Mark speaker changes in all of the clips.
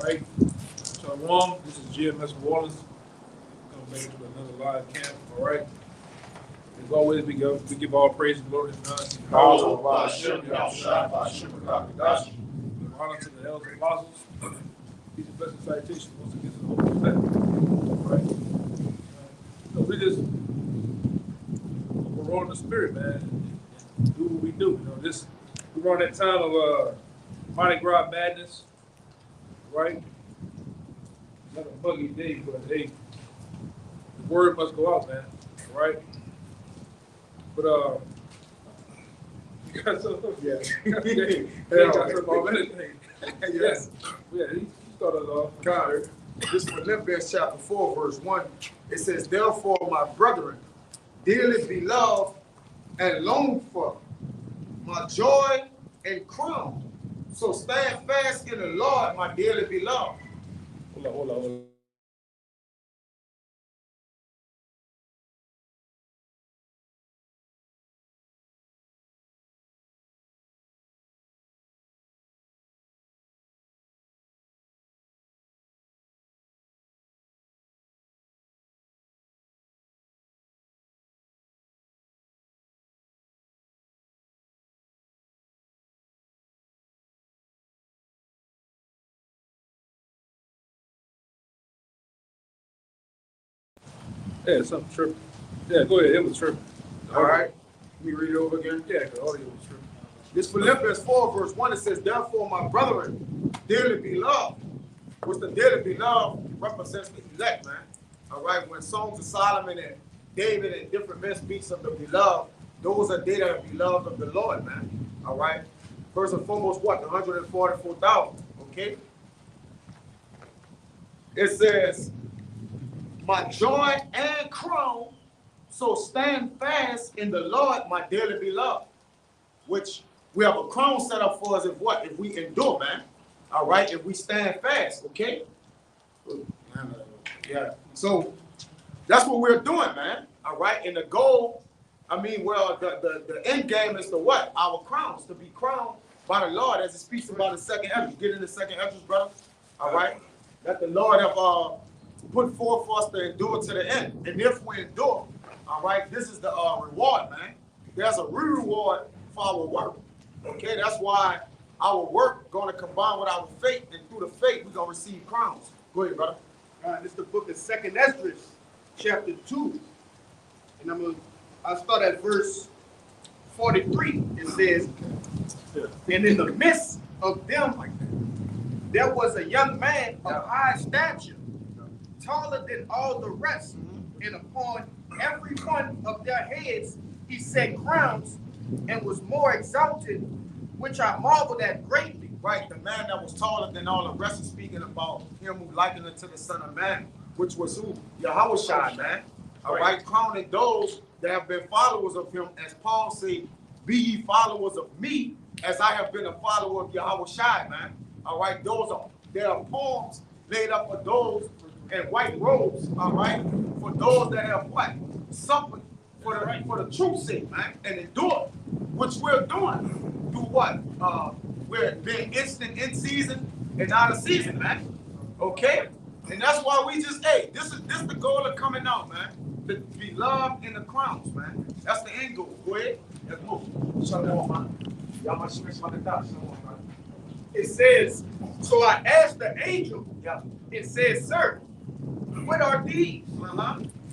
Speaker 1: Right. Shalom. This is GMS Wallace. Come back to another live camp. All right. As always, we give all praise and glory and honor to the elders and apostles. These are blessed salutations once again to the Holy Spirit. Right. So we're rolling the spirit, man. And do what we do. You know, we're on that time of Mardi Gras madness. Right? Not a buggy day, but hey, the word must go out, man. Right? But you got something? Yeah. You got something about anything. Yes. Yeah, he started off.
Speaker 2: God, this is Philippians chapter 4, verse 1. It says, therefore, my brethren, dearly beloved and longed for, my joy and crown. So stand fast in the Lord, my dearly beloved.
Speaker 1: Hold on. Yeah, something tripping. Yeah, go ahead. It was tripping.
Speaker 2: All right. Let me read it over again.
Speaker 1: Yeah, the audio was tripping.
Speaker 2: This Philippians 4, verse 1, it says, therefore, my brethren, dearly beloved. Which the dearly beloved represents the elect, man. All right. When Songs of Solomon and David and different men speaks of the beloved, those are they that are beloved of the Lord, man. All right. First and foremost, what? The 144,000. Okay. It says, my joy and crown, so stand fast in the Lord, my dearly beloved. Which we have a crown set up for us if what? If we endure, man. All right, if we stand fast, okay? Yeah. So that's what we're doing, man. All right. And the goal, the end game is to what? Our crowns, to be crowned by the Lord as it speaks about the second Ezra. Get in the second Ezra, brother. All right. That the Lord have put forth for us to endure to the end. And if we endure, all right, this is the reward, man. There's a reward for our work. Okay, that's why our work going to combine with our faith, and through the faith, we're going to receive crowns. Go ahead, brother.
Speaker 3: This is the book of 2nd Ezra, chapter 2. And I'll start at verse 43. It says, and in the midst of them, there was a young man of high stature, taller than all the rest, and upon every one of their heads he set crowns, and was more exalted, which I marveled at greatly.
Speaker 2: Right, the man that was taller than all the rest is speaking about him who likened it to the Son of Man, which was who? Yahushua, man. All right, crowning those that have been followers of him, as Paul said, be ye followers of me, as I have been a follower of Yahushua, man. All right, there are poems laid up for those in white robes, all right, for those that have what? Suffered for the truth's sake, man, and endure, which we're doing. Do what? We're being instant in season and out of season, man. Okay? And that's why we just, this is the goal of coming out, man. To be loved in the crowns, man. That's the end goal. Go ahead. Let's move. Shalom, man.
Speaker 3: It says, so I asked the angel, it says, sir, what are these?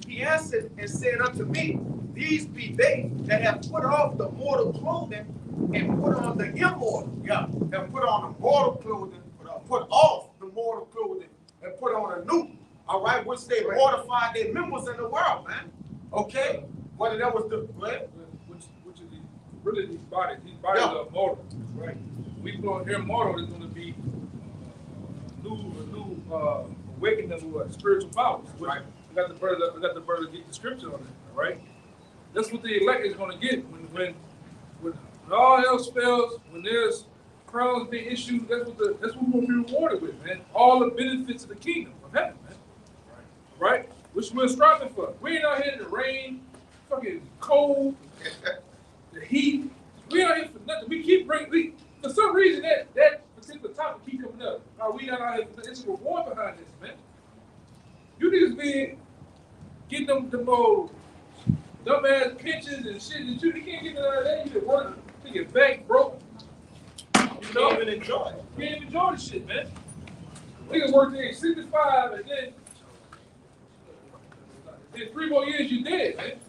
Speaker 3: He answered and said unto me, these be they that have put off the mortal clothing and put on the immortal.
Speaker 2: Yeah, and put on the mortal clothing, put off the mortal clothing, and put on a new. All right, which they mortified their members in the world, man. Okay, whether that was the
Speaker 1: which is really these bodies are mortal, right? We put on here mortal is going to be a new awakening of spiritual powers. Right. We got the brother get the scripture on it. All right. That's what the elect is going to get when all else fails. When there's crowns being issued, that's what we're going to be rewarded with, man. All the benefits of the kingdom of heaven, man. Right? Which we're striving for. We ain't out here in the rain, fucking cold, the heat, nothing. We keep bringing, for some reason, that particular topic keep coming up. We got out here, it's a reward behind this, man. You niggas be getting them old dumbass pensions and shit that you can't get out of that. You get work to get back broke. You know?
Speaker 2: Can't even enjoy it.
Speaker 1: You can't even enjoy the shit, man. Niggas work there at 65 and then 3 more years you dead, man.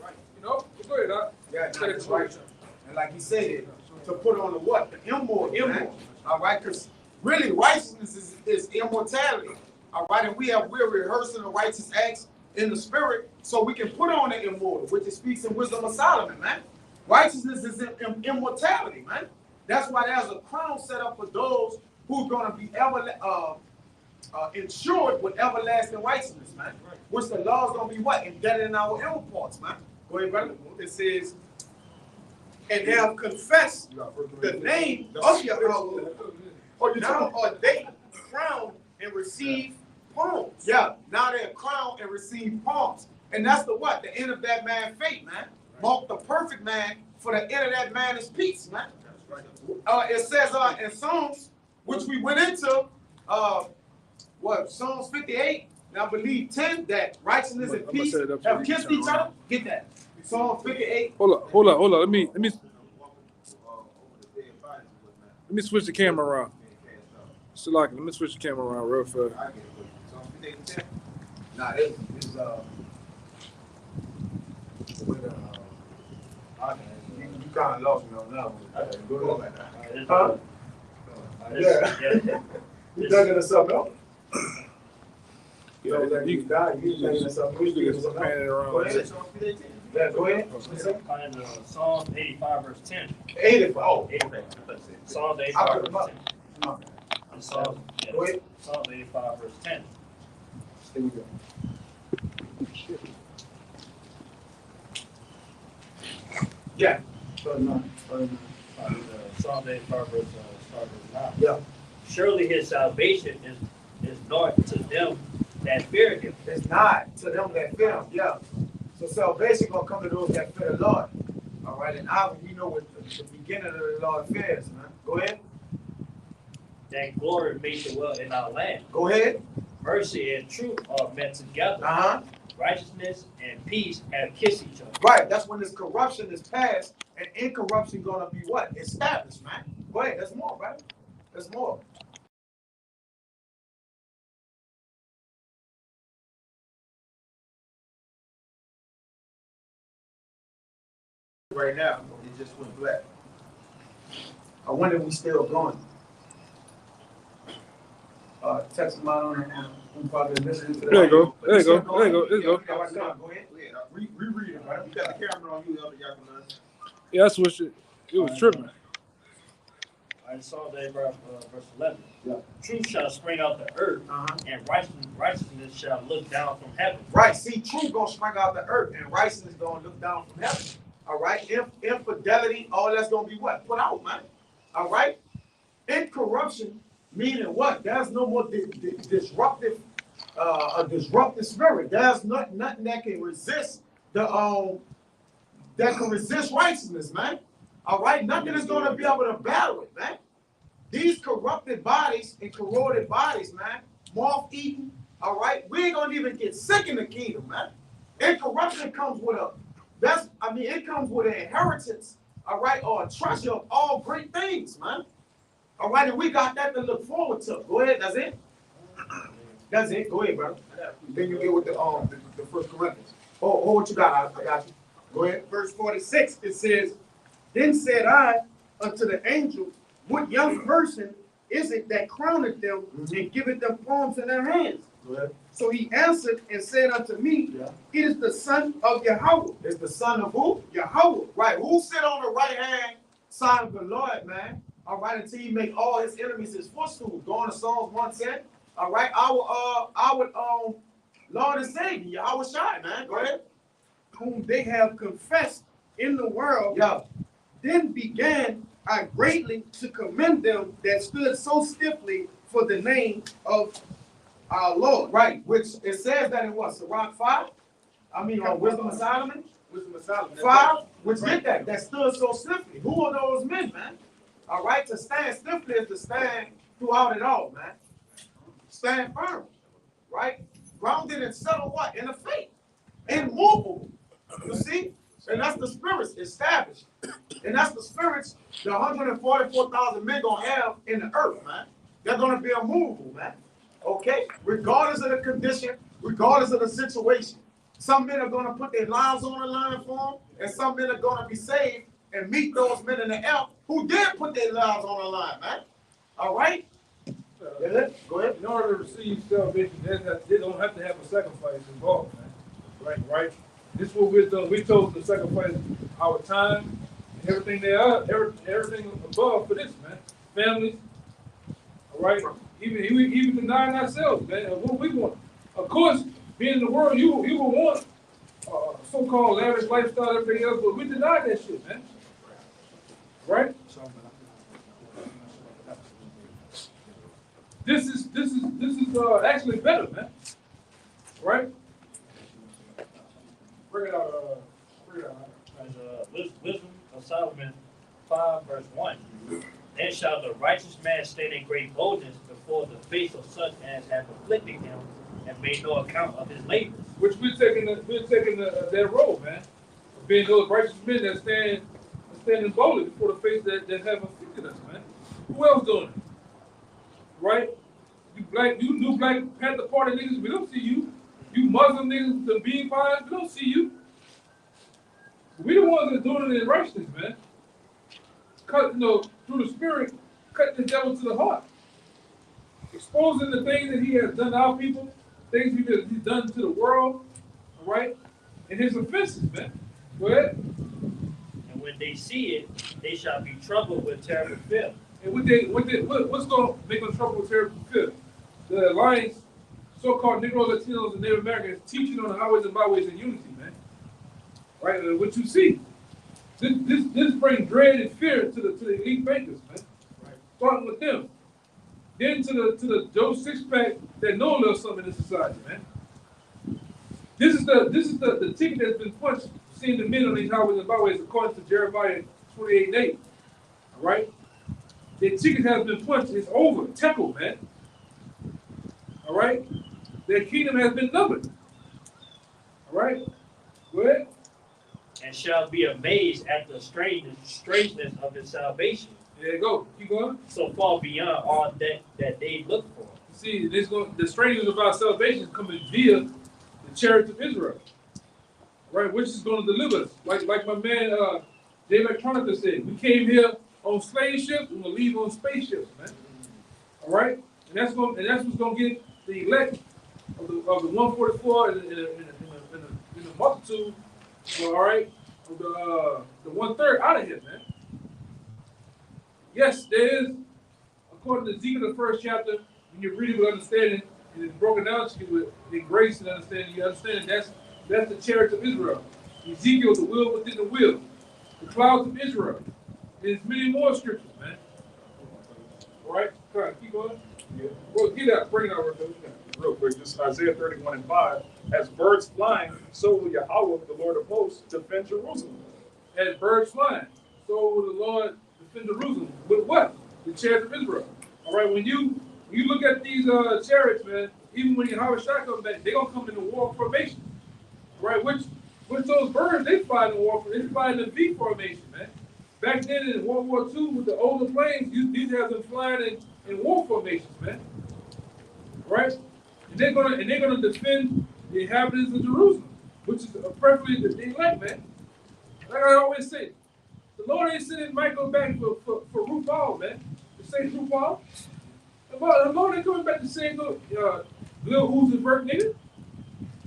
Speaker 2: Right.
Speaker 1: You know? Go ahead, Doc.
Speaker 2: Yeah, that's right. And like he said, to put on the what? The immortal. Man. All right, because really righteousness is immortality. All right, and we're rehearsing the righteous acts in the spirit so we can put on the immortal, which it speaks in Wisdom of Solomon, man. Righteousness is immortality, man. That's why there's a crown set up for those who are going to be insured with everlasting righteousness, man. Right. Which the law is going to be what? Embedded in our inner parts, man. Go ahead, brother.
Speaker 3: It says, and have confessed the name of Yahweh. Now are they crowned and receive palms.
Speaker 2: Yeah, now they're crowned and receive palms. And that's the what? The end of that man's fate, man. Mark the perfect man, for the end of that man is peace, man. It says in Psalms, which we went into, Psalms 58, and I believe 10, that righteousness and peace have kissed each other. Get that. Psalms 58.
Speaker 1: Hold on. Let me switch the camera around. So like, let me switch the camera around real fast.
Speaker 2: Nah, this you kind of lost me on that one. Huh? Yeah. You thinking of something else? You thinking of something else? Go ahead.
Speaker 4: Psalm 85 verse 10.
Speaker 2: 85. Oh,
Speaker 4: 85. Psalm 85 verse 10. Psalm 85 verse 10.
Speaker 2: Here we go. Yeah.
Speaker 4: Psalm 85 verse 9.
Speaker 2: Yeah.
Speaker 4: Surely his salvation is not to them that fear him.
Speaker 2: It's not to them that fear him. Yeah. So salvation gonna come to those that fear the Lord. All right. And we know what the beginning of the Lord fears, man. Go ahead.
Speaker 4: That glory may dwell in our land.
Speaker 2: Go ahead.
Speaker 4: Mercy and truth are met together. Righteousness and peace have kissed each other.
Speaker 2: Right. That's when this corruption is past and incorruption gonna be what? Established, man. Go ahead. There's more, right? There's more. Right now, it just went black. I wonder if we still going. Text them out on probably listening to that.
Speaker 1: There you go. Let's go.
Speaker 2: Go ahead. Reread it, right? You got the camera on you,
Speaker 1: Yeah, that's what it was tripping.
Speaker 4: I saw that verse 11.
Speaker 2: Yeah.
Speaker 4: Truth shall spring out the earth, and righteousness shall look down from heaven.
Speaker 2: Right. See, truth gonna spring out the earth, and righteousness gonna look down from heaven. All right. Infidelity, all that's gonna be what? Put out, man. All right. Incorruption, meaning what? There's no more disruptive spirit. There's nothing that can resist righteousness, man. All right, nothing is going to be able to battle it, man. These corrupted bodies and corroded bodies, man, moth-eaten, all right, we ain't going to even get sick in the kingdom, man. Incorruption comes with it comes with an inheritance, all right, or a treasure of all great things, man. All right, and we got that to look forward to. Go ahead, that's it. That's it. Go ahead, brother. Then you get with the First Corinthians. Oh, what you got? I got you. Go ahead.
Speaker 3: Verse 46, it says, then said I unto the angel, what young person is it that crowneth them and giveth them palms in their hands?
Speaker 2: Go ahead.
Speaker 3: So he answered and said unto me, it is the son of Yahweh.
Speaker 2: It's the son of who?
Speaker 3: Yahweh.
Speaker 2: Right. Who sit on the right hand side of the Lord, man? All right, until he make all his enemies his footstool. Go on to Psalms 110. All right, our Lord and Savior, Yahweh Shai, man. Go ahead.
Speaker 3: Whom they have confessed in the world.
Speaker 2: Yeah.
Speaker 3: Then began I greatly to commend them that stood so stiffly for the name of our Lord.
Speaker 2: Right, which it says that in what? Sirach 5? Wisdom of Solomon?
Speaker 3: Wisdom of Solomon.
Speaker 2: 5, which get that stood so stiffly. Who are those men, man? All right, to stand stiffly is to stand throughout it all, man. Stand firm, right? Grounded and settled what? In the faith. Immovable. You see? And that's the spirits established. And that's the spirits the 144,000 men gonna have in the earth, man. They're gonna be immovable, man. Okay? Regardless of the condition, regardless of the situation. Some men are gonna put their lives on the line for them, and some men are gonna be saved and meet those men in the air who did put their lives on the line, man. All right? Go ahead.
Speaker 1: In order to receive salvation, they don't have to have a sacrifice involved, man. Right? This is what we're doing. We chose to sacrifice our time, and everything there are, everything above for this, man. Families, all right? Even denying ourselves, man. What we want. Of course, being in the world, you will want so-called lavish lifestyle, everything else, but we deny that shit, man. Right? This is actually better, man. Right? Bring it out.
Speaker 4: Wisdom of Solomon 5, verse 1. Then shall the righteous man stand in great boldness before the face of such as have afflicted him and made no account of his labors.
Speaker 1: Which we're taking that role, man. Being those righteous men that standing boldly before the face that have afflicted us, man. Who else doing it? Right? You new Black Panther Party niggas, we don't see you. You Muslim niggas, the bean pies, we don't see you. We the ones that are doing it in righteousness, man. Cut, through the spirit, cutting the devil to the heart. Exposing the things that he has done to our people, things he's done to the world, all right? And his offenses, man. Go ahead.
Speaker 4: And when they see it, they shall be troubled with terrible fear.
Speaker 1: And what's going to make them trouble with terrible fear? The alliance, so-called Negro, Latinos, and Native Americans teaching on the highways and byways in unity, man. Right? What you see. This brings dread and fear to the elite bankers, man. Right. Starting with them. Then to the Joe Six-Pack that know a little something in this society, man. This is the ticket that's been punched, seeing the men on these highways and byways according to Jeremiah 28:8. All right? The ticket has been punched. It's over. Temple, man. All right? Their kingdom has been numbered. All right? Go ahead.
Speaker 4: And shall be amazed at the strangeness of his salvation.
Speaker 1: There you go. Keep going.
Speaker 4: So far beyond all that they look for.
Speaker 1: See, the strangeness of our salvation is coming via the chariots of Israel. Right? Which is going to deliver us. Like my man Jay Electronica said, we came here on slave ships, we're going to leave on spaceships, man. All right? And that's what's going to get the elect of the 144 in the multitude, all right, of the 1/3 out of here, man. Yes, there is, according to Ezekiel, the 1st chapter, when you read it with understanding, and it's broken down to you with grace and understanding, you understand that's the chariots of Israel. Ezekiel, the will within the will. The clouds of Israel. There's many more scriptures, man. All right? Come on, keep going.
Speaker 5: Yeah.
Speaker 1: Well, get out, bring it out
Speaker 5: Real quick, this is Isaiah 31:5. As birds flying, so will Yahweh, the Lord of hosts, defend Jerusalem.
Speaker 1: As birds flying, so will the Lord defend Jerusalem. With what? The chariots of Israel. All right, when you look at these chariots, man, even when Yahweh Shai comes back, they're going to come in the war formation. Right? Which those birds, they fly in the war, they fly in the V formation, man. Back then in World War II, with the older planes, these have been flying in war formations, man. Right? And they're gonna defend the inhabitants of Jerusalem, which is perfectly the elect, man. Like I always say, the Lord ain't sending Michael back for RuPaul, man. To say RuPaul. The Lord ain't coming back to say Lil Uzi Vert, nigga.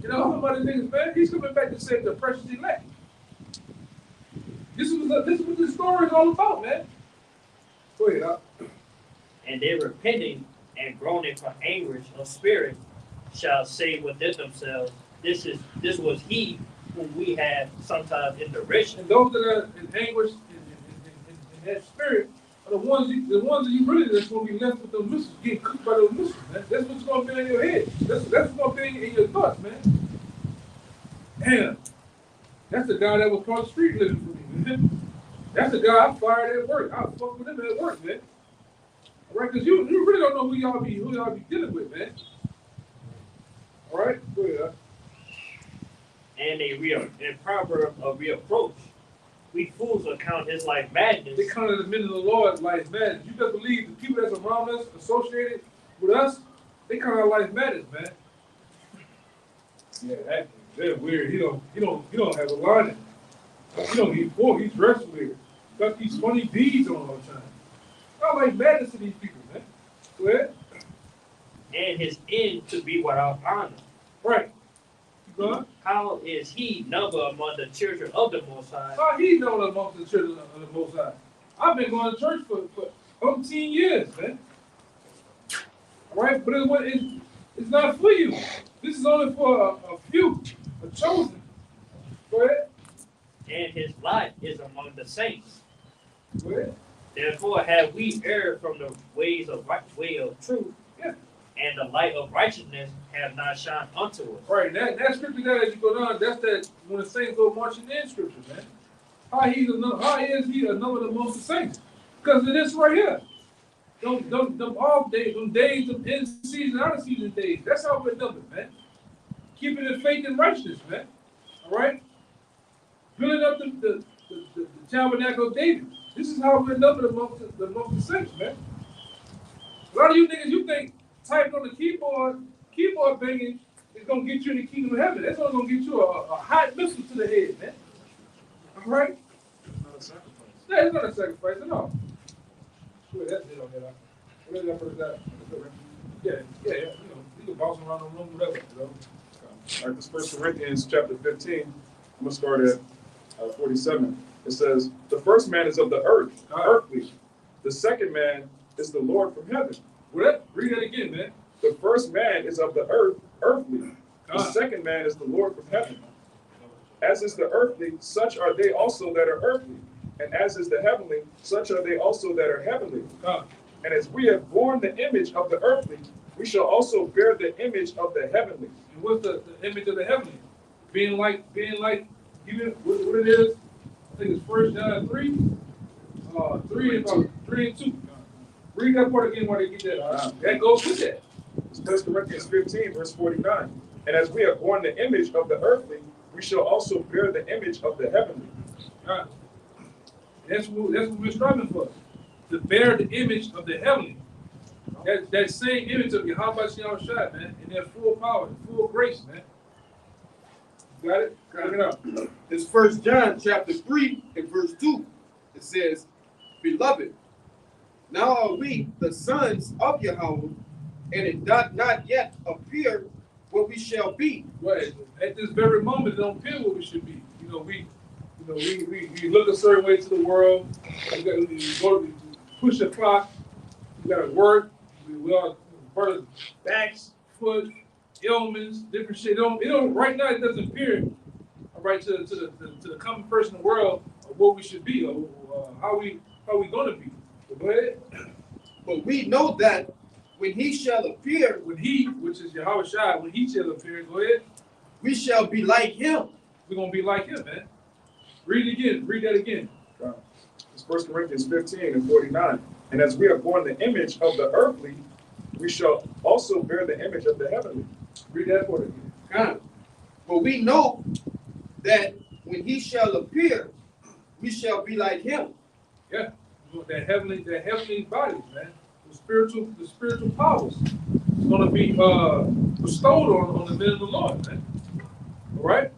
Speaker 1: You know, somebody niggas, man. He's coming back to save the precious elect. This is what this story is all about, man. Go ahead,
Speaker 4: And they repenting and groaning from anguish of spirit shall say within themselves, this was he whom we had sometimes in derision.
Speaker 1: And those that are in anguish in that spirit are the ones that you really that's going to be left with those missiles, getting cooked by those missiles, man. That's what's going to be in your head. That's what's going to be in your thoughts, man. Damn. That's the guy that was across the street living for me, man. That's the guy I fired at work. I fuck with him at work, man. All right, because you really don't know who y'all be dealing with, man. All right, go ahead.
Speaker 4: And in proverb of reapproach, we fools account his life madness.
Speaker 1: They counted the men of the Lord like madness. You better believe the people that's around us, associated with us, they count our life madness, man. Yeah, that's weird. He don't have a line. He's poor. He's dressed weird. Got these funny beads on all the time. I like madness to these people, man. Go ahead.
Speaker 4: And his end to be without honor.
Speaker 1: Right. You go on.
Speaker 4: How is he numbered among the children of the Most High?
Speaker 1: How he known amongst the children of the Most High? I've been going to church for 18 years, man. All right, but it's not for you. This is only for a few, a chosen. Go ahead.
Speaker 4: And his life is among the saints.
Speaker 1: Go ahead.
Speaker 4: Therefore have we erred from the way of truth,
Speaker 1: Yeah.
Speaker 4: and the light of righteousness have not shined unto us.
Speaker 1: Right, that scripture there as you go down, that's that when the saints go marching in scripture, man. How is he a number amongst the saints? Because of this right here. Them off days, them days, them in season, out of season days. That's how we're numbered, man. Keeping in faith and righteousness, man. All right? Building up the tabernacle of David. This is how we're numbered amongst the saints, man. A lot of you niggas, you think typing on the keyboard banging is gonna get you in the kingdom of heaven. That's only gonna get you a hot missile to the head, man. All right?
Speaker 5: Not a sacrifice.
Speaker 1: Yeah, it's not a sacrifice at all. Sure, that's it on that. Where did I put that? Yeah. You can bounce around the room, whatever, you know.
Speaker 5: All right, this 1 Corinthians chapter 15, I'm going to start at 47. It says, the first man is of the earth, earthly. The second man is the Lord from heaven.
Speaker 1: What? Read that again, man.
Speaker 5: The first man is of the earth, earthly. The second man is the Lord from heaven. As is the earthly, such are they also that are earthly. And as is the heavenly, such are they also that are heavenly. And as we have borne the image of the earthly, we shall also bear the image of the heavenly.
Speaker 1: And what's the image of the heavenly? Being like, even what it is, I think it's 1 John 3. 3 and 2. Read that part again while they get that. That goes with that.
Speaker 5: It's 1 Corinthians 15, verse 49. And as we have borne the image of the earthly, we shall also bear the image of the heavenly.
Speaker 1: That's what we're striving for. To bear the image of the heavenly. That same image of Yahweh Shai, man, in their full power, full grace, man. Got it? Got it up.
Speaker 3: It's 1 John chapter 3 and verse 2. It says, Beloved, now are we the sons of Yahweh, and it doth not yet appear what we shall be.
Speaker 1: Right. At this very moment, it don't appear what we should be. We look a certain way to the world. We go to push a clock. We got to work. We all birth, backs, foot, ailments, different shit. It don't. Right now, it doesn't appear right to the common person in the world of what we should be or how we gonna be. So go ahead.
Speaker 3: But we know that when he shall appear,
Speaker 1: which is Yahweh Shai, when he shall appear, go ahead.
Speaker 3: We shall be like him.
Speaker 1: We're gonna be like him, man. Read it again. Read that again.
Speaker 5: It's 1 Corinthians 15 and 49. And as we have borne the image of the earthly, we shall also bear the image of the heavenly.
Speaker 1: Read that part again.
Speaker 3: But we know that when he shall appear, we shall be like him.
Speaker 1: Yeah, that heavenly bodies, man. The spiritual powers is gonna be bestowed on the men of the Lord, man. All right.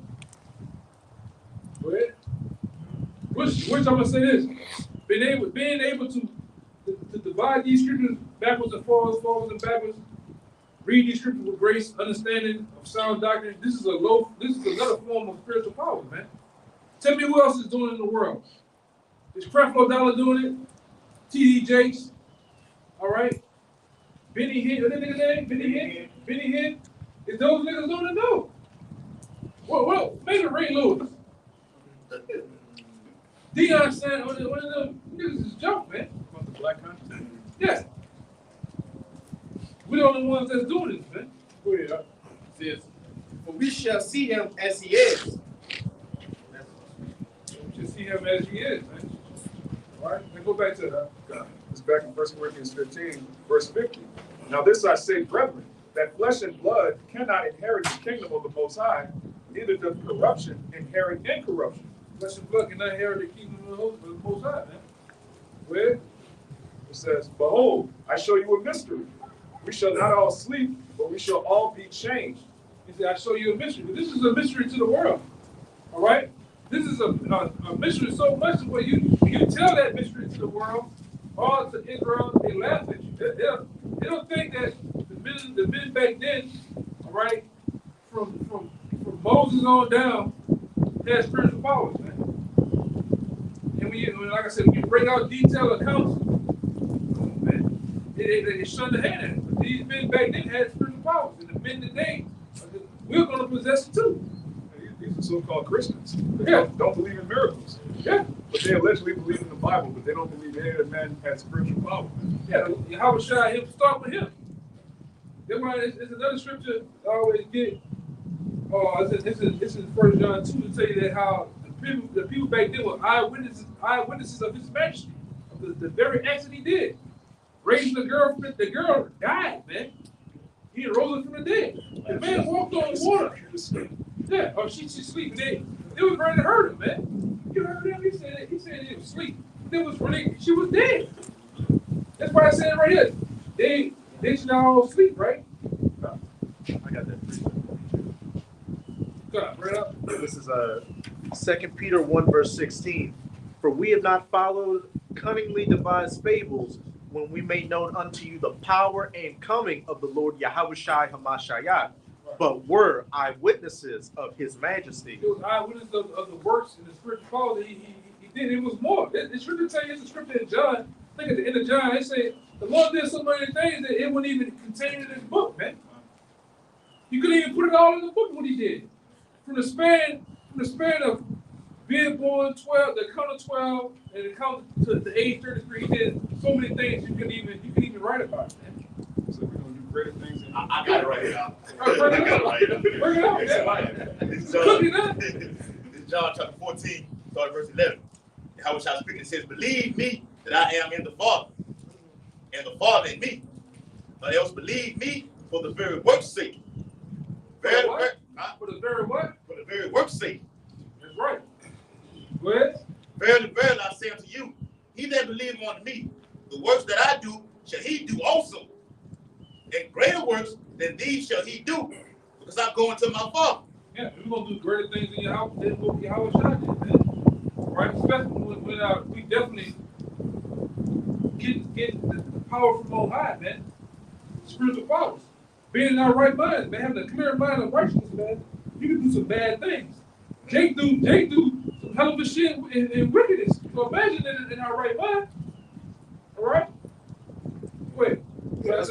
Speaker 1: Go ahead. Which I'm gonna say this: being able to divide these scriptures backwards and forwards and backwards, read these scriptures with grace, understanding of sound doctrine. This is another form of spiritual power, man. Tell me who else is doing it in the world. Is Creflo Dollar doing it? T.D. Jakes, all right. Benny Hinn, what is his name? Benny Hinn. Is those niggas doing it? No. Well, maybe Ray Lewis. Deion saying, one of them niggas is junk, man.
Speaker 5: About the black country?
Speaker 1: Yeah. We're the only ones that's doing this, man. Go ahead.
Speaker 3: It says, For we shall see him as he is.
Speaker 1: him as he is, man. All right, let's go back to that.
Speaker 5: It's back in 1 Corinthians 15, verse 50. Now this I say, brethren, that flesh and blood cannot inherit the kingdom of the Most High, neither does corruption inherit incorruption.
Speaker 1: Flesh and blood cannot inherit the kingdom of the Most High, man. Where?
Speaker 5: It says, behold, I show you a mystery. We shall not all sleep, but we shall all be changed.
Speaker 1: He said, I show you a mystery. But this is a mystery to the world. All right? This is a mystery so much where you tell that mystery to the world, all to Israel, they laugh at you. They don't think that the men back then, all right, from Moses on down, had spiritual powers, man. And like I said, when you bring out detailed accounts, man, they shun the hand at it. But these men back then had spiritual powers, and the men today, we're going to possess it too.
Speaker 5: These are so-called Christians. They
Speaker 1: Yeah.
Speaker 5: don't believe in miracles.
Speaker 1: Yeah.
Speaker 5: But they allegedly believe in the Bible, but they don't believe any of the men had spiritual power.
Speaker 1: Yeah, how should I start with him? Then it's another scripture I always get. This is 1 John 2 to tell you that how the people back then were eyewitnesses of his majesty, of the very acts that he did. Raising the girl died, man. He rose from the dead. The man walked on water. Yeah, she's sleeping. They was ready to hurt him, man. You heard him? He said he was asleep. She was dead. That's why I said it right here. They should all sleep, right?
Speaker 6: I got that.
Speaker 1: Come on, bring it up.
Speaker 6: This is 2 Peter 1 verse 16. For we have not followed cunningly devised fables when we made known unto you the power and coming of the Lord Yahushua Hamashiach, but were eyewitnesses of his majesty.
Speaker 1: It was eyewitness of the works and the spiritual power that he did. It was more. The scripture tell you, it's a scripture in John. I think at the end of John, they say the Lord did so many things that it wouldn't even contain in this book, man. You couldn't even put it all in the book what he did. From the span of being born 12, the count of 12, and the count to the age 33, he did so many things you couldn't even write about it, man.
Speaker 5: So we're going to do greater things.
Speaker 7: I got it right here.
Speaker 1: Bring it up, man. Cook it up.
Speaker 7: This is John chapter 14, starting verse 11. How was I speaking? It says, believe me that I am in the Father, and the Father in me. Or else believe me for the very work's sake.
Speaker 1: For the very what?
Speaker 7: For the very work's sake.
Speaker 1: That's right. Go ahead.
Speaker 7: Verily, verily, I say unto you, he that believeth on me, the works that I do, shall he do also. And greater works than these shall he do, because I'm going to my Father.
Speaker 1: Yeah, we're gonna do greater things in your house than what Yahushua did, man. Right? Especially when we definitely get the power from on high, man. Spiritual powers. Being in our right mind, man, having a clear mind of righteousness, man, you can do some bad things. Jake do some hell of a shit in wickedness. So imagine in our right mind. All right? Wait.
Speaker 2: Yeah,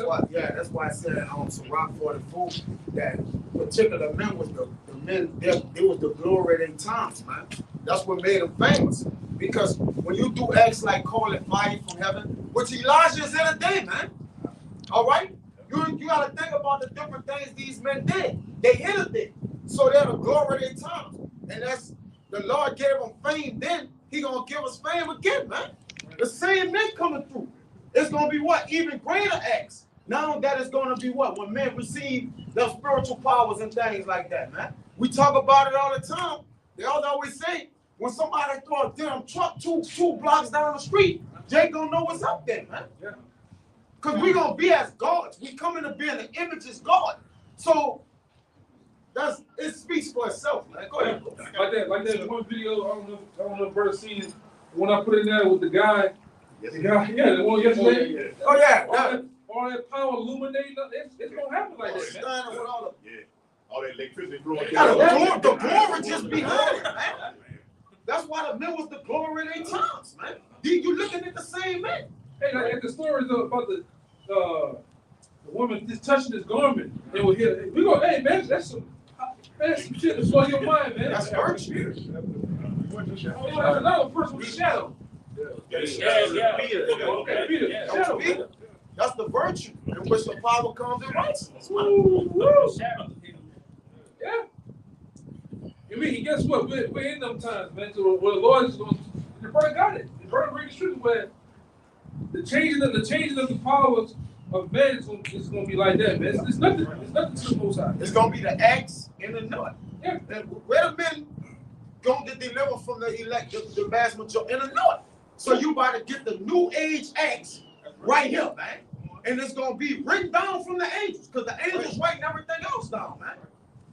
Speaker 2: that's why I said on some Rock 44 that particular men was the men, it was the glory of their times, man. That's what made them famous. Because when you do acts like calling fire from heaven, which Elijah is in a day, man. All right? You got to think about the different things these men did. They hit a thing. So they're the glory of their times. And that's, the Lord gave them fame then. He going to give us fame again, man. The same men coming through. It's going to be what? Even greater acts. Now that is going to be what? When men receive their spiritual powers and things like that, man. We talk about it all the time. They always say, when somebody throw a damn truck two blocks down the street, Jay gonna know what's up there, man.
Speaker 1: Yeah.
Speaker 2: Because we're going to be as gods. We coming to be in the image as God. So, it speaks for itself, man. Go ahead.
Speaker 1: Like that one video, I don't know if brother seen it. When I put in there with the guy, the one yesterday.
Speaker 2: Oh, yeah.
Speaker 1: All that power illuminating, it's going to happen like that, man.
Speaker 7: All that electricity flowing.
Speaker 2: The glory just behind it, man. That's why the men was the glory of their times, man. You looking at the same man.
Speaker 1: Hey, like the stories about the woman just touching his garment, and we go, hey man, that's some shit to blow your mind, man.
Speaker 2: That's virtue.
Speaker 1: That's another person with a shadow. Shadow.
Speaker 2: That's the virtue in which the power comes in righteousness. Yeah.
Speaker 1: I mean, guess what? We're in them times, man. So what the Lord is going to The brother got it. The brother read the scripture where the changing of the powers of man is gonna be like that, man. It's nothing. It's nothing to the Most High.
Speaker 2: It's gonna be the axe and the nut.
Speaker 1: Yeah.
Speaker 2: And where the men gonna get delivered from the elect, the vast majority in the north. So you about to get the new age axe right here, man. And it's gonna be written down from the angels, because the angels writing everything else down, man.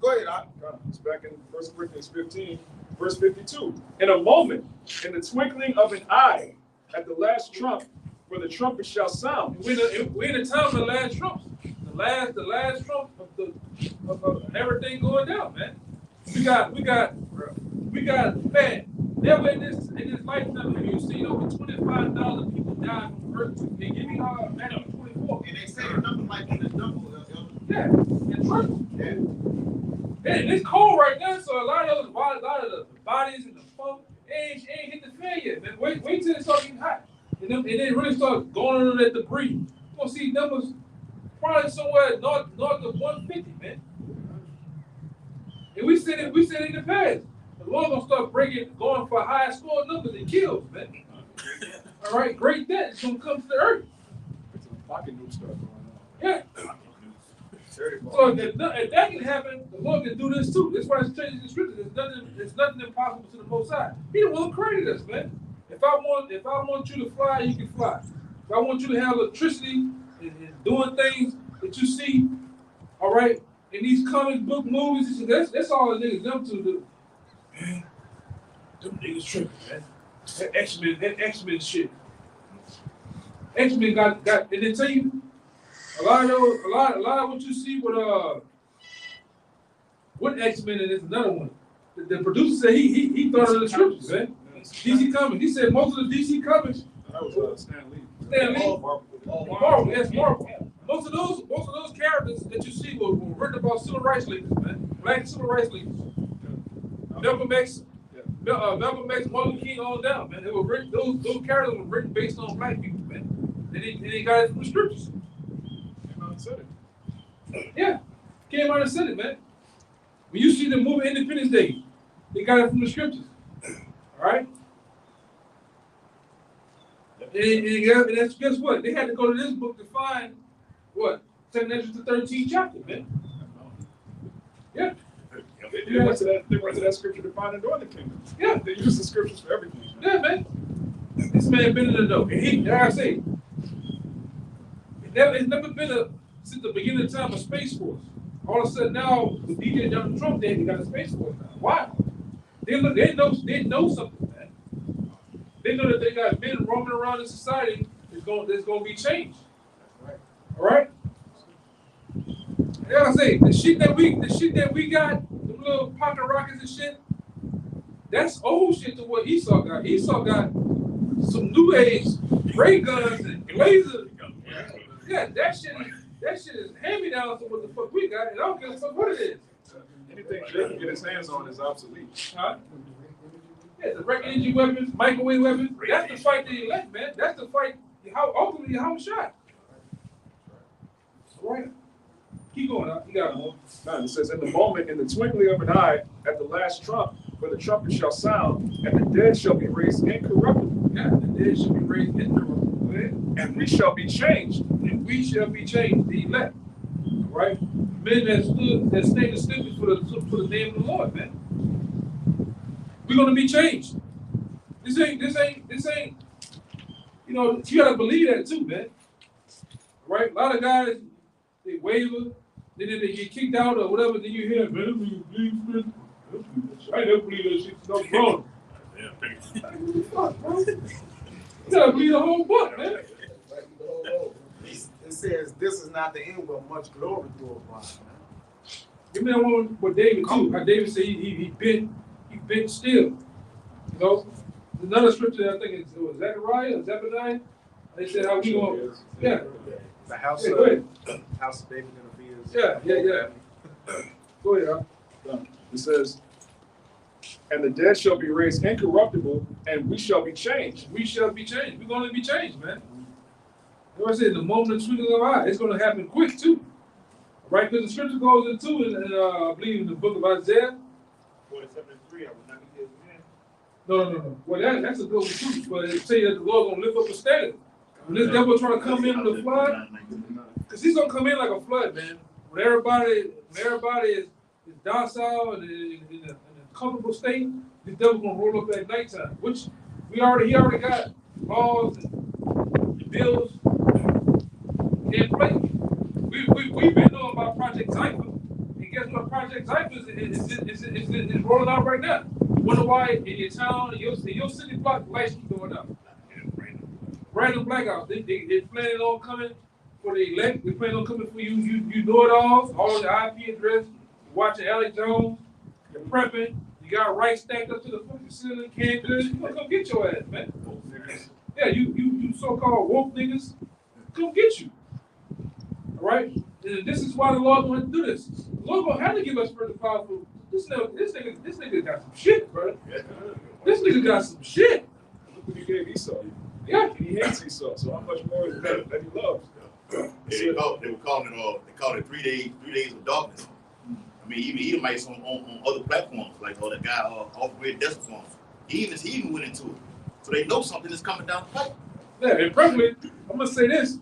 Speaker 2: Go ahead, Doc.
Speaker 5: It's back in 1 Corinthians 15, verse 52. In a moment, in the twinkling of an eye, at the last trump, for the trumpet shall sound.
Speaker 1: We're in the time of the last trumps. The last trump of everything going down, man. We got man. Never in this lifetime have you seen over 25,000 people die from earthquake. They give me Matthew 24.
Speaker 3: And they say the number might be the double.
Speaker 1: Yeah, and triple. Yeah. And it's cold right now, so a lot of the bodies and the funk ain't hit the fan yet, man. Wait till it starts getting hot. And then really start going under that debris. You're gonna see numbers probably somewhere north of 150, man. And we said in the past, the Lord gonna start going for higher score numbers and kills, man. All right, great debt is gonna come to the earth.
Speaker 5: Pocket new stuff going on.
Speaker 1: Yeah. So if that can happen, the Lord can do this too. That's why it's changing the scripture. There's nothing impossible to the Most High. He the one who created us, man. If I want you to fly, you can fly. If I want you to have electricity and doing things that you see, all right, in these comic book movies, that's all the niggas them to do. Man, them niggas tripping, man. That X-Men shit. X-Men got, and they tell you a lot of what you see with X-Men, and there's another one. The producer said he thought of the scriptures, man. DC Comics. He said most of the DC Comics.
Speaker 5: That was Stan Lee.
Speaker 1: Marvel. Yes, Marvel. Most of those characters that you see were written about civil rights leaders, man. Black civil rights leaders. Malcolm X, Martin Luther King on down, man. They were written. Those characters were written based on black people, man. And they got it from the scriptures.
Speaker 5: Came out and said it.
Speaker 1: Yeah, came out and said it, man. When you see the movie Independence Day, they got it from the scriptures. All right. And guess what? They had to go to this book to find what 7 to 13 chapter, man. Yeah.
Speaker 5: They went to that scripture to find the northern kingdom.
Speaker 1: Yeah.
Speaker 5: They use the scriptures for everything.
Speaker 1: Yeah, man. This man been in the know. And like I say, it's never been since the beginning of time a Space Force. All of a sudden now, with DJ Donald Trump, they got a Space Force now. Why? They know something, man. They know that they got men roaming around in society. There's going to be change. All right. And like I say, the shit that we got, the little pocket rockets and shit, that's old shit to what Esau got. Esau got some new age ray guns and lasers. Yeah, that shit is hand me down to what the fuck we got, and I don't give a fuck what it is.
Speaker 5: Anything Jake can get his hands on is obsolete.
Speaker 1: Huh? Yeah, the wreck engine weapons, microwave weapons. That's the fight they elect, man. That's the fight. Ultimately, how was shot. All right. Keep going. You got more.
Speaker 5: No, it says, in the moment, in the twinkling of an eye, at the last trump, for the trumpet shall sound, and the dead shall be raised incorruptible.
Speaker 1: Yeah, the dead shall be raised incorruptible.
Speaker 5: And we shall be changed.
Speaker 1: And we shall be changed, the elect. All right? Men that stayed the scriptures for the name of the Lord, man. We're gonna be changed. This ain't, you know, you gotta believe that too, man. All right? A lot of guys, they waver, then they get kicked out or whatever, then you hear, man, I never believe that shit's not wrong. You gotta believe the whole book, man.
Speaker 2: It says this is not the end where much glory will rise, man.
Speaker 1: Give me that one with David too. How David said he bent still. You know, another scripture I think it's Zechariah or Zephaniah. They said how we going. Yeah.
Speaker 6: The house
Speaker 1: Yeah,
Speaker 6: of house of David gonna be his.
Speaker 1: Yeah. Go ahead,
Speaker 5: It says, and the dead shall be raised incorruptible, and we shall be changed.
Speaker 1: We shall be changed. We're going to be changed, man. You know what I said? The moment of twinkling of an eye, it's going to happen quick too. Right? Because the scripture goes into, I believe in the book of Isaiah.
Speaker 3: 47:3, I will not be killed again.
Speaker 1: No. Well, that's a good one too. But it tell you that the Lord gonna lift up a standard. When this devil trying to come in with the flood, because he's gonna come in like a flood, man. When everybody is docile and in a comfortable state, the devil gonna roll up at nighttime. Which he already got laws and bills in place. We've been knowing about Project Cypher. And guess what? Project Cypher is rolling out right now. Wonder why in your town, in your city block, the lights keep going up. Random blackouts. They planning on coming for the elect. They planning on coming for you. You know it all the IP address. You're watching Alex Jones. You're prepping. You got rice stacked up to the fucking ceiling. Can't do it. You gonna come get your ass, man. Yeah, you so-called woke niggas, come get you. All right? And this is why the Lord going to do this. The Lord going to have to give us further power. This nigga got some shit, bro. This nigga got some shit.
Speaker 5: Look what he gave Esau.
Speaker 1: Yeah.
Speaker 5: He hates Esau, so how much more is that he loves?
Speaker 7: They were calling it 3 days of darkness. I mean, even Edomites on other platforms, like the guy off-grid desert farms. He even went into it. So they know something is coming down the pipe.
Speaker 1: Yeah, and personally, I'm gonna say this.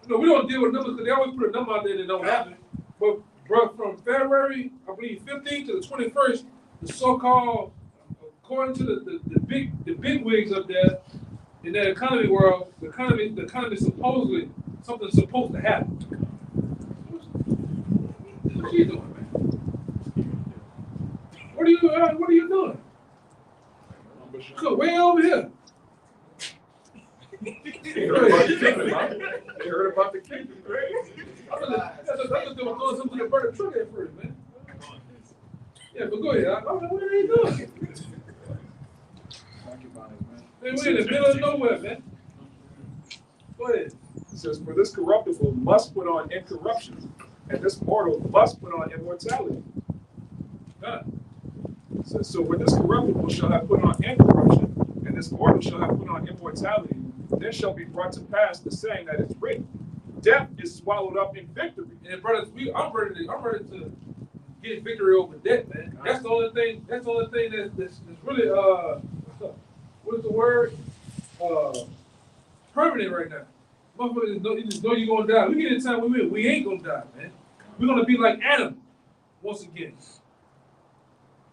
Speaker 1: You know, we don't deal with numbers because they always put a number out there that don't happen. But bro, from February, I believe 15th to the 21st, the so-called, according to the big wigs up there in that economy world, the economy supposedly something's supposed to happen. What are you doing, man? What are you doing? Come way over here.
Speaker 5: They heard about the kingdom, right?
Speaker 1: I thought they were doing something to burn the truck at first, man. Yeah, but go ahead. I don't know what are they doing. Man, we're in the middle of nowhere, man. Go ahead.
Speaker 5: It says, for this corruptible must put on incorruption, and this mortal must put on immortality. So when this corruptible shall have put on incorruption, and this mortal shall have put on immortality, then shall be brought to pass the saying that is written, death is swallowed up in victory.
Speaker 1: And brothers, I'm ready to get victory over death, man. That's the only thing. That's really what is the word? Permanent right now. Motherfuckers just know you're gonna die. We get in time we ain't gonna die, man. We're gonna be like Adam once again.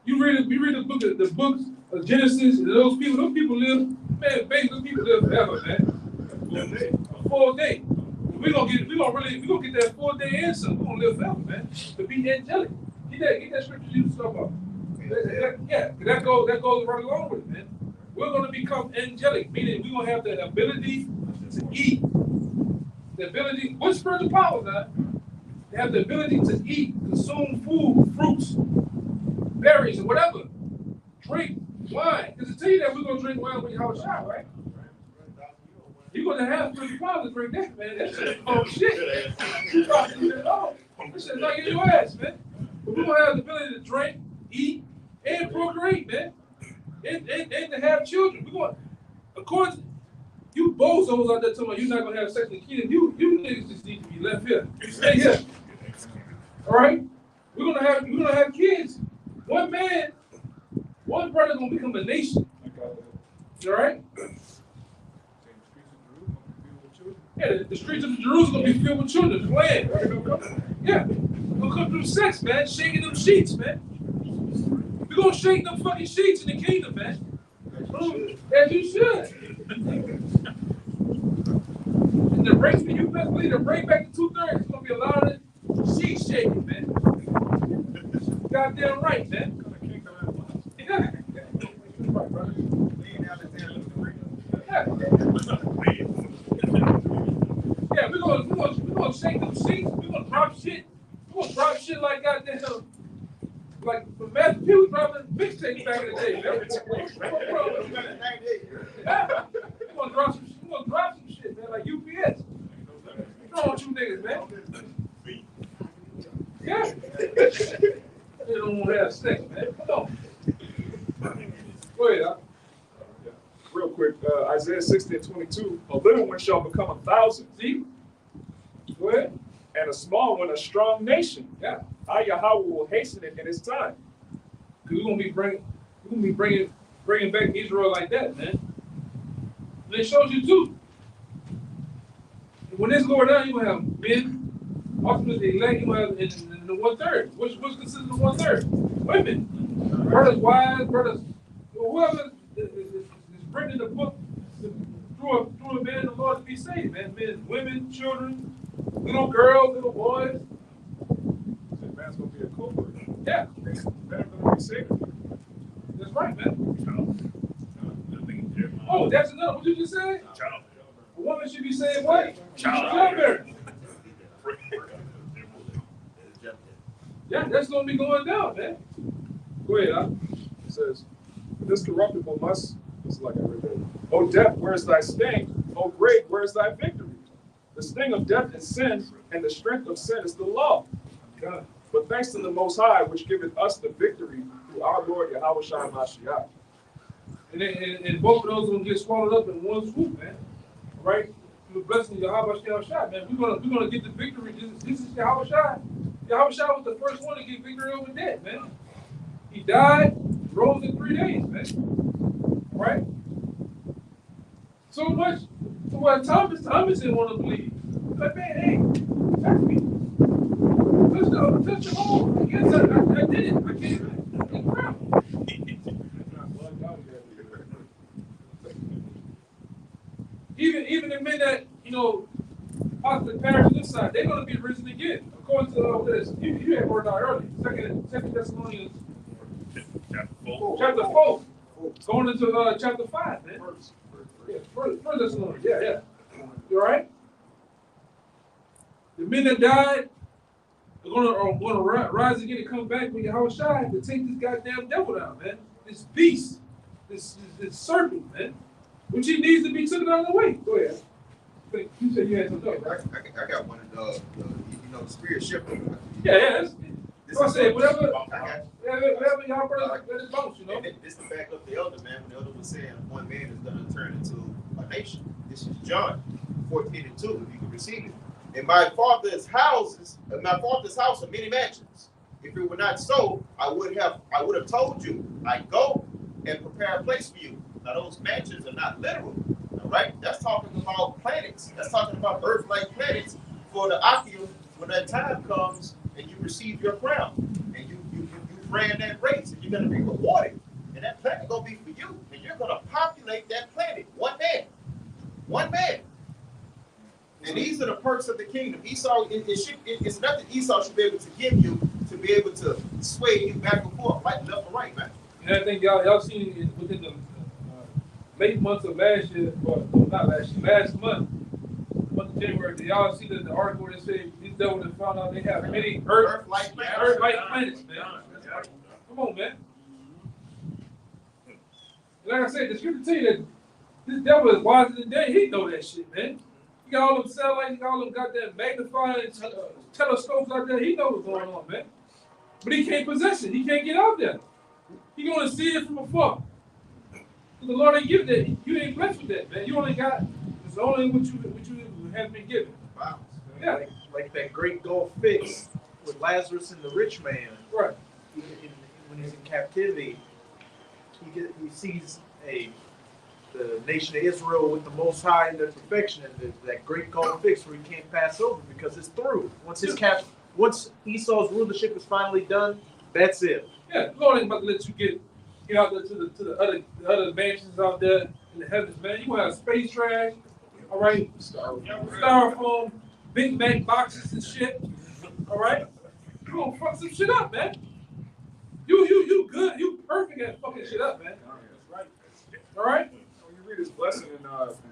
Speaker 1: We read the books of Genesis, and those people live, man, basically people live forever, man. A full day. We're gonna get that full day answer. We're gonna live forever, man. To be angelic. Get that scripture you talk about. That goes right along with it, man. We're gonna become angelic, meaning we're gonna have the ability to eat. The ability, what spiritual powers now? They have the ability to eat, consume food, fruits, berries, or whatever. Drink wine. Because it tell you that we're gonna drink wine when you have a shot, right? You're gonna have spiritual powers to drink that, man. That shit is shit. You probably shit off. That shit's not getting your ass, man. But we're gonna have the ability to drink, eat, and procreate, man. And to have children. We're going, according to you bozos out there talking about you're not gonna have sex with kids, you niggas just need to be left here. Stay here. Alright? We're gonna have kids. One man, one brother gonna become a nation. Alright? Yeah, the streets of Jerusalem gonna be filled with children, playing. Yeah. We're gonna come through sex, man, shaking them sheets, man. We're gonna shake them fucking sheets in the kingdom, man. As you should. And the race for you best believe to bring back the 2/3, it's gonna be a lot of sheet shaking, man. Goddamn right, man. Yeah. Yeah, we're gonna shake them sheets. We're gonna drop shit. We're gonna drop shit like goddamn. Like the Master P was dropping mixtapes back in the day, man. Yeah. We're gonna drop some shit, man, like UPS. What's wrong with you niggas, man? Yeah. They don't want to have sex, man. Come on. Go ahead,
Speaker 5: Real quick, Isaiah 60:22, a little one shall become 1,000.
Speaker 1: See? Go ahead.
Speaker 5: And a small one, a strong nation.
Speaker 1: Yeah.
Speaker 5: I, Yahweh, will hasten it in its time.
Speaker 1: We're gonna be bringing bringing back Israel like that, man. And it shows you too. When this go down, you gonna have men, ultimately elect, you gonna have in the 1/3. What's considered the 1/3? Women, brothers, wives, brothers, whoever is bringing the book through a man of the Lord to be saved, man. Men, women, children, little girls, little boys.
Speaker 5: That man's gonna be a culprit.
Speaker 1: Yeah,
Speaker 5: Men are gonna be saved.
Speaker 1: that's right, man. Oh, that's another. What you just said? A woman should be saying what? Childbearing. Yeah, that's gonna be going down, man. Go ahead, huh?
Speaker 5: It says, this corruptible must, this is like I read that. O death, where is thy sting? O grave, where is thy victory? The sting of death is sin, and the strength of sin is the law.
Speaker 1: God.
Speaker 5: But thanks to the Most High, which giveth us the victory through our Lord Yahweh Shai Mashiach.
Speaker 1: And both of those are gonna get swallowed up in one swoop, man. All right? Through the blessing of Yahweh Shai, man. We're gonna get the victory. This is Yahweh Shai. Yahweh Shai was the first one to get victory over death, man. He died, rose in 3 days, man. All right? So much. So what Thomas didn't want to believe. Like, man, hey, touch me. Touch the hole. I guess I did it. I can't grab. Even the men that, possibly perish this side, they're going to be risen again. According to this, you had word out earlier. Second Thessalonians chapter 4. Going into chapter 5, man. First Thessalonians, yeah. You all right? The men that died are gonna rise again and come back with Yahweh Shai to take this goddamn devil down, man. This beast, this serpent, man. Which he needs to be taken out of the way. Go ahead. You said you had some stuff, right?
Speaker 2: I got one of the spirit shifting.
Speaker 1: Yeah. So I said, whatever y'all brothers let it bounce,
Speaker 2: And this is the back up the elder, man. When the elder was saying one man is going to turn into a nation. This is John 14:2. If you can receive it. In my father's house are many mansions. If it were not so, I would have told you. I go and prepare a place for you. Now those mansions are not literal. All right, that's talking about planets. That's talking about Earth-like planets for the Akim when that time comes and you receive your crown and you ran that race and you're going to be rewarded. And that planet going to be for you. And you're going to populate that planet. One man. And these are the perks of the kingdom. Esau, it's nothing Esau should be able to give you to be able to sway you back and forth, right, left and right, man.
Speaker 1: And I think y'all seen within the late months of last year, or not last year, last month of January, did y'all see the article that said these devils that found out they have many Earth-like planets, man? Come on, man. Like I said, the scripture tell you that this devil is wiser than day. He know that shit, man. He got all them satellites, he got all them goddamn magnifying telescopes out there. He knows what's going on, man. But he can't possess it. He can't get out there. He gonna see it from afar. The Lord ain't given that. You ain't blessed with that, man. You only got, it's only what you have been given.
Speaker 2: Wow.
Speaker 1: Yeah.
Speaker 6: Like that great Gulf fix with Lazarus and the rich man.
Speaker 1: Right.
Speaker 6: When he's in captivity, he sees the nation of Israel with the Most High in their perfection, and that great Gulf fix where he can't pass over because it's through. Once Esau's rulership is finally done, that's it.
Speaker 1: Yeah, the Lord ain't about to let you get out there to the other mansions out there in the heavens, man. You gonna have space trash, all right? Styrofoam, Big Mac boxes and shit, all right? You gonna fuck some shit up, man. You good, you perfect at fucking shit up, man. All right?
Speaker 5: When you read his blessing in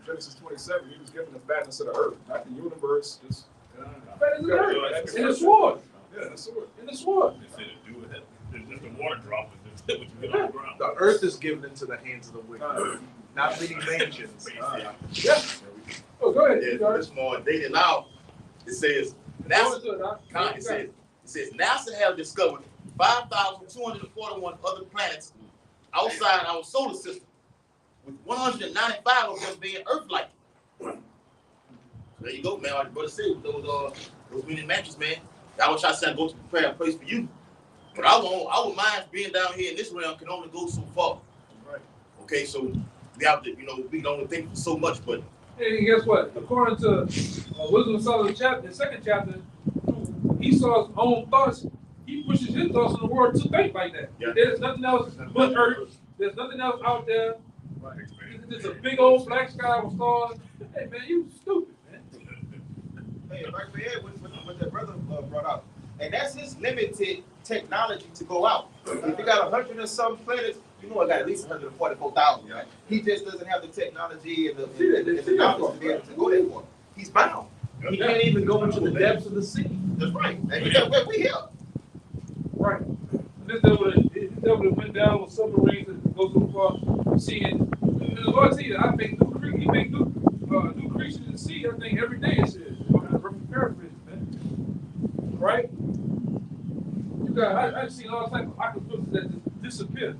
Speaker 5: Genesis 27, he was given the fatness of the earth, not the universe. Just
Speaker 1: Fatness of the earth. And the sword.
Speaker 5: Yeah, the sword.
Speaker 1: And the sword.
Speaker 8: Just the water drop is what you get on the ground.
Speaker 6: The earth is given into the hands of the wicked, not many mansions.
Speaker 1: Yeah. Oh, go ahead.
Speaker 7: Yeah, this more dated out. It says NASA. It says NASA have discovered 5,241 other planets outside our solar system, with 195 of them being Earth-like. There you go, man. I was about to say those many matches, man. I wish I said go to prepare a place for you. But I won't mind being down here in this realm can only go so far.
Speaker 1: Right.
Speaker 7: Okay, so we have to, we can only think so much, but
Speaker 1: And guess what? According to Wisdom of Solomon chapter, the second chapter, Esau's own thoughts, he pushes his thoughts in the world to think like that.
Speaker 7: Yeah.
Speaker 1: There's nothing else but earth. There's nothing else out there. It's a big old black sky with stars. Hey man, you stupid, man.
Speaker 2: Hey, right there, what that brother brought up. And that's his limited technology to go out. If you got 100 and some planets, I got at least 144,000. Right? He just doesn't have the technology and the knowledge to be able to go that far. He's bound.
Speaker 6: He can't even go into the depths of the sea.
Speaker 2: That's right. And we here.
Speaker 1: Right. This devil went down with submarines and go so far seeing. And the Lord said, I think he make new creatures in the sea. I think every day it says. I'm paraphrasing, man. Right? I've seen all types of octopuses that just disappear.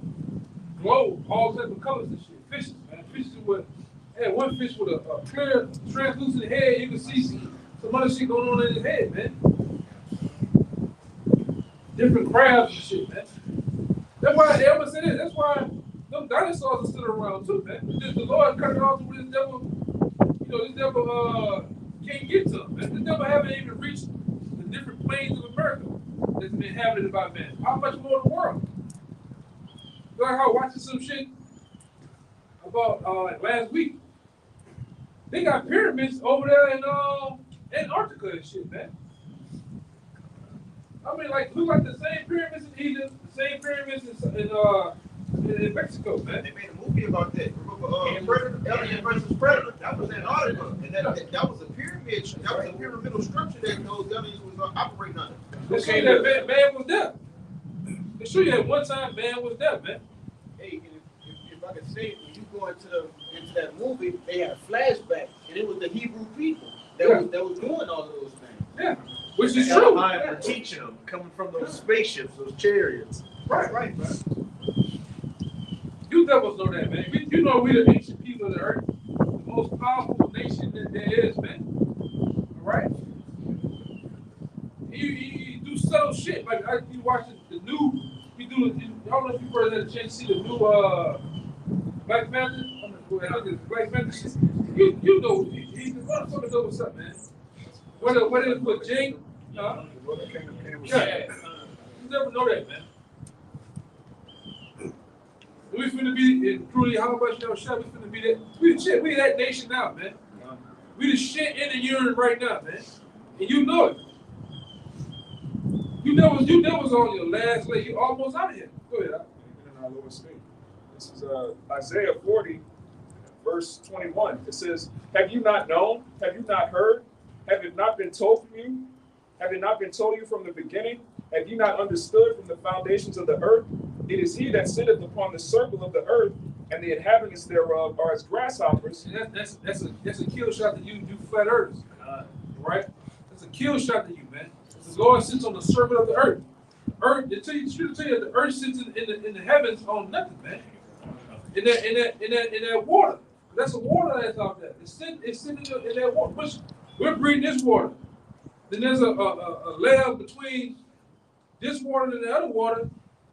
Speaker 1: Glow, all types of colors and shit. Fishes, man. Fishes with, one fish with a clear, translucent head. You can see some other shit going on in his head, man. Different crabs and shit, man. That's why they always say this. That's why them dinosaurs are still around too, man. The Lord cut it off with this devil. This devil can't get to them. The devil haven't even reached the different planes of America that's been inhabited by man. How much more the world? Like how watching some shit about like last week. They got pyramids over there in Antarctica and shit, man. I mean, look like the same pyramids in Egypt, the same pyramids in Mexico, man.
Speaker 2: They made a movie about that. Remember, Predator, Alien versus Predator. That was Antarctica, and that was a pyramid. That was a pyramidal structure that those aliens was operating under.
Speaker 1: They show you that man was there. They show you that one time man was there, man.
Speaker 3: Hey, if I could say, when you go into that movie, they had a flashback, and it was the Hebrew people that was doing all of those things.
Speaker 1: Yeah, which is true.
Speaker 6: For teaching them, coming from those spaceships, those chariots.
Speaker 1: Right. You devils know that, man. You know we the ancient people of the earth, the most powerful nation that there is, man. All right? You do subtle shit. Like you watching the new. I don't know if you ever had a chance to see the new Black Panther. Black Panther shit. You know he's the motherfucker know what's up, man. What is with Jake? Yeah. You never know that, man. We finna be truly how much y'all shot. We finna be that. We the shit. We that nation now, man. We the shit in the urine right now, man. And you know it. You know was on your last leg. You almost out of here. Go ahead.
Speaker 5: In our Lord's name. This is Isaiah 40, verse 21. It says, "Have you not known? Have you not heard? Have it not been told from you? Have it not been told you from the beginning? Have you not understood from the foundations of the earth? It is he that sitteth upon the circle of the earth, and the inhabitants thereof are as grasshoppers."
Speaker 1: And that's a kill shot to you flat earthers. Right? That's a kill shot to you, man. The Lord sits on the circle of the earth. Earth, they tell you the earth sits in the heavens on nothing, man. In that water. That's the water that's out there. It's sitting in that water. We're breathing this water. Then there's a layer between this water and the other water.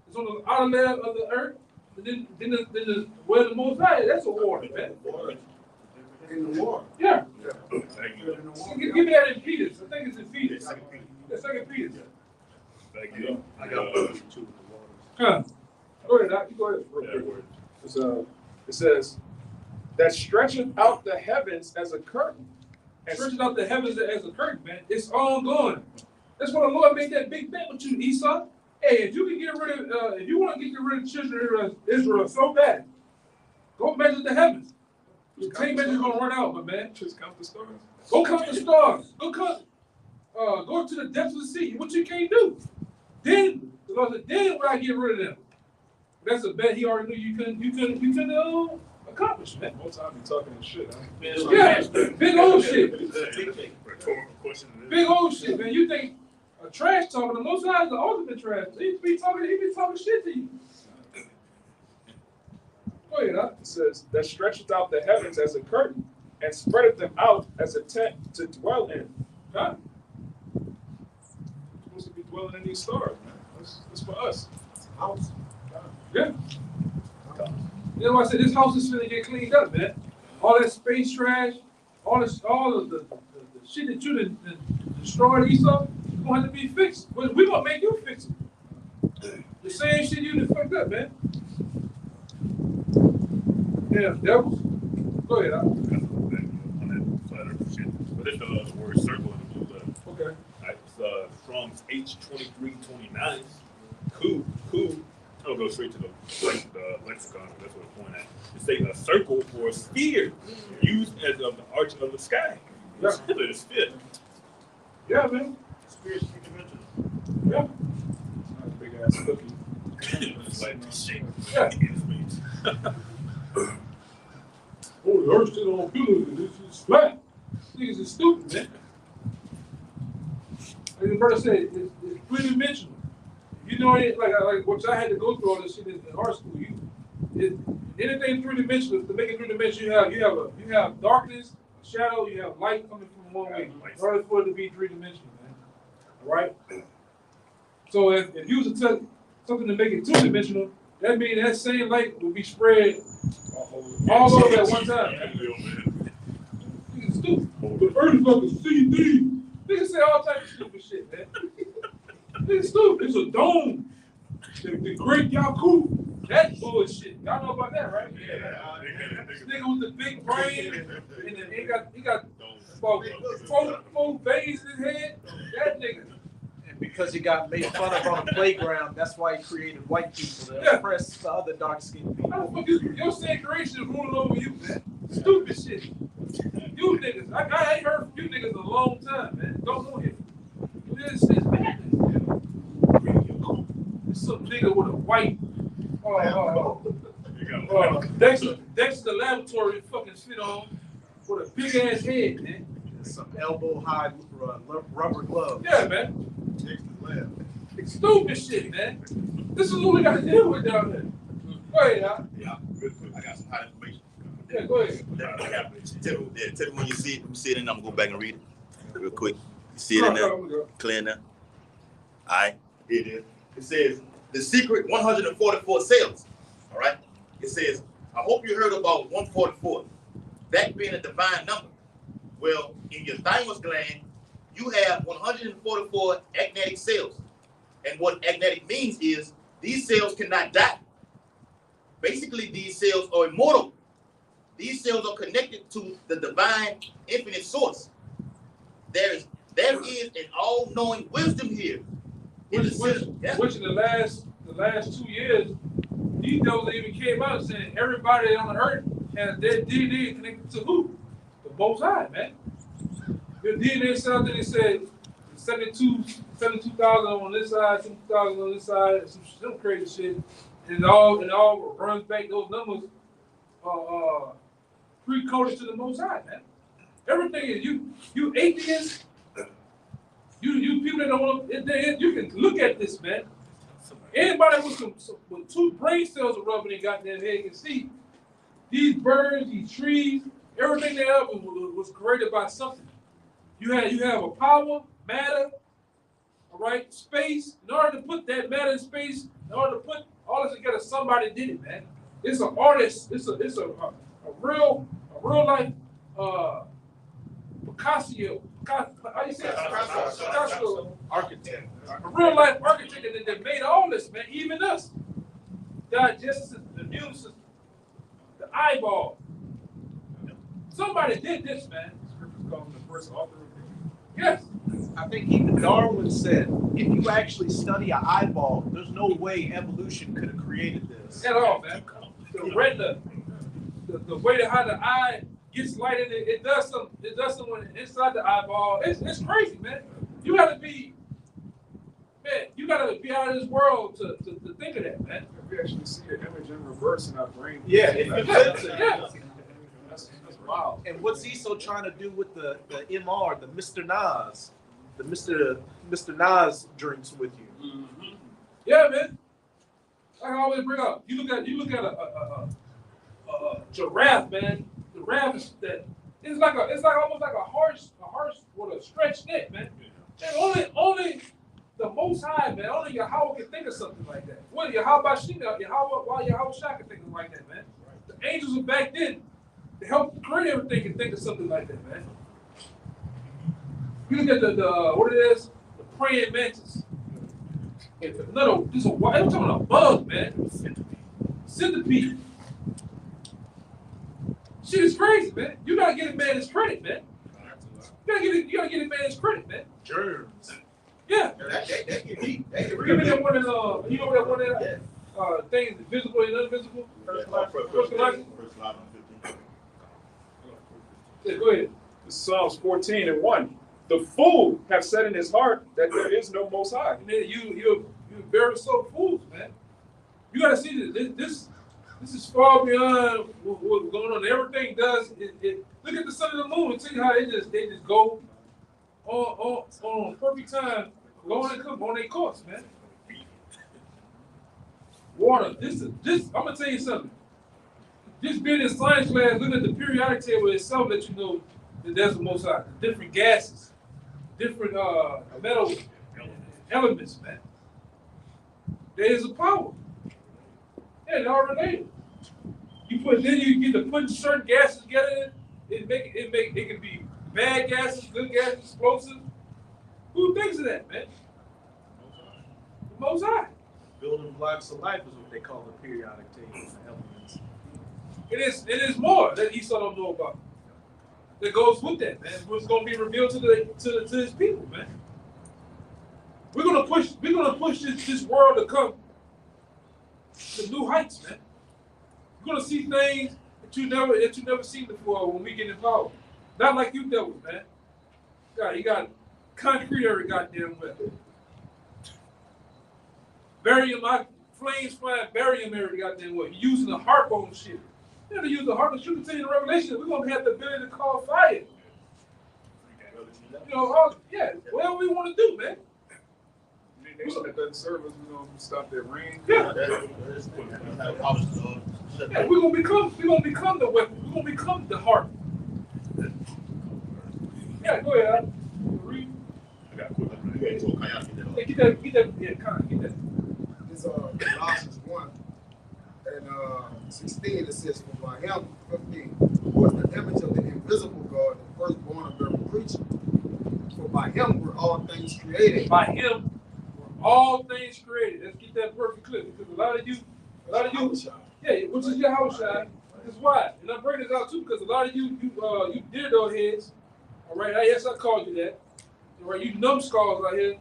Speaker 1: It's on the outer layer of the earth. And then the where the most high, that's a water, man.
Speaker 2: In the water.
Speaker 1: Yeah.
Speaker 8: Thank you.
Speaker 1: Give me that in Peters. I think it's in Peters. That's Second Peters.
Speaker 8: Thank you.
Speaker 6: I got two.
Speaker 1: Huh. Go ahead, Doc. You go ahead.
Speaker 5: It says, "That stretcheth out the heavens as a curtain."
Speaker 1: And stretching out the heavens as a curtain, man. It's ongoing. That's why the Lord made that big bet with you, Esau. Hey, if you can get rid of, if you want to get rid of the children of Israel so bad, go measure the heavens. The tape measure's gonna run out, my man.
Speaker 5: Just count the stars.
Speaker 1: Go count the stars. Go to the depths of the sea. What you can't do. Then the Lord said, then when I get rid of them. That's a bet he already knew you couldn't accomplish, man.
Speaker 5: Most time you talking shit, huh?
Speaker 1: Yeah, big old shit.
Speaker 8: Rhetorical question.
Speaker 1: Big old shit, man. You think a trash talker, the most high is the ultimate trash. He be talking shit to you. Go ahead, huh?
Speaker 5: It says, "That stretcheth out the heavens as a curtain, and spreadeth them out as a tent to dwell in."
Speaker 1: Huh?
Speaker 5: We're supposed to be dwelling in these stars, man. That's for us.
Speaker 2: House.
Speaker 1: Yeah. You know what I said? This house is finna get cleaned up, man. All that space trash, all of the shit that you done destroyed, Esau, it's gonna have to be fixed. But we gonna make you fix it. The same shit you done fucked up, man. Damn, devils. Go ahead, Al.
Speaker 8: On that flat earth shit. But it's the word circle in the blue letter.
Speaker 1: Okay.
Speaker 8: Right, it's Strong's H2329. Cool. I'll go straight to the lexicon. That's what I'm pointing at. It says a circle or a sphere used as of the arch of the sky.
Speaker 1: Yeah.
Speaker 8: It's fit.
Speaker 1: Yeah, man.
Speaker 7: Spirit's three-dimensional.
Speaker 1: Yeah.
Speaker 5: Not a big ass cookie.
Speaker 8: It's like shape.
Speaker 1: Yeah. Oh, the earth's still on pillars and this is flat. Niggas is stupid, man. Like the brother said, it's three-dimensional. You know it, like what I had to go through all this shit in art school. Anything three-dimensional, to make it three-dimensional, you have darkness, shadow, you have light coming from one way. In order for it to be three-dimensional, man. All right? So if you was to touch something to make it two-dimensional, that means that same light will be spread all over at one time. Niggas stupid. The earth is like a CD. Niggas say all types of stupid shit, man. Niggas stupid. It's a dome. The great Yaku. That's bullshit. Y'all know about that, right? Yeah. This nigga with the big brain and then he got about four veins in his head. That nigga.
Speaker 6: And because he got made fun of on the playground, that's why he created white people to oppress the other dark-skinned people.
Speaker 1: How the fuck your same creation is ruling over you, man? Stupid shit. You niggas, I ain't heard from you niggas in a long time, man. Don't want him. This is madness. It's some nigga with a white, Dexter Laboratory fucking shit on with a big ass head, man.
Speaker 6: And some elbow-high rubber gloves.
Speaker 1: Yeah, man. Stupid shit, man. This is what we got to deal with down there. Go ahead, Al.
Speaker 7: Yeah, real quick. I got some hot information.
Speaker 1: Yeah, go ahead.
Speaker 7: Tell me when you see it. I'm sitting and I'm gonna go back and read it real quick. You see it in there? Clear now. All right, here it is. It says the secret 144 sales. All right. It says, I hope you heard about 144. That being a divine number. Well, in your thymus gland, you have 144 agnetic cells. And what agnetic means is these cells cannot die. Basically, these cells are immortal. These cells are connected to the divine infinite source. There is an all-knowing wisdom here.
Speaker 1: Which in the last 2 years, these devils even came out saying everybody on the earth has their DNA connected to who? The Most High, man. Your DNA said out there, they said 72,000 on this side, 72,000 on this side, some crazy shit. And it all runs back, those numbers pre-coded to the Most High, man. Everything is you atheists, you people that don't want to, you can look at this, man. Anybody with two brain cells are rubbing in goddamn head can see these birds, these trees, everything they have was created by something. You have a power, matter, all right, space. In order to put that matter in space, in order to put all this together, somebody did it, man. It's an artist. It's a real life Picasso. How you say it? Picasso.
Speaker 2: Architect.
Speaker 1: A real life architect that made all this, man. Even us. Digestive, the immune system, the eyeball. Somebody did this, man.
Speaker 5: Scriptures call him the first author of
Speaker 1: Yes.
Speaker 6: I think even Darwin said, if you actually study an eyeball, there's no way evolution could have created this.
Speaker 1: At all, man. The retina, the way that how the eye gets light in it, it does something inside the eyeball. It's crazy, man. You gotta be out of this world to think of that, man.
Speaker 5: We actually see the image in reverse in our brain.
Speaker 6: Yeah, if you flips it.
Speaker 1: Yeah.
Speaker 5: That's wild.
Speaker 6: And what's ESO trying to do with the MR, the Mr. Nas, the Mr. Nas drinks with you?
Speaker 1: Mm-hmm. Yeah, man. Like I always bring up, you look at a giraffe, man. Giraffe is that it's almost like a horse with a stretched neck, man. And only the Most High, man. Only Yahweh can think of something like that. What Yahweh Shina, why Yahweh Shah can think of like that, man? angels are back then to help create everything and think of something like that, man. You look at the what it is, the praying mantis. No, this is I'm talking about a bug, man. Centipede. Shit is crazy, man. You gotta get a man his credit, man. You gotta get a man his credit, man.
Speaker 6: Germs.
Speaker 1: Yeah.
Speaker 2: That can be. That can
Speaker 1: You know that one of you know that one of that things, visible and invisible? First Colossians? Yeah, go ahead.
Speaker 5: This is Psalms 14:1. The fool have said in his heart that there is no Most High.
Speaker 1: And then you're very so fools, man. You gotta see this is far beyond what's going on. Everything does it. Look at the sun and the moon and see how they just go on perfect time, going and come on their course, man. Water. This I'm gonna tell you something. Just being in science class, looking at the periodic table itself, let you know that there's the Most High. Different gases, different metal elements, man. There is a power. Yeah, they're all related. Then you get to put certain gases together. It can be bad gases, good gases, explosive. Who thinks of that, man? The Most High.
Speaker 6: Building blocks of life is what they call the periodic table of elements.
Speaker 1: It is more that Esau don't know about. That goes with that, man. What's going to be revealed to his people, man. We're gonna push this world to come to new heights, man. You're gonna see things that you never seen before when we get involved. Not like you devils, man. You got concrete every goddamn way. Barium, flames flying barium every goddamn way. You're using a harp on shit. You have to use the harp. You can tell you in Revelation, we're gonna have the ability to call fire. You know, whatever we want to do, man.
Speaker 5: Nation that doesn't serve us, we're gonna stop that rain.
Speaker 1: Yeah. Yeah, we're gonna become the weapon. We're gonna become the heart. Yeah, go ahead. Read.
Speaker 8: I got a quick one.
Speaker 1: Hey, get that. Yeah, get that.
Speaker 2: It's Colossians 1 and 16. It says, "For by him, 15, was the image of the invisible God, the firstborn of every creature. For by him were all things created."
Speaker 1: By him were all things created. Let's get that perfect clear, because a lot of you, yeah, which is your house shine. That's why, and I'm bringing this out too, because a lot of you dildo heads. All right, yes, I called you that. All right, you numbskulls out here.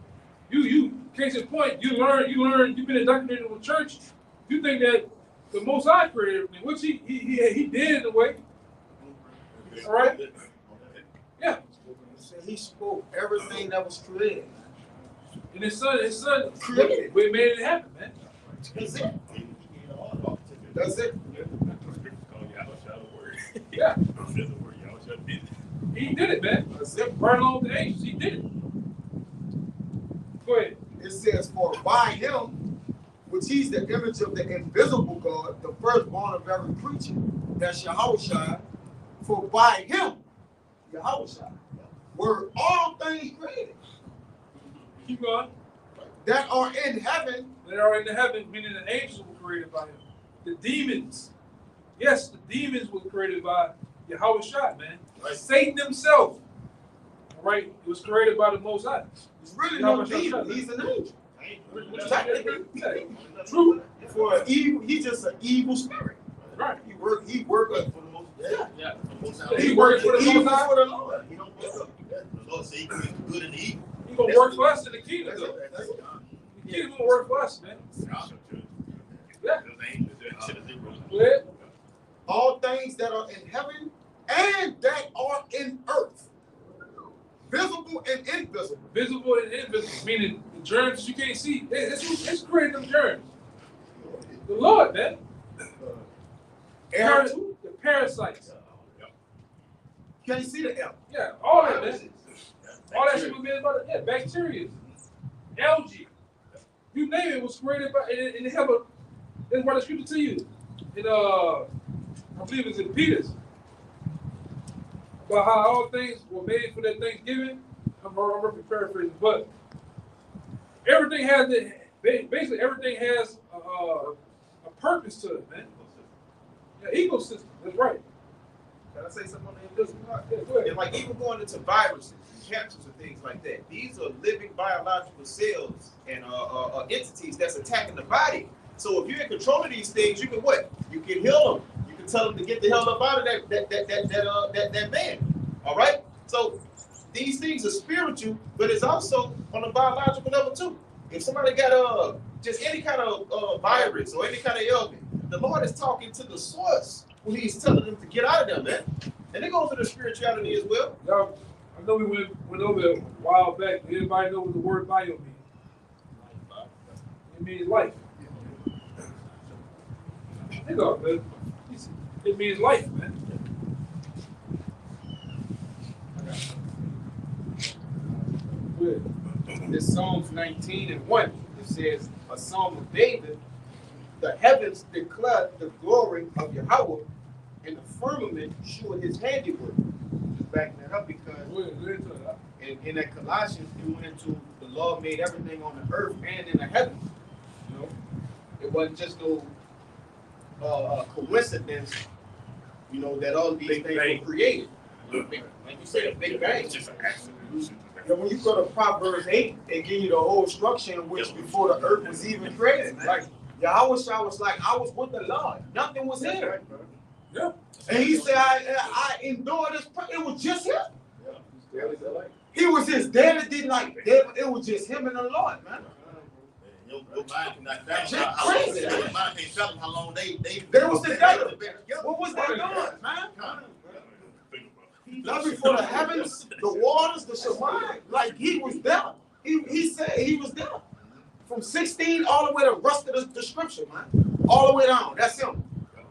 Speaker 1: You, case in point, you learn, you've been indoctrinated in the church. You think that the Most High created everything, which he did in a way. All right? Yeah.
Speaker 2: He spoke everything that was created.
Speaker 1: And his son created. We made it happen, man.
Speaker 2: That's it. That's it.
Speaker 1: Yeah. He did it, man.
Speaker 2: That's it.
Speaker 1: Right along with the angels, he did it. Go ahead.
Speaker 2: It says, "For by him, which he's the image of the invisible God, the firstborn of every creature," that's Yahushua. "For by him, Yahushua, were all things created
Speaker 1: Keep going.
Speaker 2: that are in heaven."
Speaker 1: They are in the heaven, meaning the angels were created by him. The demons. Yes, the demons were created by Yahushua, man.
Speaker 2: Right.
Speaker 1: Satan himself. All right, it was created by the Most High.
Speaker 2: It's really no demon. He's an angel.
Speaker 1: Yeah, true.
Speaker 2: For an evil, he's just an evil spirit.
Speaker 1: Right.
Speaker 2: He worked for the most.
Speaker 7: Yeah.
Speaker 1: He works for the
Speaker 2: evil
Speaker 1: Most High.
Speaker 2: for the Lord.
Speaker 7: He don't work up. The Lord said he created the good and the evil.
Speaker 1: He gonna work for us in the kingdom,
Speaker 2: That's
Speaker 1: though.
Speaker 2: it. That's it.
Speaker 1: The kingdom gonna work for us, man. Yeah. Go ahead.
Speaker 2: All things that are in heaven and that are in earth, visible and invisible.
Speaker 1: Visible and invisible, meaning the germs that you can't see. It's creating them germs. The Lord, man.
Speaker 2: Air too.
Speaker 1: The parasites.
Speaker 2: Can't see the air.
Speaker 1: Yeah, all that, man. All that shit was made by bacteria, algae. You name it was created by, and it have a, that's why the scripture to you. In I believe it's in Peter's. About how all things were made for that Thanksgiving. I'm roughly paraphrasing, but everything has basically everything has a purpose to it, man. Yeah, ecosystem. That's right.
Speaker 2: Can I say something on that?
Speaker 1: Yeah, go ahead.
Speaker 2: And like even going into viruses and cancers and things like that, these are living biological cells and entities that's attacking the body. So if you're in control of these things, you can what? You can heal them. You can tell them to get the hell up out of that man. All right. So these things are spiritual, but it's also on a biological level too. If somebody got just any kind of virus or any kind of ailment, the Lord is talking to the source when He's telling them to get out of them, man. And it goes to the spirituality as well.
Speaker 1: Y'all, I know we went over it a while back. Everybody know what the word bio means. It means life. Think of it, man. It means life, man.
Speaker 3: This Psalms 19:1. It says, a psalm of David, the heavens declare the glory of Yahweh, and the firmament showed his handiwork. Just backing that up because in that Colossians, it went into the Lord made everything on the earth and in the heavens. You know, it wasn't just no coincidence, you know, that all these
Speaker 8: Big
Speaker 3: things
Speaker 8: bang.
Speaker 3: were created. Like you said, a big bang.
Speaker 8: It's just an accident.
Speaker 2: And when you go to Proverbs 8, they give you the whole structure in which before the earth was even created. Like Yahweh was like, I was with the Lord. Nothing was here.
Speaker 1: Yeah.
Speaker 2: And he said, I endure this. It was just him. He was his daddy didn't like it was just him and the Lord, man.
Speaker 7: Your mind cannot fathom
Speaker 2: Shit
Speaker 7: how
Speaker 2: crazy.
Speaker 7: your mind can't fathom how long they
Speaker 2: was together. What was they doing, man? Not before the heavens, the waters, the Shemai. Like he was there. He said he was there. From 16 all the way to the rest of the scripture, man. All the way down. That's him.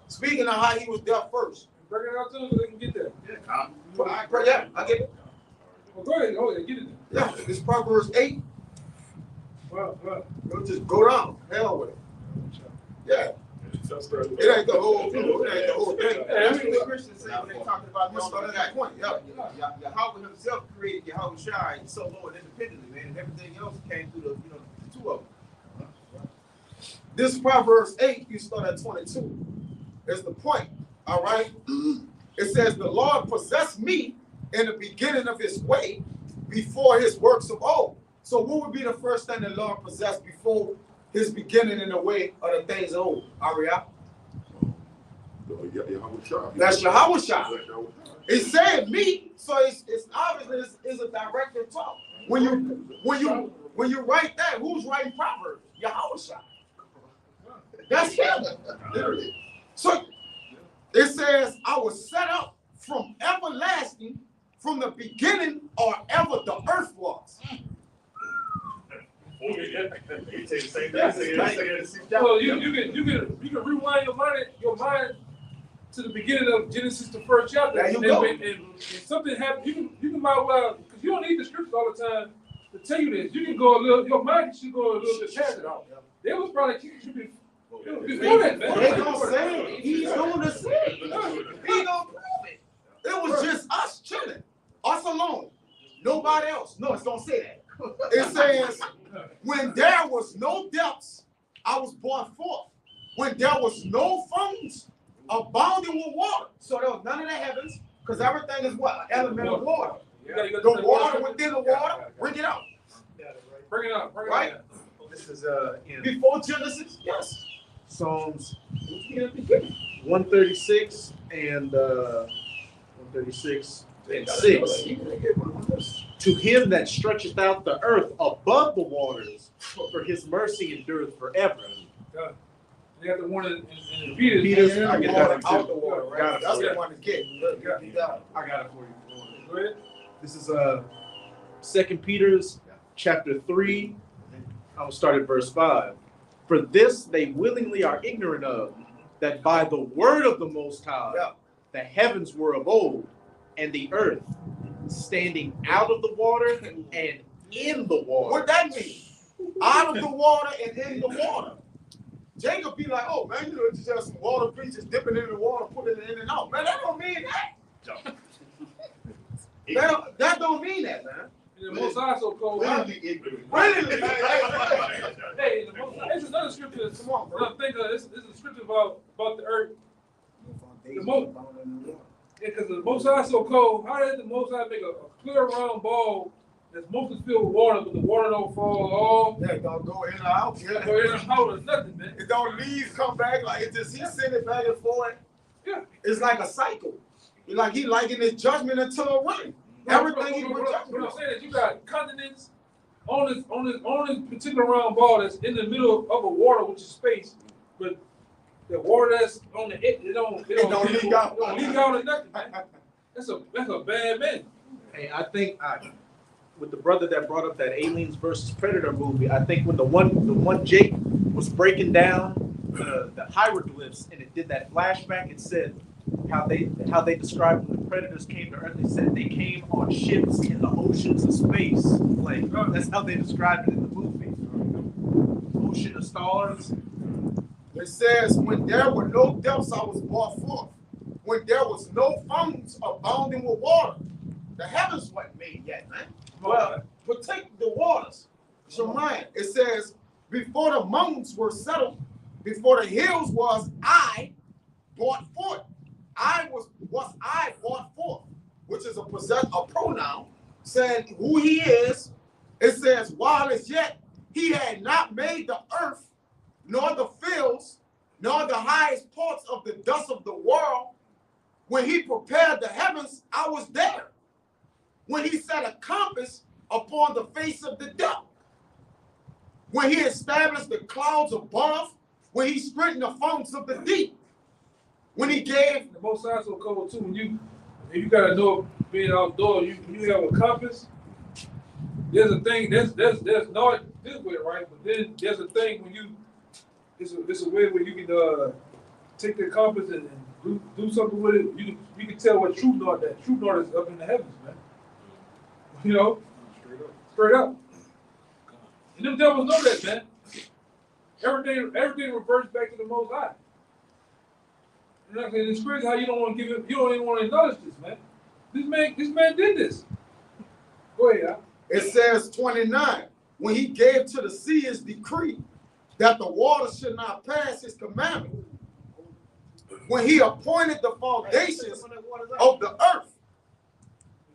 Speaker 2: Speaking of how he was there first.
Speaker 1: Bring it out to them so they can get there.
Speaker 2: Yeah, I get it.
Speaker 1: Well, go ahead. Oh, yeah, get it there.
Speaker 2: Yeah, this Proverbs 8.
Speaker 1: Well.
Speaker 2: We'll just go down. Hell with it. Yeah. It ain't the whole thing.
Speaker 3: That's what the Christians say when they talking about
Speaker 2: Let's start at that point. Yeah.
Speaker 3: Yahweh himself created Yahweh Shai solo and independently, man, and everything else came through the two of them.
Speaker 2: This Proverbs 8, you start at 22. Is the point. All right. It says, the Lord possessed me in the beginning of his way before his works of old. So what would be the first thing the Lord possessed before his beginning in the way of the things of old? Aria? That's Yahweh Shai. It said me, so it's obviously it's a directive talk. When you write that, who's writing Proverbs? Yahweh Shai. That's him. Literally. So it says, I was set up from everlasting, from the beginning or ever the earth was.
Speaker 5: You say the same thing.
Speaker 1: Well, you can rewind your mind to the beginning of Genesis, the first chapter.
Speaker 2: There you go.
Speaker 1: And something happened. You can might well, because you don't need the scriptures all the time to tell you this. You can go a little. Your mind should go a little bit past it all. They was probably before that, man.
Speaker 2: They gonna say it. He's gonna say it. He gonna prove it. It was just us chilling, us alone, nobody else. No, it's gonna say that. It says, when there was no depths, I was born forth. When there was no fountains, abounding with water. So there was none of the heavens, because everything is what? Element of water. The water within the water, bring it out.
Speaker 1: Bring it out.
Speaker 2: Right?
Speaker 6: This is in
Speaker 2: Before Genesis, yes.
Speaker 6: Psalms 136 and 136 and 6. To him that stretcheth out the earth above the waters, for his mercy endureth forever.
Speaker 1: You got the one in Peter.
Speaker 6: Peter's, I get that
Speaker 2: Out the
Speaker 6: too.
Speaker 2: water, right? That's the one to get.
Speaker 6: I got it for you.
Speaker 1: Go ahead.
Speaker 6: This is 2 Peter's chapter 3. I'll start at verse 5. For this they willingly are ignorant of, that by the word of the Most High, the heavens were of old, and the earth standing out of the water and in the water.
Speaker 2: What that mean? Out of the water and in the water. Jacob be like, oh man, it's just some water creatures dipping in the water, putting it in and out. Man, that don't mean that. That don't mean that, man.
Speaker 1: And the Most High so cold.
Speaker 2: Really?
Speaker 1: Hey, it's another scripture. Come on, bro. Think of this is a scripture about the earth. The most, because the Most High is so cold, how did the Most High make a clear round ball that's mostly filled with water, but the water don't fall off?
Speaker 2: Yeah, it don't go in or out. Yeah.
Speaker 1: Go in and out or nothing, man.
Speaker 2: It don't leave, come back, like it just, he send it back and forth.
Speaker 1: Yeah.
Speaker 2: It's like a cycle. It's like he likened his judgment into a rain. Everything he
Speaker 1: what
Speaker 2: projected.
Speaker 1: I'm saying is you got continents on this particular round ball that's in the middle of a water, which is space, but the water that's on the it don't leak out. It don't leak out or nothing, man. That's a bad man.
Speaker 6: Hey, I think with the brother that brought up that Aliens versus Predator movie, I think when the one Jake was breaking down the hieroglyphs and it did that flashback, it said how they described when the Predators came to Earth. They said they came on ships in the oceans of space. Like that's how they described it in the movie. Ocean of stars.
Speaker 2: It says, when there were no depths, I was brought forth. When there was no fountains abounding with water. The heavens wasn't made yet, man. Well, protect the waters. Shemaiah, it says, before the mountains were settled, before the hills was I brought forth. I was I brought forth, which is a pronoun saying who he is. It says, while as yet he had not made the earth, nor the fields, nor the highest parts of the dust of the world. When he prepared the heavens, I was there. When he set a compass upon the face of the depth. When he established the clouds above, when he straightened the fountains of the deep. When he gave
Speaker 1: the Most High so cold too. When you gotta know being outdoors, you have a compass. There's a thing. There's not this way, right? But then there's a thing when you. It's a way where you can take the compass and do something with it. You can tell what true north that true north is up in the heavens, man. You know, straight up. And them devils know that, man. Everything reverts back to the Most High. You know, and it's crazy how you don't want to give it. You don't even want to acknowledge this, man. This man did this. Go ahead, Al.
Speaker 2: It says 29, when he gave to the sea his decree that the water should not pass his commandment. When he appointed the foundations of the earth.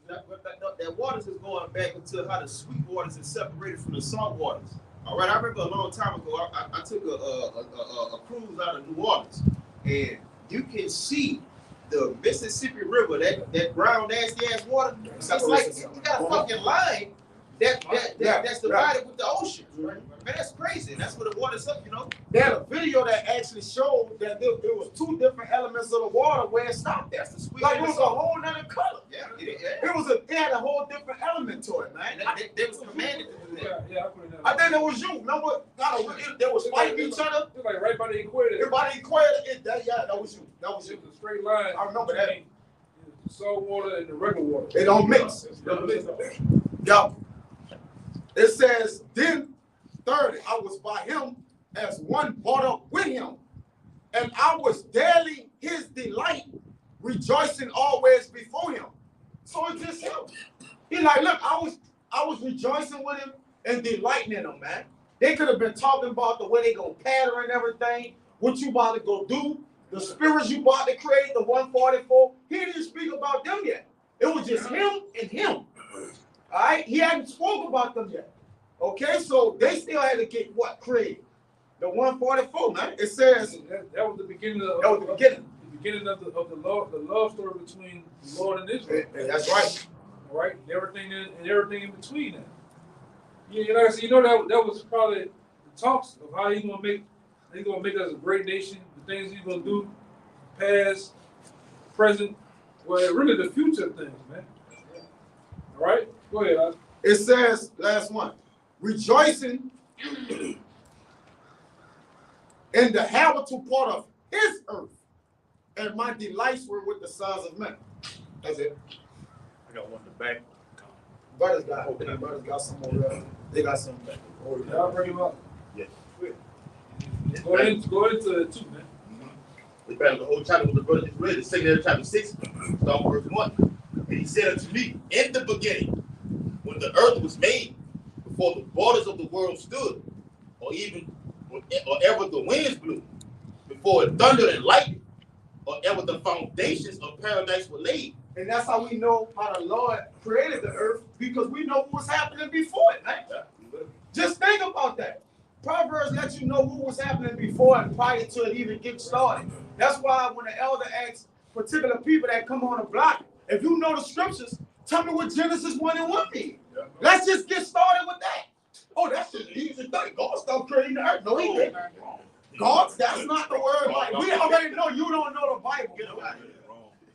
Speaker 3: That waters is going back into how the sweet waters is separated from the salt waters. All right, I remember a long time ago, I took a cruise out of New Orleans, and you can see the Mississippi River, that brown nasty ass water. It's like you got a fucking line that's divided with the ocean. Right? Man, that's crazy. That's what the water's up, you know.
Speaker 2: They had a video that actually showed that there was two different elements of the water where it stopped.
Speaker 3: That's the sweet.
Speaker 2: Like it was a whole nother color.
Speaker 3: Yeah.
Speaker 2: It had a whole different element to it, man.
Speaker 3: They was commanded to do that.
Speaker 1: Yeah, I put it down.
Speaker 2: I think that was you. Remember, they was fighting each other.
Speaker 1: It's like right by the equator.
Speaker 2: Everybody equated. That was you. That was you.
Speaker 1: It was a straight line.
Speaker 2: I remember that.
Speaker 1: The salt water and the regular water.
Speaker 2: They don't mix. Yeah. It says, then 30, I was by him as one brought up with him, and I was daily his delight, rejoicing always before him. So it's just him. He like, look, I was rejoicing with him and delighting in him, man. They could have been talking about the way they gonna pattern and everything, what you about to go do, the spirits you about to create, the 144. He didn't speak about them yet. It was just him and him. All right, he hadn't spoke about them yet. Okay, so they still had to get what created? The 144, man. It says
Speaker 1: that was the beginning of
Speaker 2: the
Speaker 1: beginning of the love story between the Lord and Israel.
Speaker 2: That's right.
Speaker 1: All right, and everything in between that. Yeah, like I said, that was probably the talks of how he's gonna make us a great nation, the things he's gonna do, past, present, well, really the future things, man. All right, go ahead.
Speaker 2: It says, last one, rejoicing in the habitable part of his earth, and my delights were with the sons of men. That's it.
Speaker 8: I got one in the back.
Speaker 2: Brothers got some more. They got some back.
Speaker 1: I'll bring him up.
Speaker 7: Yes.
Speaker 1: Go into it too, man.
Speaker 7: We found the whole chapter with the brother just read, the second chapter 6, start from verse 1. And he said unto me, in the beginning, when the earth was made, before the borders of the world stood, or ever the winds blew, before it thundered and lightning, or ever the foundations of paradise were laid.
Speaker 2: And that's how we know how the Lord created the earth, because we know what was happening before it, man. Just think about that. Proverbs lets you know what was happening before and prior to it even getting started. That's why when the elder asks particular people that come on the block, if you know the scriptures, tell me what Genesis 1 and 1 mean. Let's just get started with that. Oh, that's just easy thing. God stopped creating the earth. No, he didn't. God, that's not the word. Like, we already know you don't know the Bible.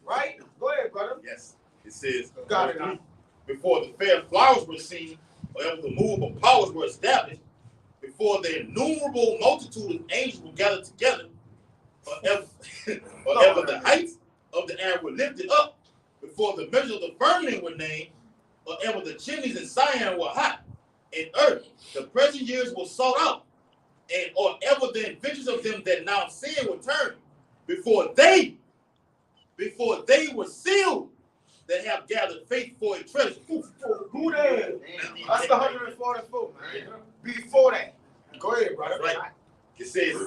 Speaker 2: Right? Go ahead, brother.
Speaker 7: Yes. It says,
Speaker 2: Got it.
Speaker 7: before the fair flowers were seen, or ever the movable powers were established, before the innumerable multitude of angels were gathered together, or ever the heights of the air were lifted up, before the measures of the firmament were named, or ever the chimneys in Zion were hot, and earth, the present years were sought out, and or ever the inventions of them that now sin were turned, before they were sealed, that have gathered faith for a treasure.
Speaker 2: Who there? That's the 144, man. Before that. Go ahead, brother.
Speaker 7: Right. It says,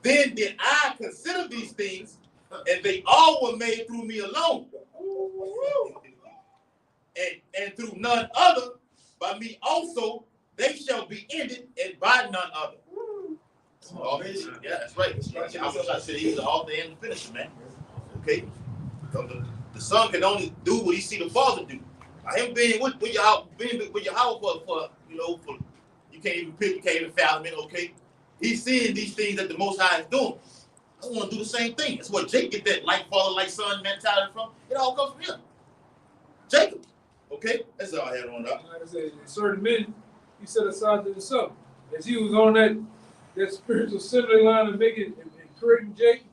Speaker 7: then did I consider these things, and they all were made through me alone. And through none other, by me also, they shall be ended, and by none other. Yeah, that's right. I said he's the author and the finisher, man. Okay? The son can only do what he see the father do. Him being with your house, for you can't even pick, you can't even fathom it, okay? He's seeing these things that the Most High is doing. I want to do the same thing. That's where Jacob get that like father, like son mentality from. It all comes from him. Jacob. Okay? That's all I had on that.
Speaker 1: Like I said, certain men, he set aside to himself. As he was on that spiritual assembly line and making and creating Jacob,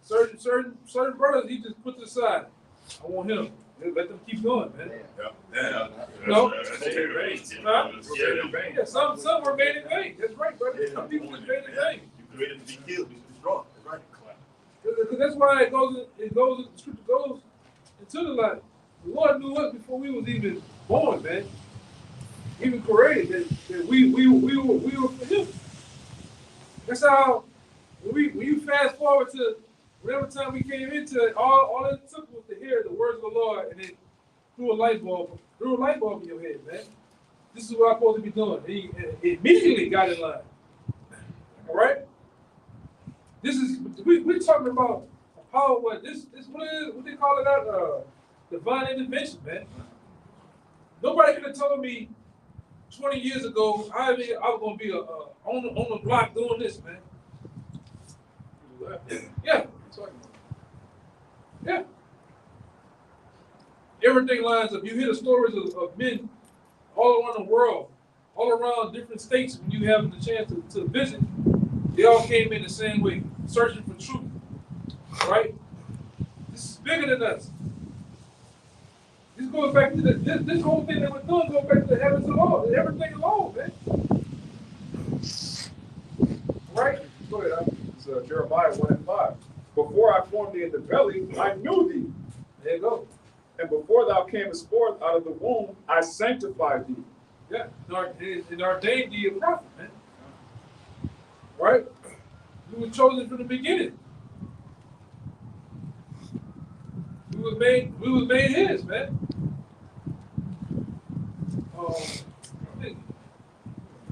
Speaker 1: certain brothers he just puts aside. I want him. Let them keep going, man.
Speaker 7: Yeah.
Speaker 1: No. Yeah, some were made in vain. That's right, brother. Some people were made in vain.
Speaker 7: You created to be killed, you destroyed. That's right.
Speaker 1: Because that's why the scripture goes into the light. The Lord knew us before we was even born, man. Even created that we were for him. That's how when you fast forward to whatever time we came into it, all it took was to hear the words of the Lord, and it threw a light bulb in your head, man. This is what I'm supposed to be doing. He immediately got in line. All right? This is we're talking about power. What they call it out? Divine intervention, man. Nobody could have told me 20 years ago I was gonna be on the block doing this, man. Yeah. Yeah. Everything lines up. You hear the stories of men all around the world, all around different states when you have the chance to visit. They all came in the same way, searching for truth. Right? This is bigger than us. This goes back to this whole thing that we're doing goes back to the heavens alone, everything alone, man. Right?
Speaker 5: Go ahead. It's Jeremiah 1:5. Before I formed thee in the belly, I knew thee.
Speaker 1: There you go.
Speaker 5: And before thou camest forth out of the womb, I sanctified thee.
Speaker 1: Yeah. And ordained thee a prophet, man. Right? We were chosen from the beginning. We was made his, man.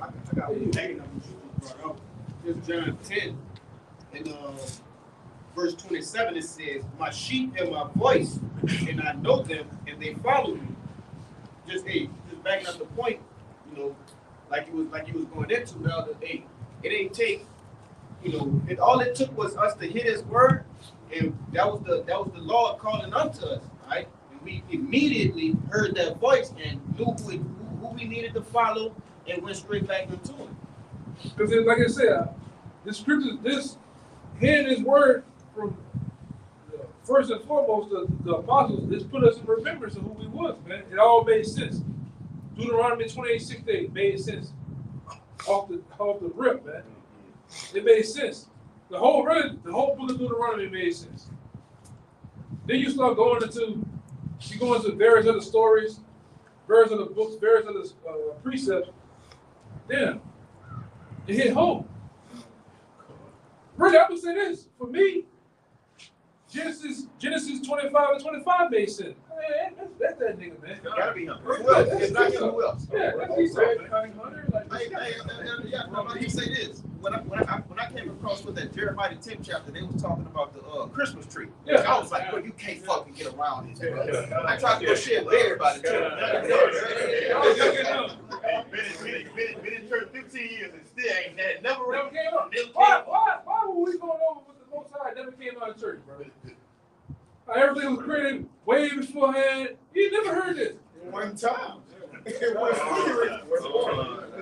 Speaker 3: I got one thing brought up. It's John 10 and verse 27. It says, "My sheep hear my voice, and I know them, and they follow me." Just backing up the point, like you was going into the other day. It ain't take, all it took was us to hear His word, and that was the Lord calling unto us, right? And we immediately heard that voice and knew who we needed to follow, and went straight back into it.
Speaker 1: Because like I said, the scriptures, hearing His word from first and foremost, the apostles, this put us in remembrance of who we was, man. It all made sense. Deuteronomy 28:6 made sense. Off the rip, man. It made sense. The whole book of Deuteronomy made sense. Then you start going into various other stories, various other books, various other precepts. Damn, it hit home. Really, I would say this for me. Genesis 25:25 made sense. Man, that's that nigga, man.
Speaker 2: Gotta be him. Who else? It's not him. Who else?
Speaker 1: Yeah, that's Esau.
Speaker 2: Yeah, no, let me say this. When I came across with that Jeremiah 10 chapter, they was talking about the Christmas tree.
Speaker 1: Yeah.
Speaker 2: I was like, well, you can't fucking get around this. I tried to go share with everybody too.
Speaker 7: Been in church 15 years and still ain't that never
Speaker 1: Came up. Why were we going over with the Most High? It never came out of church, bro. Everything was created way beforehand. You never heard this.
Speaker 2: It wasn't time. It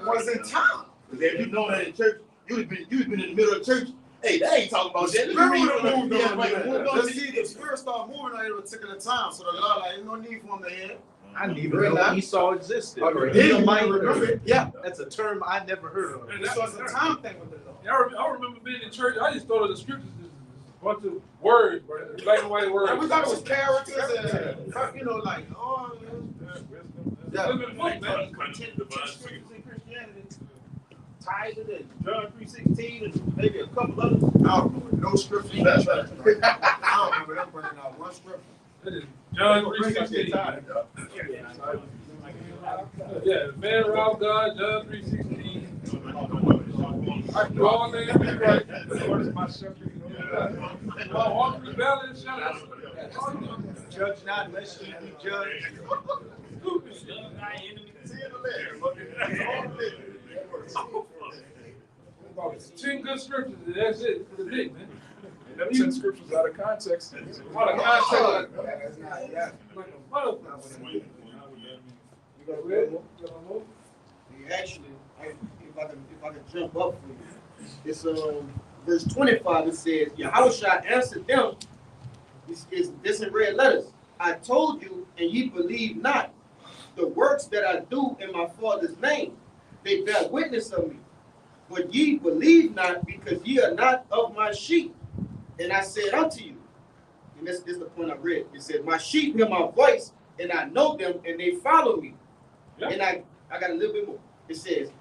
Speaker 2: wasn't time.
Speaker 7: If you know that in church, you'd been in the middle of church. Hey, they ain't talking about that.
Speaker 2: Let's see, the spirit start moving at a particular time. So the Lord, like, there's no need for him to hear.
Speaker 6: I didn't even know Esau existed.
Speaker 2: Yeah,
Speaker 6: That's a term I never heard of.
Speaker 1: And
Speaker 2: this was a time thing with the Lord.
Speaker 1: I remember being in church. I just thought of the scriptures as a bunch of words, bro. Black and white words.
Speaker 2: And we thought it was characters and, you know, like, oh, yeah.
Speaker 7: Tithing and John 3:16 and maybe a couple others.
Speaker 2: I don't remember no scripture. I don't remember them bringing out one scripture.
Speaker 1: That is John 3:16. Yeah, man around God, John 3:16. I do all names right. The Lord is my shepherd. Walk through the valley and shadow.
Speaker 6: Judge not, lest ye be judged.
Speaker 1: Stupid. About 10 good scriptures, and that's it for the day, man.
Speaker 5: Them 10 scriptures out of context.
Speaker 1: Out of context.
Speaker 2: That's not, yeah.
Speaker 1: Like a motherfucker.
Speaker 2: You got red? Actually, if I can jump up for you, it's verse 25. It says, Yahushua answered them. This in red letters. I told you, and ye believe not. The works that I do in my Father's name, they bear witness of me. But ye believe not, because ye are not of my sheep. And I said unto you, and this is the point I read. It said, my sheep hear my voice, and I know them, and they follow me.
Speaker 1: Yeah.
Speaker 2: And I got a little bit more. It says,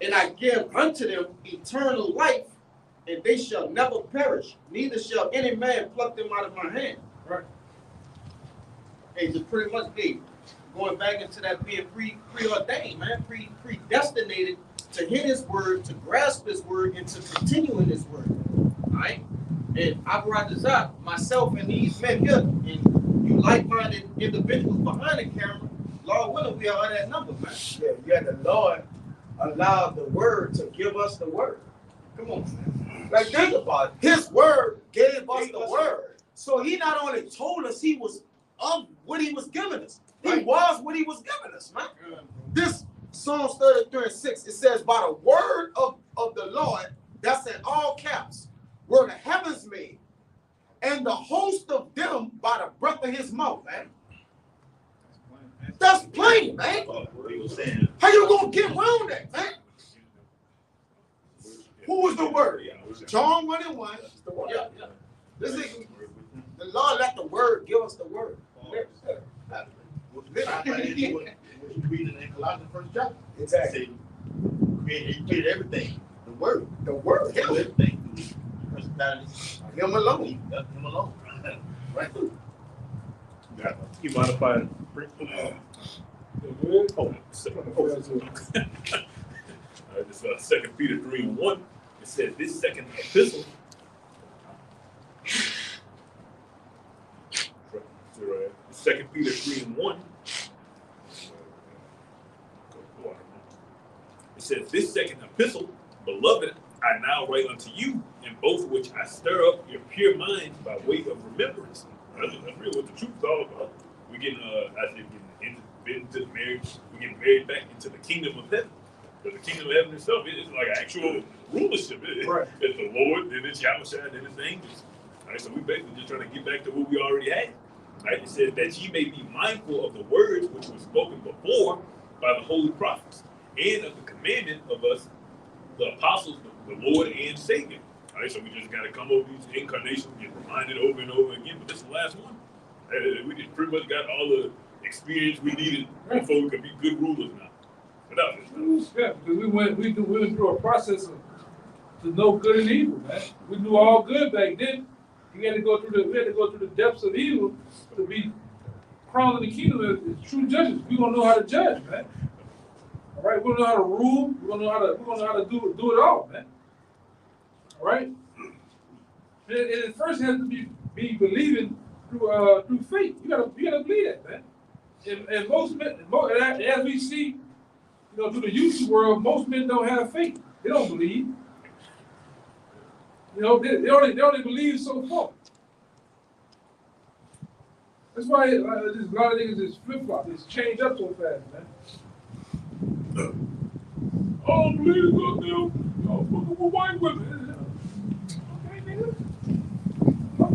Speaker 2: and I give unto them eternal life, and they shall never perish, neither shall any man pluck them out of my hand.
Speaker 1: Right.
Speaker 2: Hey, just pretty much, hey, going back into that being preordained, man, predestinated to hear his word, to grasp his word, and to continue in his word. All right? And I brought this up, myself and these men here, and you like-minded individuals behind the camera, Lord willing, we are that number, man. Yeah, the Lord allowed the word to give us the word. Come on, man. Like, think about it. His word gave us the word. So he not only told us he was of what he was giving us, he was what he was giving us, man. This Psalms 33:6, it says, by the word of the Lord, that's in all caps, were the heavens made, and the host of them by the breath of his mouth, man. That's plain, man. How you gonna get around that, man? Who was the word? John 1:1. Yeah. This is the Lord let the word give us the word. Exactly.
Speaker 7: He did everything.
Speaker 2: The word. The word.
Speaker 7: He did everything.
Speaker 2: Him alone.
Speaker 7: Him alone. Right.
Speaker 8: You mind if I this 2 Peter 3:1. It says this second epistle. Second Peter 3:1. It says, this second epistle, beloved, I now write unto you, in both which I stir up your pure minds by way of remembrance. That's really what the truth is all about. We're getting, into the marriage, we're getting married back into the kingdom of heaven. But the kingdom of heaven itself is like actual rulership.
Speaker 2: Right.
Speaker 8: It's the Lord, then it's Yahushua, then it's the angels. All right, so we basically just trying to get back to what we already had. Right? It says that ye may be mindful of the words which were spoken before by the holy prophets, and of the commandment of us, the apostles, the Lord and Savior. All right, so we just got to come over these incarnations, get reminded over and over again. But this is the last one. We just pretty much got all the experience we needed before we could be good rulers now. Without this,
Speaker 1: Yeah, because we went through a process of to know good and evil, man. We knew all good back then. We had to go through the depths of evil to be crowned in the kingdom as true judges. We're gonna know how to judge, man. All right, we're gonna know how to rule. We're gonna know how to do it all, man. All right. And it first has to be believing through faith. You gotta believe that, man. And most men, as we see, through the YouTube world, most men don't have faith. They don't believe. They only believe so far. That's why a lot of niggas just flip flop, just change up so fast, man. I don't believe it's up there. Y'all fucking with white women. Okay, nigga. Okay.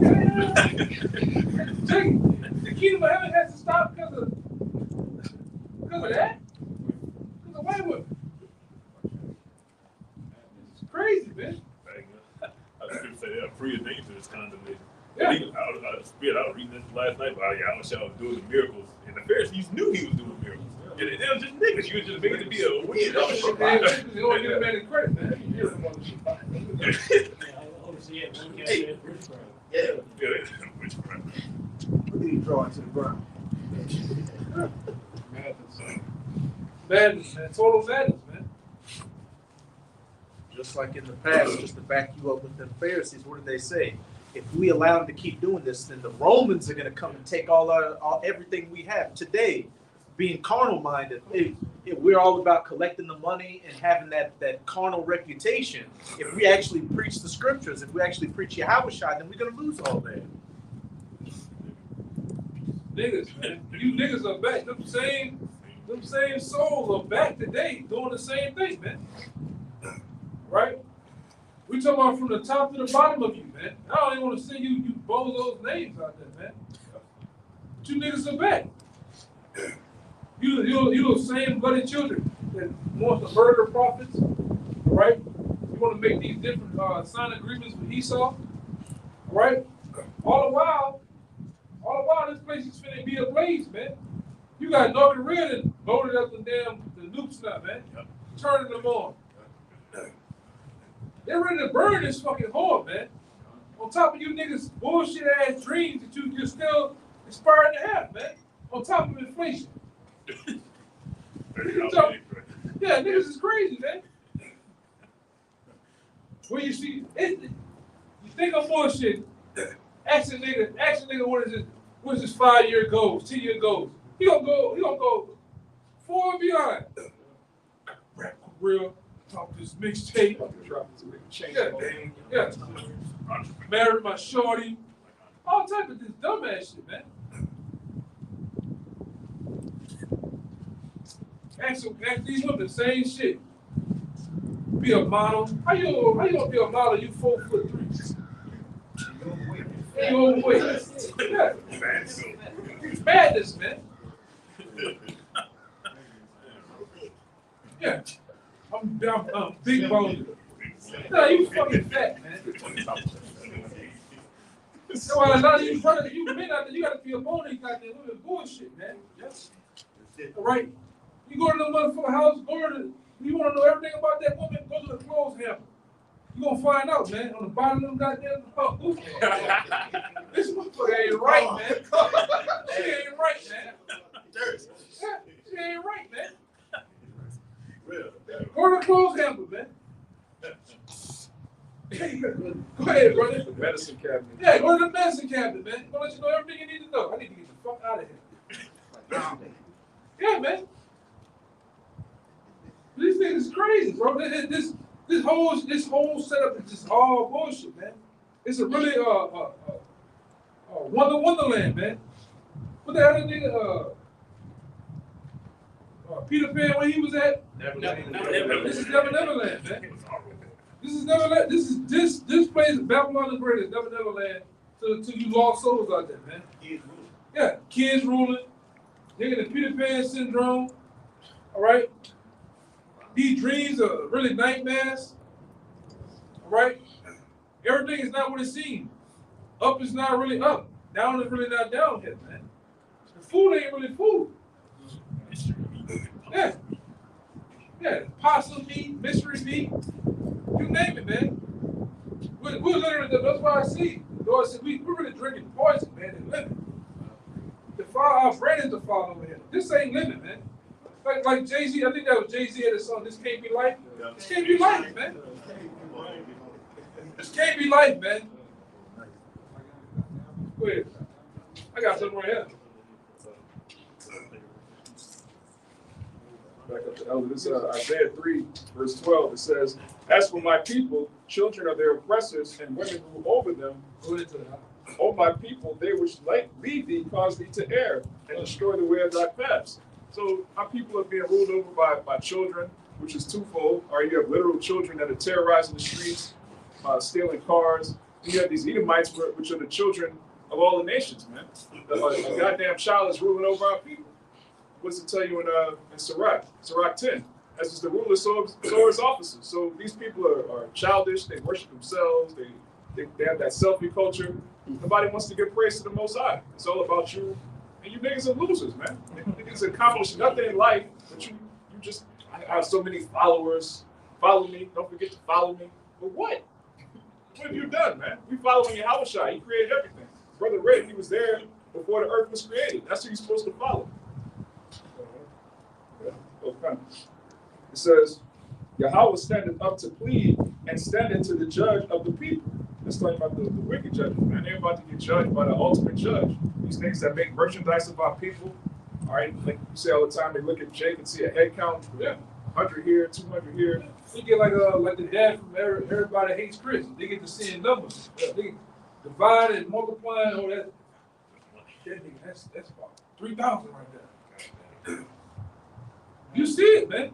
Speaker 1: The kingdom of heaven has to stop because of that? Because of white women. It's crazy, man.
Speaker 8: I was going to say they're free of danger is condemnation.
Speaker 1: Yeah.
Speaker 8: I was reading this last night about how Yahweh was doing the miracles, and the Pharisees knew he was doing miracles. Yeah, they were just niggas. You were just making it be a weird.
Speaker 1: They don't give a man the credit, man.
Speaker 2: What did he draw into the ground?
Speaker 1: Madness, man. Total madness, man.
Speaker 6: Just like in the past, just to back you up with the Pharisees, what did they say? If we allow them to keep doing this, then the Romans are going to come and take all everything we have today. Being carnal minded, we're all about collecting the money and having that carnal reputation. If we actually preach the scriptures, if we actually preach Yahweh, then we're going to lose all that.
Speaker 1: Niggas, man. You niggas are back. Them same souls are back today doing the same thing, man. Right? We talking about from the top to the bottom of you, man. I don't even want to see you bozos names out there, man. But you niggas are back. You the same bloody children that want to murder prophets, right? You want to make these different sign agreements with Esau, right? All the while, this place is finna be ablaze, man. You got North Korea that loaded up the nukes now, man. Turning them on. They're ready to burn this fucking whore, man. On top of you niggas bullshit ass dreams that you're still inspired to have, man. On top of inflation. Yeah, niggas is crazy, man. When you see it, you think I'm bullshit. Ask a nigga what is his 5-year goals, 10-year goals. He gonna go 4 behind. Rap real, talk this mixtape. Yeah. Married my shorty. All type of this dumbass shit, man. Ask these women the same shit. Be a model. How you gonna be a model? You 4'3". You overweight. Yeah. It's madness, man. Yeah. I'm big boned. No, you fucking fat, man. So a lot of you brothers, you men out there, you gotta be a bony goddamn women bullshit, man. Yes. All right. You go to the motherfucking house, you want to know everything about that woman, go to the clothes hamper. You gonna find out, man, on the bottom of them goddamn house. This motherfucker ain't right, man. She ain't right, man. She ain't right, man. Go to the clothes hamper, man. Go ahead, brother.
Speaker 5: Medicine cabinet.
Speaker 1: Yeah, go to the medicine cabinet, man. Gonna let you know everything you need to know. I need to get the fuck out of here. Yeah, man. These niggas is crazy, bro. This whole setup is just all bullshit, man. It's a really wonderland, man. What the hell that nigga Peter Pan where he was at? Neverland. This is Neverland, man. This is Neverland. This place is Babylon the Great. It's Neverland to you lost souls out there, man. Yeah, kids ruling. Nigga, the Peter Pan syndrome. All right. These dreams are really nightmares. All right. Everything is not what it seems. Up is not really up. Down is really not down here, man. The food ain't really food. Yeah. Yeah. Possum meat, mystery meat. You name it, man. We're literally, that's why I see The Lord said, we're really drinking poison, man, and lemon. Our brain is the father over here. This ain't lemon, man. Like Jay-Z, I think that was Jay-Z had a song, This Can't Be Life. This can't be life, man. This can't be life, man. Go ahead. I got something right here.
Speaker 5: Back up to Elder. This is Isaiah 3, verse 12. It says, as for my people, children are their oppressors, and women rule over them. O my people, they which lead thee cause thee to err, and destroy the way of thy paths. So our people are being ruled over by children, which is twofold. Or you have literal children that are terrorizing the streets, stealing cars. You have these Edomites, which are the children of all the nations, man. A goddamn child is ruling over our people. What's it tell you in Sirach 10? As is the ruler, so are his officers. So these people are childish. They worship themselves. They have that selfie culture. Nobody wants to give praise to the Most High. It's all about you. And you niggas are losers, man. You niggas accomplish nothing in life, but you just, I have so many followers. Follow me. Don't forget to follow me. But what? What have you done, man? We following Yahushua. He created everything. Brother Ray, he was there before the earth was created. That's who you're supposed to follow. Okay. It says, Yahweh standeth up to plead and standeth to the judge of the people. Let's talk about the wicked judges, man. They're about to get judged by the ultimate judge. These things that make merchandise of our people. All right, like you say all the time, they look at Jake and see a head count. Yeah, 100 here, 200 here.
Speaker 1: They get like the dad from Everybody Hates Chris. They get to seeing numbers. They divide and multiply and all that. That's about 3,000 right there. You see it, man.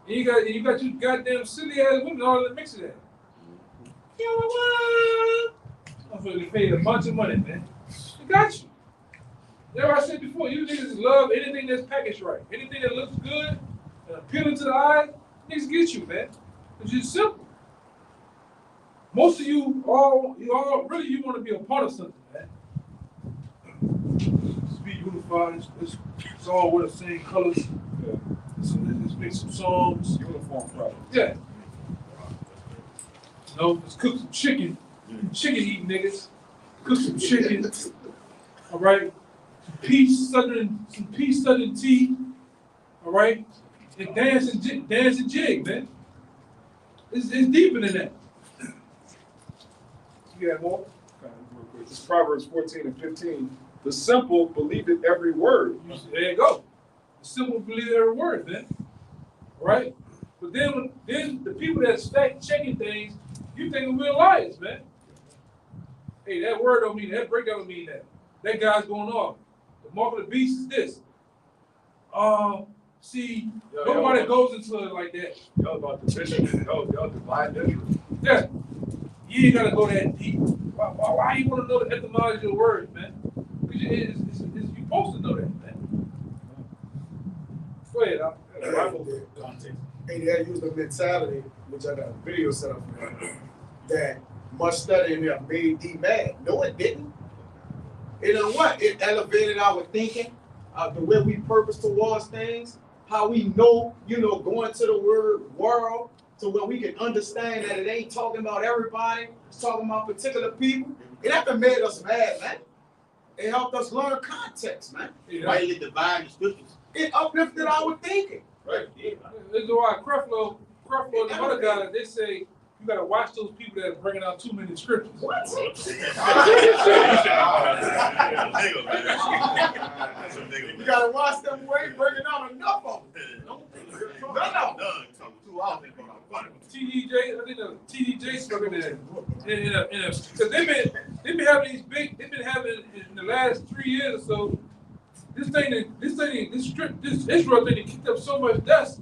Speaker 1: And you got you goddamn silly ass women all in the mix of that. You know what? I'm gonna pay a bunch of money, man. They got you. That's what I said before. You niggas love anything that's packaged right. Anything that looks good and appealing to the eye, niggas get you, man. It's just simple. Most of you all really you want to be a part of something, man. Let's be unified. It's all wear the same colors. Yeah. So let's make some songs.
Speaker 5: Uniform problem.
Speaker 1: Yeah. No, let's cook some chicken. Chicken eating niggas. Cook some chicken. All right. Some peace southern tea. All right. And dance and jig, man. It's deeper than that.
Speaker 5: You got more? This is Proverbs 14 and 15. The simple believe it every word.
Speaker 1: There you go. The simple believe every word, man. All right? But then the people that stack checking things, you think we're liars, man. Hey, that word don't mean that. Breakdown don't mean that. That guy's going off. The mark of the beast is this. See, nobody goes into it like that.
Speaker 5: Y'all about division. Y'all divide Israel.
Speaker 1: Yeah. You ain't gotta go that deep. Why you want to know the etymology of the word, man? Because you're supposed to know that, man. Go ahead,
Speaker 2: Bible context. Hey, they use the mentality, which I got a video set up for that much studying have made thee mad. No, it didn't. You know what? It elevated our thinking, the way we purpose towards things, how we know, going to the word world, to where we can understand that it ain't talking about everybody, it's talking about particular people. It haven't made us mad, man. It helped us learn context, man.
Speaker 7: Rightly divide the scriptures.
Speaker 2: It uplifted our thinking.
Speaker 7: Right. Yeah.
Speaker 1: This is why Creflo and the other guys, they say you gotta watch those people that are bringing out too many scriptures. What?
Speaker 2: You gotta watch them way bringing out enough of them. None. Too often.
Speaker 1: TDJ, I think the TDJ spoke in because they've been having in the last 3 years or so. This Israel thing kicked up so much dust,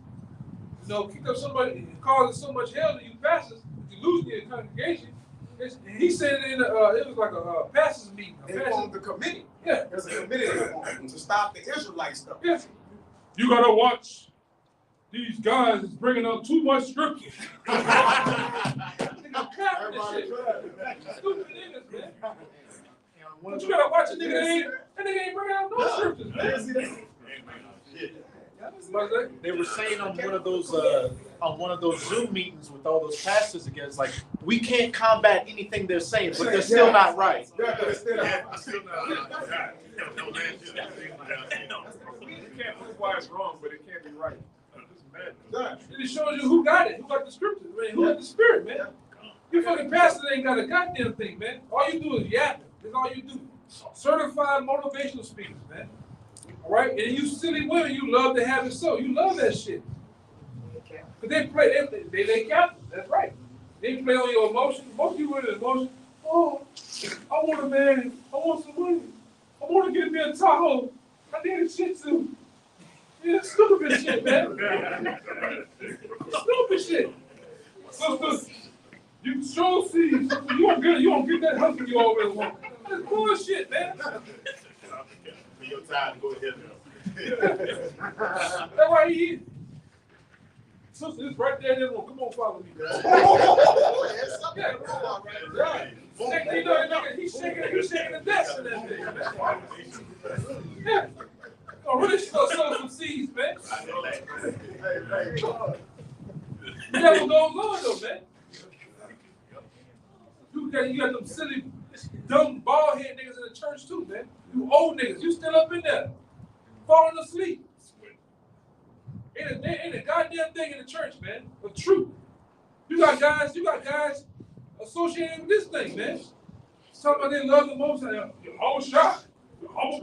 Speaker 1: kicked up so much, it causes so much hell to you pastors, you lose your congregation. He said it was like a pastors meeting.
Speaker 2: They formed the committee.
Speaker 1: Yeah.
Speaker 2: There's a committee to stop the Israelite stuff.
Speaker 1: Yes. You gotta watch. These guys is bringing up too much scripture. Stupid niggas, man. But you gotta watch a nigga that nigga ain't bringing out no scriptures, man.
Speaker 6: They were saying on one of those Zoom meetings with all those pastors again, it's like we can't combat anything they're saying, but they're still not right.
Speaker 2: Yeah, but it's still
Speaker 5: You can't prove why it's wrong, but it can't be right. It's madness.
Speaker 1: It shows you who got it, who got the scriptures, man, who got the spirit, man. You fucking pastors ain't got a goddamn thing, man. All you do is yapping. That's all you do. Certified motivational speakers, man. All right? And you silly women, you love to have it so. You love that shit. Because they play, they captain. That's right. They play on your emotions. Most people with emotions. Oh, I want a man. I want some money. I want to get me a Tahoe. I need a Shih Tzu. Yeah, stupid shit, man. Stupid shit. So, you sure see, you don't get that husband you always want. That's bullshit, man.
Speaker 7: For your time to go ahead
Speaker 1: That's why he is. Sister, it's right there in the room. Come on, follow me. He's shaking the desk in that thing. Yeah. Oh, really sow some seeds, man. The devil goes on though, man. You got them silly, dumb, bald head niggas in the church too, man. You old niggas, you still up in there, falling asleep. Ain't a goddamn thing in the church, man. Of truth. You got guys associated with this thing, man. Talking about they love the most. You're all shy. You're all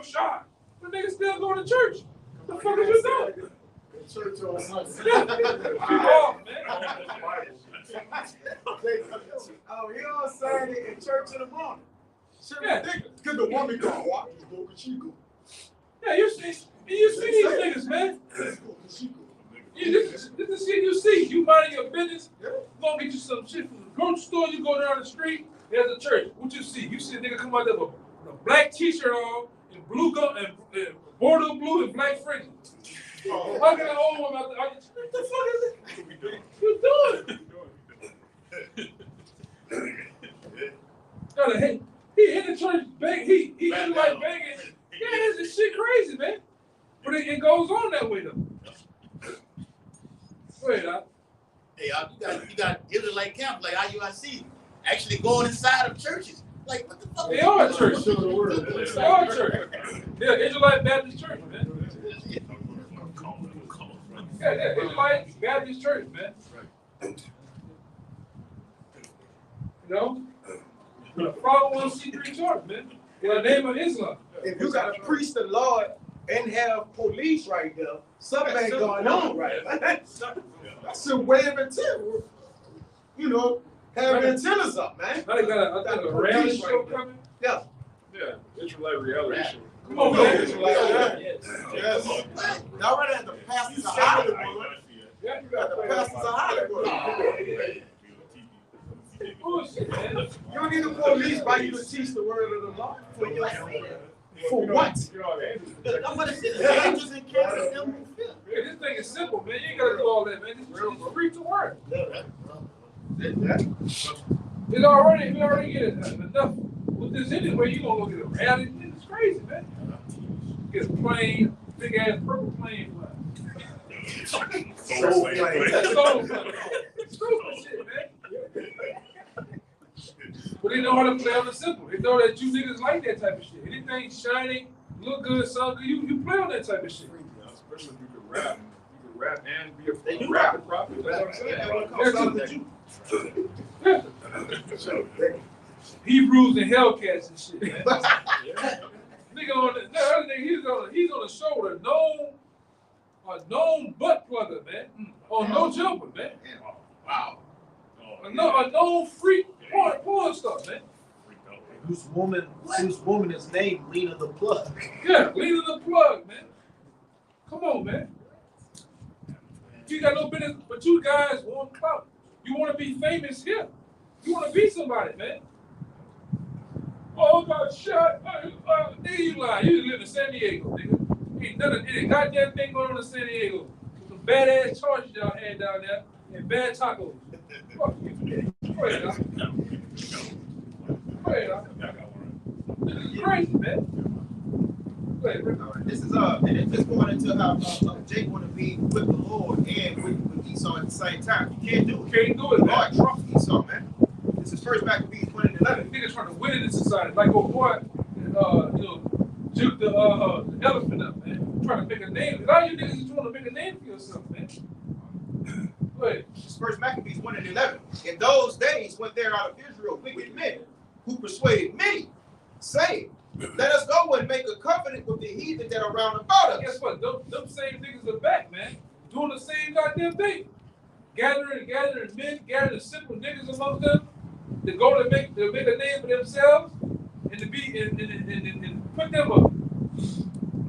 Speaker 1: shy. But niggas still going to church. What the fuck is you doing?
Speaker 2: church on Sunday.
Speaker 1: Oh, man.
Speaker 2: Oh, he on Saturday in church in the morning. Shit
Speaker 1: Yeah.
Speaker 2: ridiculous. Cause the woman go, watch this go, cause she go.
Speaker 1: Yeah, you see these niggas, man. This is the shit you see. You minding your business. You gonna get you some shit from the grocery store. You go down the street. There's a church. What you see? You see a nigga come out there with a black T-shirt on and blue and bordeaux blue and black fringes. Hugging an old woman out there. What the fuck is it? You doing? He in the church bang. He in like banging. Yeah, this shit crazy, man. But it goes on that way though. Wait up.
Speaker 7: Hey, you got Israelite camps like IUIC actually going inside of churches. Like, what the fuck?
Speaker 1: They are a church. They are a church. Yeah, Israelite Baptist Church, man. Yeah, Israelite Baptist Church, man. You know? The 501c3 church, man. In the name of Islam.
Speaker 2: If you got to preach the Lord and have police right there, something ain't going on right. That's a way of antenna. You know, have antennas up, man.
Speaker 1: Now they got a reality show coming.
Speaker 2: Yeah.
Speaker 5: Yeah, Israelite reality show.
Speaker 1: Come on, man.
Speaker 2: Yes. Y'all already had the pastors of Hollywood.
Speaker 1: Yeah,
Speaker 2: You got the pastors of Hollywood.
Speaker 1: bullshit, man.
Speaker 2: You don't need the police by you to teach the word of the Lord for your for what? Angels and cats and
Speaker 1: Yeah, this thing is simple, man. You ain't gotta do all that, man. It's free to work. We already get enough with this anyway. You gonna look at the reality? It's crazy, man. Get a plane, big ass purple plane flying. Stupid shit, man. But they know how to play on the simple. They know that you niggas like that type of shit. Anything shiny, look good, sound good, you play on that type of shit.
Speaker 5: Especially if you can rap. You can rap and be a rapper prophet. That's what I'm saying.
Speaker 1: Yeah. Hebrews and Hellcats and shit, man. Nigga on the other nigga, he's on a show with a known butt plugger, man. On No Jumper, man.
Speaker 7: Wow.
Speaker 1: A known freak porn stuff, man.
Speaker 6: Whose woman is named Lena the Plug.
Speaker 1: Yeah, Lena the Plug, man. Come on, man. You got no business, but you guys want clout. You want to be famous here. You want to be somebody, man. Oh, got shot. Nigga, you lying. You live in San Diego, nigga. Ain't nothing, ain't a goddamn thing going on in San Diego. Some badass charges y'all had down there and bad tacos. Fuck you. Go ahead, dog. Go ahead, dog. This is crazy, man. Go ahead, Rick.
Speaker 2: All right, this is and it's just going into how Jake want to be with the Lord and with Esau at the same time. You can't do it.
Speaker 1: Can't do it, man.
Speaker 2: God trumps Esau, man. This is First Maccabees 20:11.
Speaker 1: Niggas trying to win in this society. Like old boy, juke the elephant up, man. Trying to make a name. A lot of you niggas is trying to make a name for yourself, man. Go ahead.
Speaker 2: This is First Maccabees 1:11. In those days went there out of Israel wicked men who persuaded many, saying, "Let us go and make a covenant with the heathen that are round about us."
Speaker 1: Guess what? Them same niggas are back, man. Doing the same goddamn thing. Gathering men, gathering simple niggas amongst them to go to make a name for themselves and to be and put them up.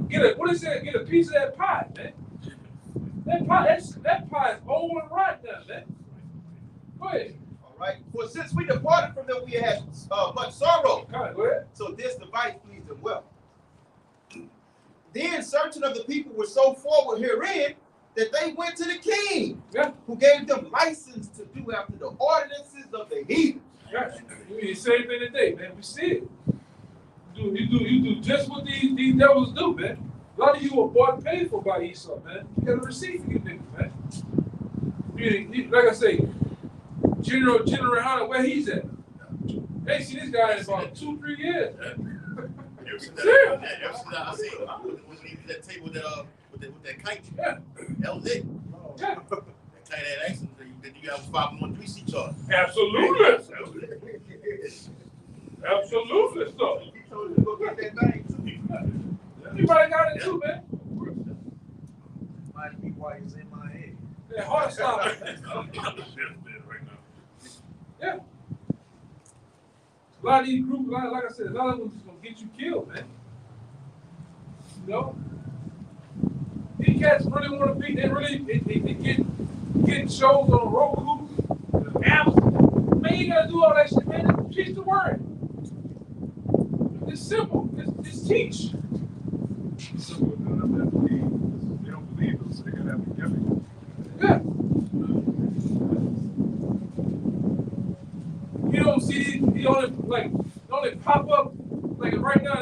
Speaker 1: Get a piece of that pie, man. That pie is old and right now, man. Go ahead.
Speaker 2: All right. For since we departed from them, we had much sorrow.
Speaker 1: Go ahead.
Speaker 2: So this device pleased them well. Then certain of the people were so forward herein that they went to the king, who gave them license to do after the ordinances of the heathen.
Speaker 1: Yeah. You mean the same thing today, man. We see it. You do just what these devils do, man. A lot of you were bought and paid for by Esau, man. You got a receipt for these niggas, man. Like I say, General Hunter, where he's at. They ain't seen this guy in about 2-3 years.
Speaker 7: I seen when he was at that table with that kite.
Speaker 1: Yeah.
Speaker 7: That was it.
Speaker 1: Yeah.
Speaker 7: That kite had accident that you have a 513C charge.
Speaker 1: Absolutely. Absolutely, so.
Speaker 2: He told you to go get that thing too.
Speaker 1: You probably got it too, man.
Speaker 6: Might be why he's in my head.
Speaker 1: Yeah, hard stop. Yeah. A lot of these groups, like I said, a lot of them just gonna get you killed, man. You know? These cats really want to be, they get shows on Roku, apps. Man, you gotta do all that shit, man. Teach the word. It's simple. It's teach.
Speaker 5: Simple, they don't have to believe. They don't believe them, so they're gonna have to give it.
Speaker 1: Yeah. You don't see, he only pop up, like right now,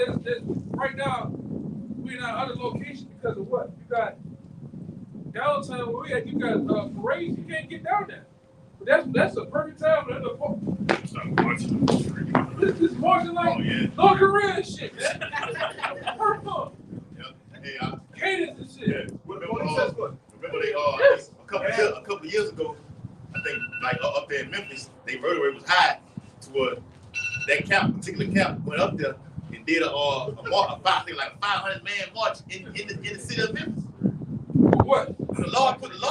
Speaker 1: we're in other locations because of what? You got downtown where we at, you got parades, you can't get down there. But that's a perfect time for them to this is marching like North Korea and shit, man. Purple.
Speaker 7: Hey,
Speaker 1: Cadence and shit.
Speaker 7: Remember they a couple of years ago, I think like up there in Memphis, their murder rate was high to where that particular camp went up there and did a 500 man march in the city of Memphis.
Speaker 1: What?
Speaker 7: The Lord puts the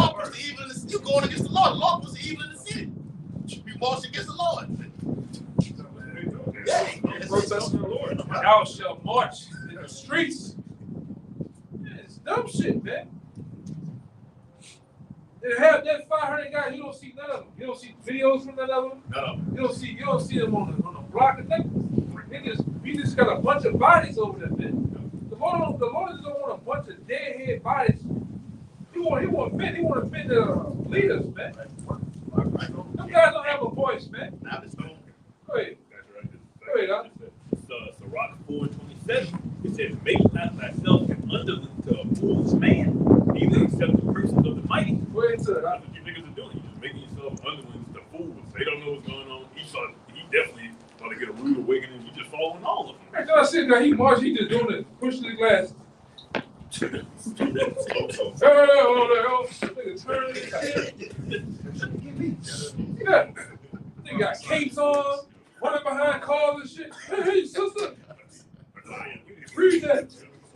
Speaker 7: evil in the city. You going against the Lord. The Lord puts the evil in the city. You be marching against the Lord.
Speaker 5: Protesting the Lord.
Speaker 1: Thou shalt march in the streets. Yeah, it's dumb shit, man. They have that 500 guys, you don't see none of them. You don't see videos from none of them.
Speaker 7: No.
Speaker 1: You don't see them on the block and nothing. We just got a bunch of bodies over there, man. The Lord just don't want a bunch of deadhead bodies. He want to offend the leaders, man. Them guys don't have a voice, man.
Speaker 7: Now this going.
Speaker 1: Go ahead.
Speaker 8: Go ahead, it's Sirach 4:27. It says, "Make not thyself an underling to a foolish man, even except the persons of the mighty."
Speaker 1: Go ahead to it.
Speaker 8: That's what you niggas are doing. You're just making yourself underlings to fools. They don't know what's going on. He definitely about to get a rude awakening. You just following all of them.
Speaker 1: After I said that he marched, he just doing it, pushing his glasses. Yeah. They got capes on, running behind cars and shit. Hey, sister. Read that.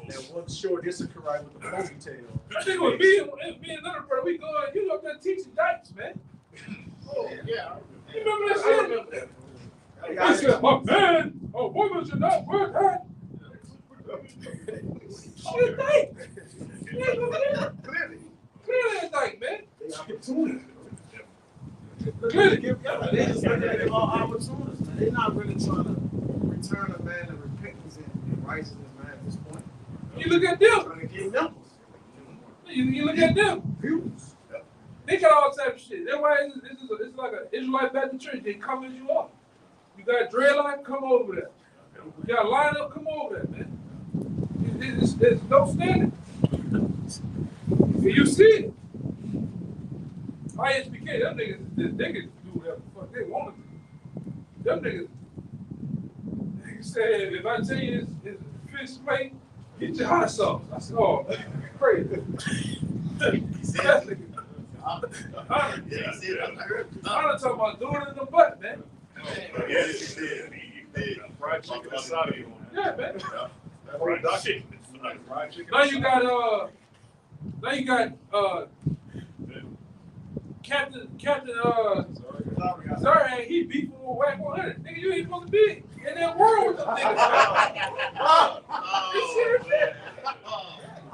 Speaker 6: That one short Issachar with the ponytail.
Speaker 1: I think it was me and another brother. We going, you up there teaching dykes, man.
Speaker 3: Oh, yeah.
Speaker 1: You remember that shit? I remember that. I said, a man, a woman should not wear that. She a dyke. Clearly a dyke, man. Clearly.
Speaker 2: They just look at them all opportunists, man. They're not really trying to return a man to repentance and righteousness, man, at this point.
Speaker 1: You look at them.
Speaker 2: Trying to get numbers.
Speaker 1: You look at them.
Speaker 2: Views.
Speaker 1: They got all type of shit. That's why it's like an Israelite Baptist church. They covers you up. You got dreadlock, come over there. You got line up, come over there, man. There's no standing. You see it. ISBK, them niggas, they can do whatever the fuck they want to do. Them niggas said, if I tell you it's fish plate, get your hot sauce. I said, oh, crazy.
Speaker 7: He said,
Speaker 1: That nigga.
Speaker 7: yeah, he said,
Speaker 1: I'm not talking about doing it in the butt, man.
Speaker 7: yeah, he said,
Speaker 8: Fried chicken inside of you.
Speaker 1: Yeah, man.
Speaker 8: Fried chicken. Fried chicken.
Speaker 1: Now you got Captain sorry, he beefing with Whack 100. Nigga, you ain't supposed to be in that world with them niggas. You serious?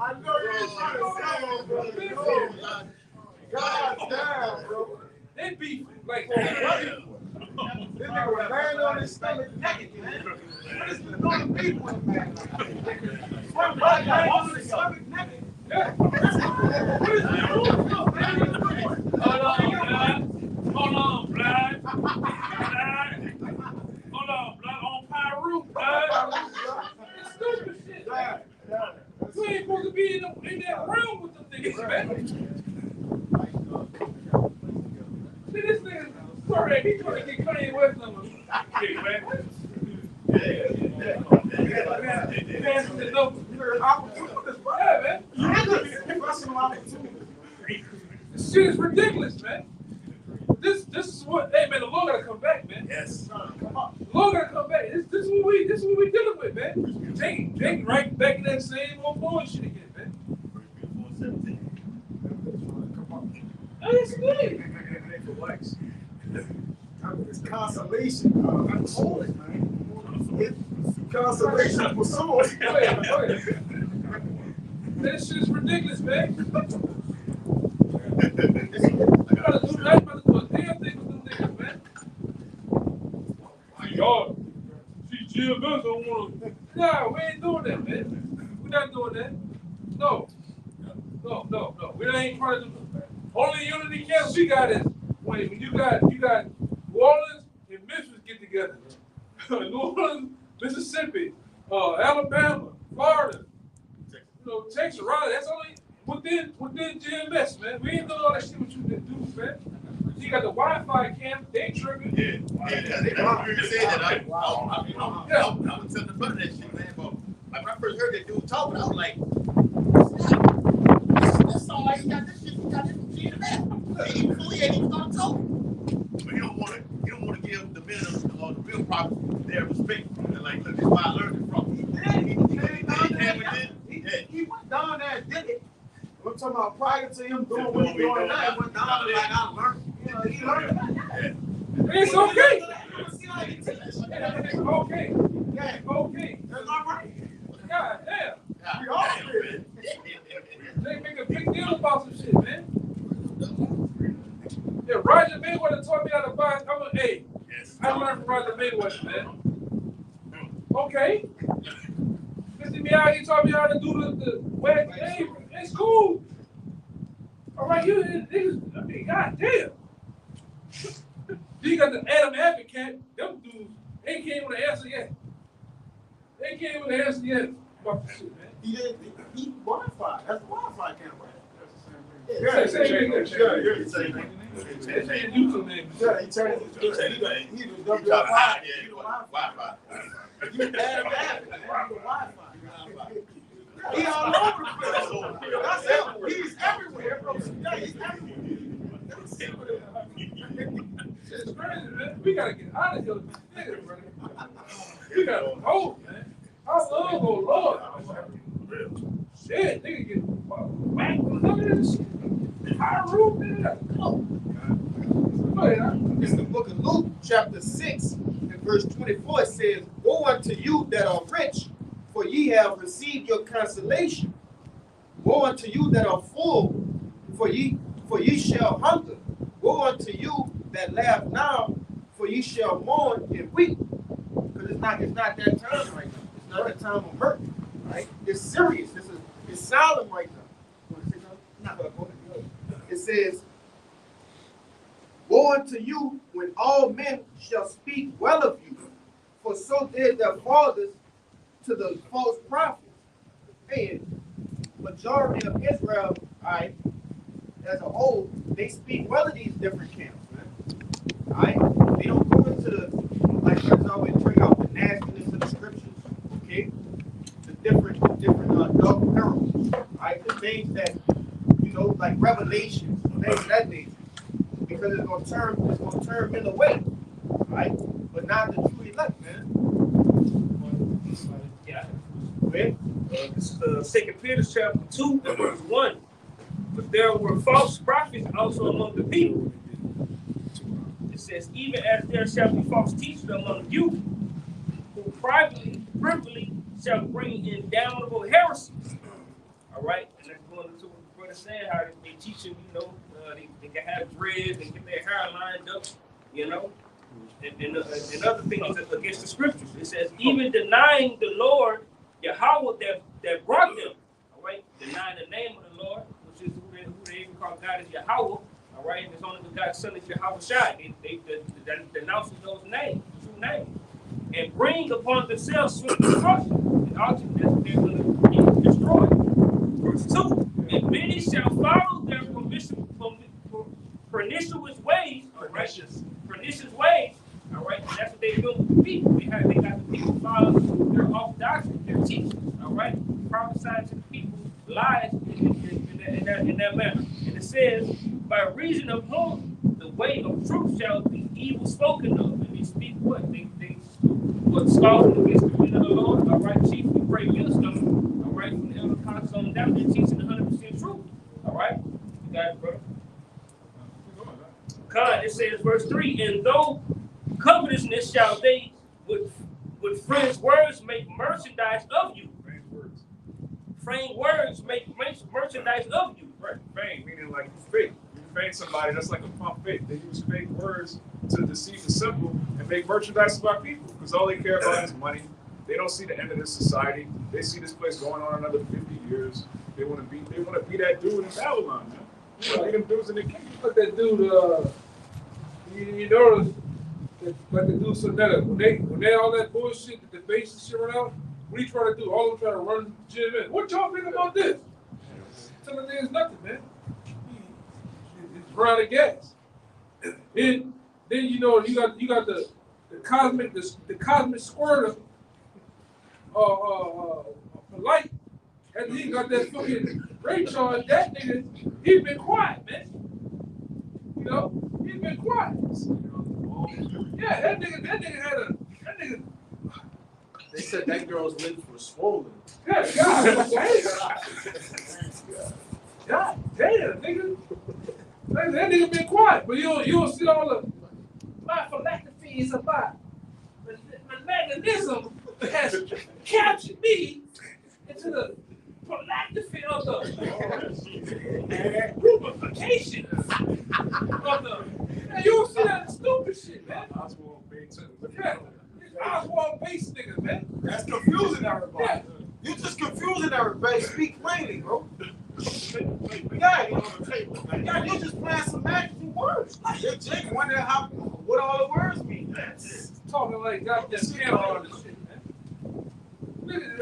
Speaker 2: I know you're trying to say, bro. God damn, bro.
Speaker 1: They beef like
Speaker 2: This nigga was laying on his stomach naked, man. What is going to be with man? One body laying on his stomach naked.
Speaker 1: yeah. What is it? Hold on, blood. Hold on, blood on Pyro, blood. It's stupid shit. You ain't supposed to be in that realm with them niggas, man. See this nigga, sorry, he trying to get Kanye West number. Yeah, man. This shit is ridiculous, man. This is what, hey man, the Lord gotta come back, man.
Speaker 7: yes.
Speaker 1: The Lord gotta come back. This is what we dealing with, man. They right back in that same old bullshit again, man. Oh, it's good.
Speaker 2: It's consolation. I'm holy, man. It's consolation for souls.
Speaker 1: Go ahead. That shit is ridiculous, man. You gotta do nothing but do a damn thing with them niggas, man. Y'all, see, GMS don't want to. Nah, we ain't doing that, man. We're not doing that. No. We ain't trying to do that. Only unity camp we got is when you got New Orleans and Memphis get together. New Orleans, Mississippi, Alabama, Florida, Texas, Raleigh. That's only within GMS, man. We ain't doing all that shit with you dudes, man. You got the Wi-Fi camp, they tripping.
Speaker 7: Yeah, they said that. I was telling the brother that shit, man. But like when I first heard that dude talking, I was like, that sound like he got this shit, he got this from GMS. He ain't even gonna talk. But you don't want to give the men of the real prophets their respect. And like, look, this is where I learned it from.
Speaker 2: He went down there and did it. I'm talking about prior to him doing what he's doing now. He went down there like I learned. He learned that.
Speaker 1: It's okay.
Speaker 2: It's
Speaker 1: Okay.
Speaker 2: Yeah.
Speaker 1: Okay.
Speaker 2: That's all right.
Speaker 1: God damn.
Speaker 2: We all did.
Speaker 1: They make a big deal about some shit, man. Yeah, Roger Mayweather taught me how to buy. Hey, I learned from Roger Mayweather, man. Okay. Mr. Miyagi taught me how to do the wag. Hey, it's cool. All right, I mean, goddamn. You got the Adam Advocate. Them dudes, they came with an answer yet. About the shit, man.
Speaker 2: He Wi-Fi. That's Wi-Fi camera.
Speaker 1: Yeah, same
Speaker 7: thing.
Speaker 1: It's a YouTube name.
Speaker 2: Yeah, he turned it. He was Wi-Fi. You Adam Wi-Fi. He all over the place. That's him. He's everywhere, bro. Yeah, he's everywhere.
Speaker 1: It's crazy, man. We gotta get out of here with this nigga, brother. We gotta go, man. I love Lord. Shit, nigga get whacked with none of this shit. High roof, nigga. Go ahead,
Speaker 3: It's the book of Luke, chapter 6, and verse 24. It says, "Woe unto you that are rich, for ye have received your consolation. Woe unto you that are full, for ye shall hunger. Woe unto you that laugh now, for ye shall mourn and weep." Because it's not that time right now. It's not that time of hurt, right? It's serious. It's solemn right now. You want to say something? No. It says, "Woe unto you when all men shall speak well of you, for so did their fathers to the false prophets. hey, majority of Israel, all right, as a whole, they speak well of these different camps, man. All right, they don't go into the, like brothers always bring out the nastiness of the scriptures, okay? The different double parables, all right? The things that, you know, like revelations, things of that nature, because it's gonna turn men away, all right? But not the true elect, man.
Speaker 4: Yeah.
Speaker 3: Okay?
Speaker 9: This is 2 Peter chapter 2, verse 1. But there were false prophets also among the people. It says, even as there shall be false teachers among you, who privily shall bring in damnable heresies. All right? And that's going into what the brother said, how they teaching, you know, they can have dreads, they get their hair lined up, you know. And other things against the scriptures. It says, even denying the Lord, Yahweh that brought them, all right, denying the name of the Lord, which is who they even call God is Yahweh, all right, and it's only the God's son is Yahweh Shai. They denounce those names, true names, and bring upon themselves swift destruction, and ultimately they're going to be destroyed. Verse 2, and many shall follow their pernicious ways, all right, pernicious ways. All right, and that's what they're doing with the people. They got the people following their orthodoxy, their teachings. All right, prophesying to the people lies in that manner. And it says, by reason of whom the way of truth shall be evil spoken of. And they speak what? They scoffing against the will of the Lord. All right, chiefly great wisdom. All right, from the elder council on down, they're teaching 100% truth. All right, you got it, brother. God, it says, verse 3, and though covetousness shall they with friends' words make merchandise of you. Framed words make merchandise of you.
Speaker 5: Right, feign, meaning like you fake. You feign somebody, that's like a pump fake. They use fake words to deceive the simple and make merchandise about people because all they care about is money. They don't see the end of this society. They see this place going on another 50 years. They want to be that dude in Babylon, man. They want to be them dudes in the kingdom.
Speaker 1: But that dude, you notice that like the dude Sonetta, when they all that bullshit, the debates and shit around, what he try to do? All of them try to run Jim in. What y'all think about this? Tell the niggas nothing, man. It's brown and gas. Then you know you got the cosmic squirter, polite. And he got that fucking rape charge. That nigga, he been quiet, man. You know, he been quiet. Yeah, that nigga.
Speaker 6: They said that girl's lips were swollen.
Speaker 1: Yeah, God damn, nigga. That nigga been quiet, but you don't see all the my philosophy is about mechanism has captured me into the philosophy of the rubrification of the. Man, you don't see that stupid shit, man.
Speaker 5: Oswald Bates.
Speaker 1: Yeah, Oswald Bates nigga, man.
Speaker 2: That's confusing everybody.
Speaker 1: Yeah.
Speaker 2: You're just confusing everybody. Speak plainly, bro. Yeah, you're just playing some magic words. Jake wondering what all the words mean.
Speaker 1: Talking like goddamn camera on this shit, man.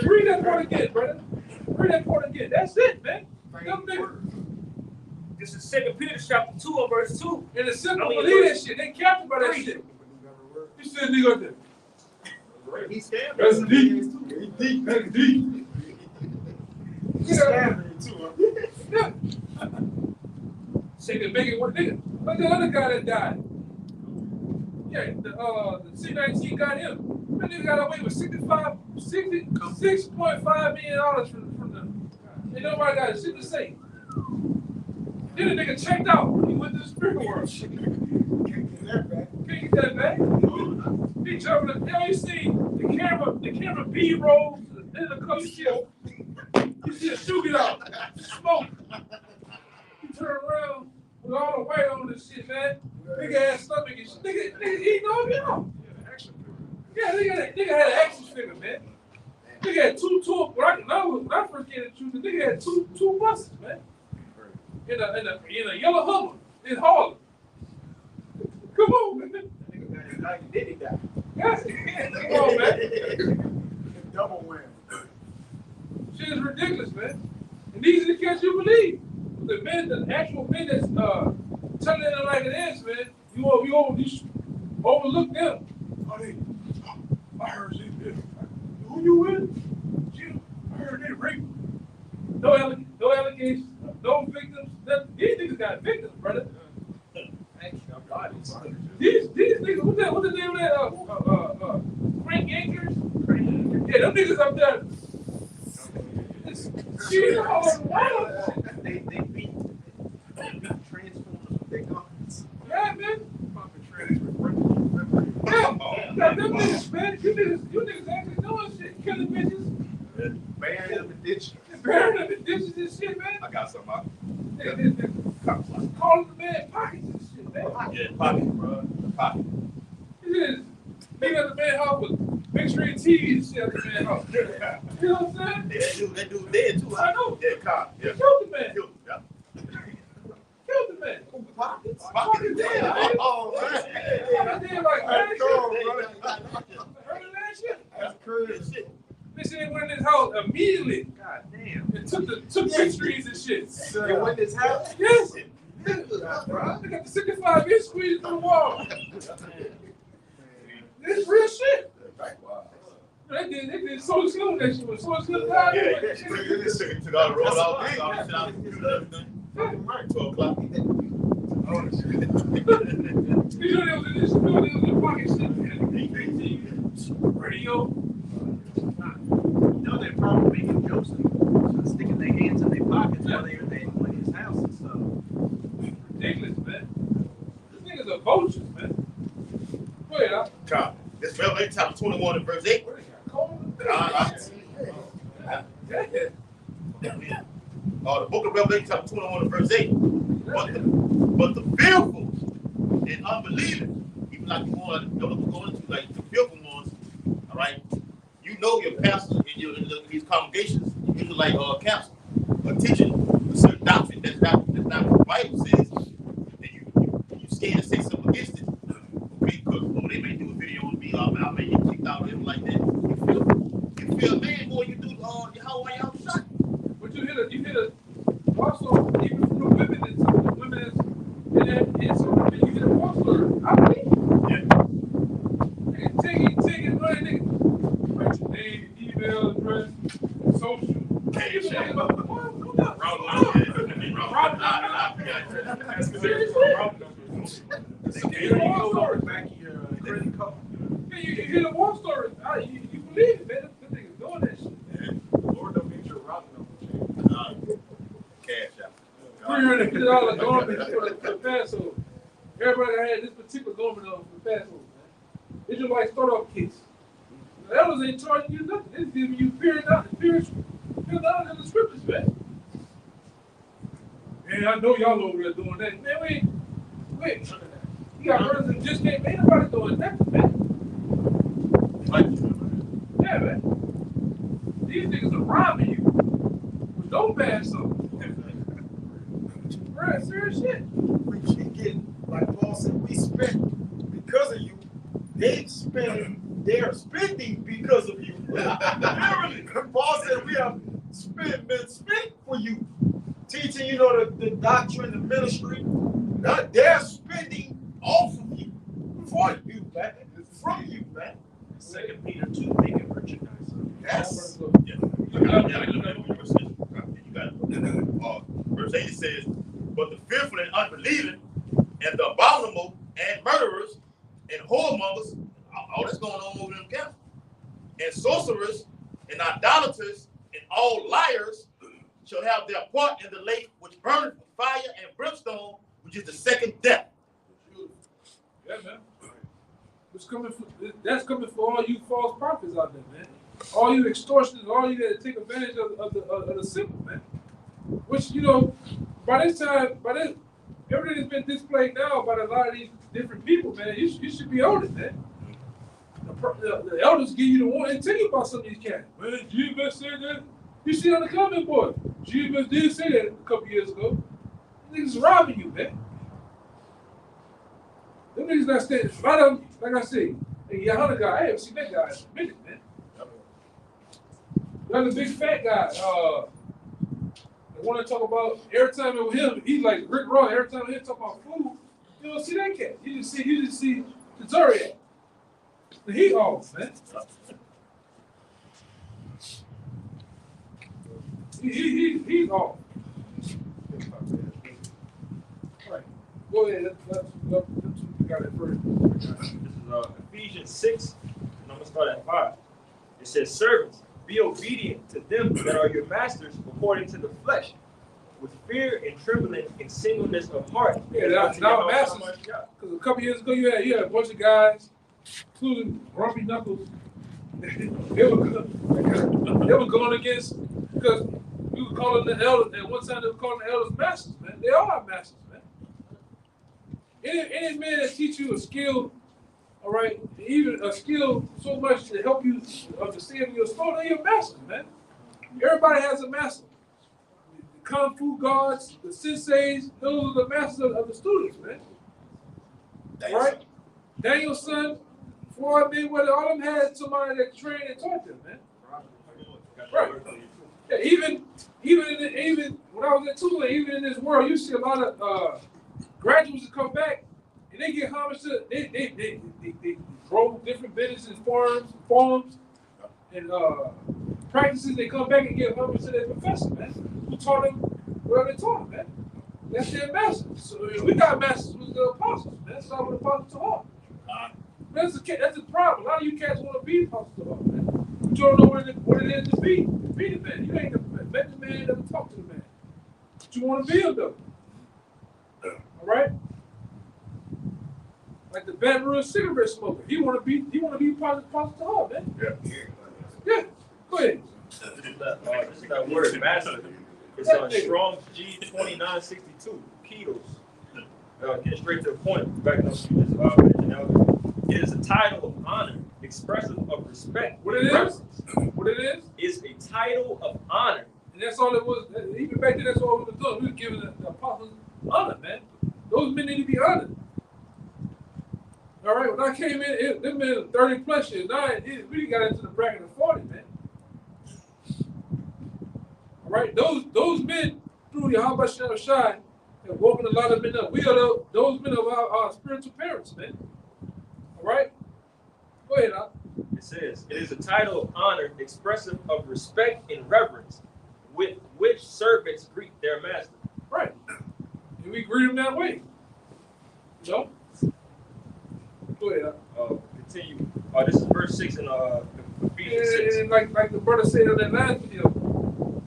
Speaker 1: Read that part again, brother. Read that part again. That's it, man.
Speaker 9: This is 2 Peter chapter 2 and verse 2.
Speaker 1: And the simple believe that shit. They captured by that shit. You said nigga there.
Speaker 3: He's scared.
Speaker 1: That's deep. That's deep.
Speaker 2: He's scamming too.
Speaker 1: Yeah. Say to make it work, nigga. Like the other guy that died. Yeah, the C-19 got him. That nigga got away with $66.5 million from the. And nobody got shit to say. Then the nigga checked out. He went to the spirit world. Can't get that back. He jumping. You see the camera B rolls. Then the color shift. You see a shoe get out. Smoke. He turn around with all the white on this shit, man. Nigga had stomach and shit. Nigga eating all you know. Yeah, nigga had an action figure, man. Nigga had two. When I first came to the truth, the nigga had two buses, man. In a yellow Hummer in Harlem. Come on, man.
Speaker 3: That nigga got his did he die?
Speaker 1: Yes. Come on, man.
Speaker 2: Double win.
Speaker 1: Shit is ridiculous, man. And these are the cats you believe. The men, the actual men that's telling it like it is, man. You overlook them. I heard you. Who you with? Jim. I heard they raped. No allegations, no victims. These niggas got victims, brother. These niggas, what's the name of that? Frank Anchors? Yeah, them niggas up there. Shit,
Speaker 6: They beat Transformers with their guns.
Speaker 1: yeah, man. Yeah, them niggas, man. You niggas actually doing shit, killing bitches.
Speaker 6: Burying them in ditches.
Speaker 1: Burying them in ditches and shit, man.
Speaker 7: I got something out.
Speaker 1: Calling the man pockets and shit, man.
Speaker 7: Yeah, pocket, bro. Pocket.
Speaker 1: Nigga at the man house with big screen TV and shit at the man house. You know what I'm saying?
Speaker 7: That dude dead too.
Speaker 1: I know.
Speaker 7: Yeah, car. Yeah.
Speaker 1: Killed the man.
Speaker 7: Killed him, yeah.
Speaker 1: Killed the man.
Speaker 2: Pockets?
Speaker 7: Pocket dead.
Speaker 2: Oh, man.
Speaker 1: I did like
Speaker 2: That's
Speaker 1: that
Speaker 2: cool,
Speaker 1: shit.
Speaker 2: brother.
Speaker 1: Heard of that shit?
Speaker 2: That's crazy.
Speaker 1: This shit went in his house immediately.
Speaker 6: God damn.
Speaker 1: And took big screens and shit.
Speaker 2: You went this house?
Speaker 1: Yes. They got the 65-inch squeeze through the wall. This real shit. They did so slim that shit was so slim down.
Speaker 7: Yeah, this nigga took all the road out, everything. 12 o'clock.
Speaker 1: You know they was in this studio, they was in the pocket shit. Radio.
Speaker 6: You know they're probably making jokes and sticking their hands in their pockets while they're in his house and stuff.
Speaker 1: Ridiculous, man. This niggas are vultures, man. Go ahead,
Speaker 7: Come. This Revelation chapter 21 and verse 8.
Speaker 1: what they got? Cold?
Speaker 7: The book of Revelation chapter 21 and verse 8. But the fearful and unbelieving, even like the one that we're going to, like the fearful ones, all right? You know your pastors in these congregations, usually like counsel, are teaching a certain doctrine that's not what the Bible says, and you scared to say something against it. Okay, because they may do a video on me, I may get kicked out or anything like that. You feel man more you do how y'all shot.
Speaker 1: But you hit a also even from the women and some of the women and some of the you hit a also I believe.
Speaker 7: Yeah.
Speaker 1: And take it money, nigga. Write your name, email address, social.
Speaker 7: Hey,
Speaker 1: Come
Speaker 7: shit.
Speaker 1: You hear the war story. You believe it, man. The niggas doing that shit.
Speaker 2: Lord, don't get your route number.
Speaker 7: Cash out.
Speaker 1: $350 garment for the Passover. Everybody had this particular garment on for the Passover, man. It's just like start-off kits. The elders ain't charging you nothing. They're giving you fear down in the scriptures, man. And I know y'all over there doing that. Man, wait. You got brothers that just ain't nobody doing nothing, man. Yeah, man. These niggas are robbing you. But don't pass something. Right, serious shit.
Speaker 2: We keep getting, like Paul said, we spent because of you. They're spending because of you. Literally. Paul said we have been spent for you. Teaching, the doctrine, the ministry. Now they're spending off of you. For you, man. From you, man.
Speaker 6: 2 Peter 2, making merchandise.
Speaker 2: Yes.
Speaker 7: Yeah. You got it. Verse 8 says, but the fearful and unbelieving, and the abominable, and murderers, and whoremongers, all that's going on over in the camp, and sorcerers, and idolaters, and all liars shall have their part in the lake which burneth with fire and brimstone, which is the second death.
Speaker 1: Yeah, man. That's coming for all you false prophets out there, man. All you extortioners, all you that take advantage of the simple, man. Which, by this everything has been displayed now by a lot of these different people, man. You should be on it, man. The elders give you the warning and tell you about some of these cats. Man, Jesus said that. You see on the comment board. Jesus did say that a couple years ago. These niggas robbing you, man. Them niggas not standing right up, like I say. Hey, Yahana guy, I haven't seen that guy in a minute, man. the big fat guy. The one that talk about every time it was him, he's like Rick Ross. Every time he talk about food, you don't see that cat. You just see the Zodiac. He off, man. He's off. All right, go ahead. Let's got it first.
Speaker 9: This is Ephesians 6, and I'm going to start at 5. It says, servants, be obedient to them that are your masters according to the flesh, with fear and trembling and singleness of heart.
Speaker 1: Yeah, that's not masters. Because a couple years ago, you had a bunch of guys, including Grumpy Knuckles. they were going against, because we were calling the elders, and one time they were calling the elders masters, man. They all are masters, man. Any man that teach you a skill, all right, even a skill so much to help you understand your story, they're your masters, man. Everybody has a master. The Kung Fu gods, the senseis, those are the masters of the students, man. All right? Daniel's son, Floyd Mayweather, all of them had somebody that trained and taught them, man. Right. Yeah, even when I was at Tulane, even in this world, you see a lot of graduates that come back and they get homage to they grow different businesses, farms, and practices. They come back and get homage to their professor, man, who taught them what they taught, man. That's their masters. So we got masters who's the apostles, man. That's not what the apostles taught. That's the problem. A lot of you cats want to be apostles to heart, man. But you don't know what it is to be the man. You ain't met the man, never talk to the man. But you want to be him though. All right? Like the Baton Rouge cigarette smoker. He want to be apostle to heart, man. Yeah. Go ahead.
Speaker 9: This is that word, master. It's on Strong's G2962, kilos. Getting straight to the point, backing up to this originality. It is a title of honor, expressive of respect.
Speaker 1: What it is? What it is?
Speaker 9: Is a title of honor.
Speaker 1: And that's all it was. Even back then, that's all we were doing. We were giving the apostles honor, man. Those men need to be honored. All right, when I came in, them men 30 plus years. Now we got into the bracket of 40, man. All right, those men through the Yahweh Shai have woken a lot of men up. We are those men of our spiritual parents, man. All right, go ahead, Al.
Speaker 9: It says, it is a title of honor expressive of respect and reverence, with which servants greet their master.
Speaker 1: Right, and we greet them that way. You know? Go ahead, Al.
Speaker 9: Continue. This is verse 6 in Ephesians 6.
Speaker 1: And like the brother said on that last video,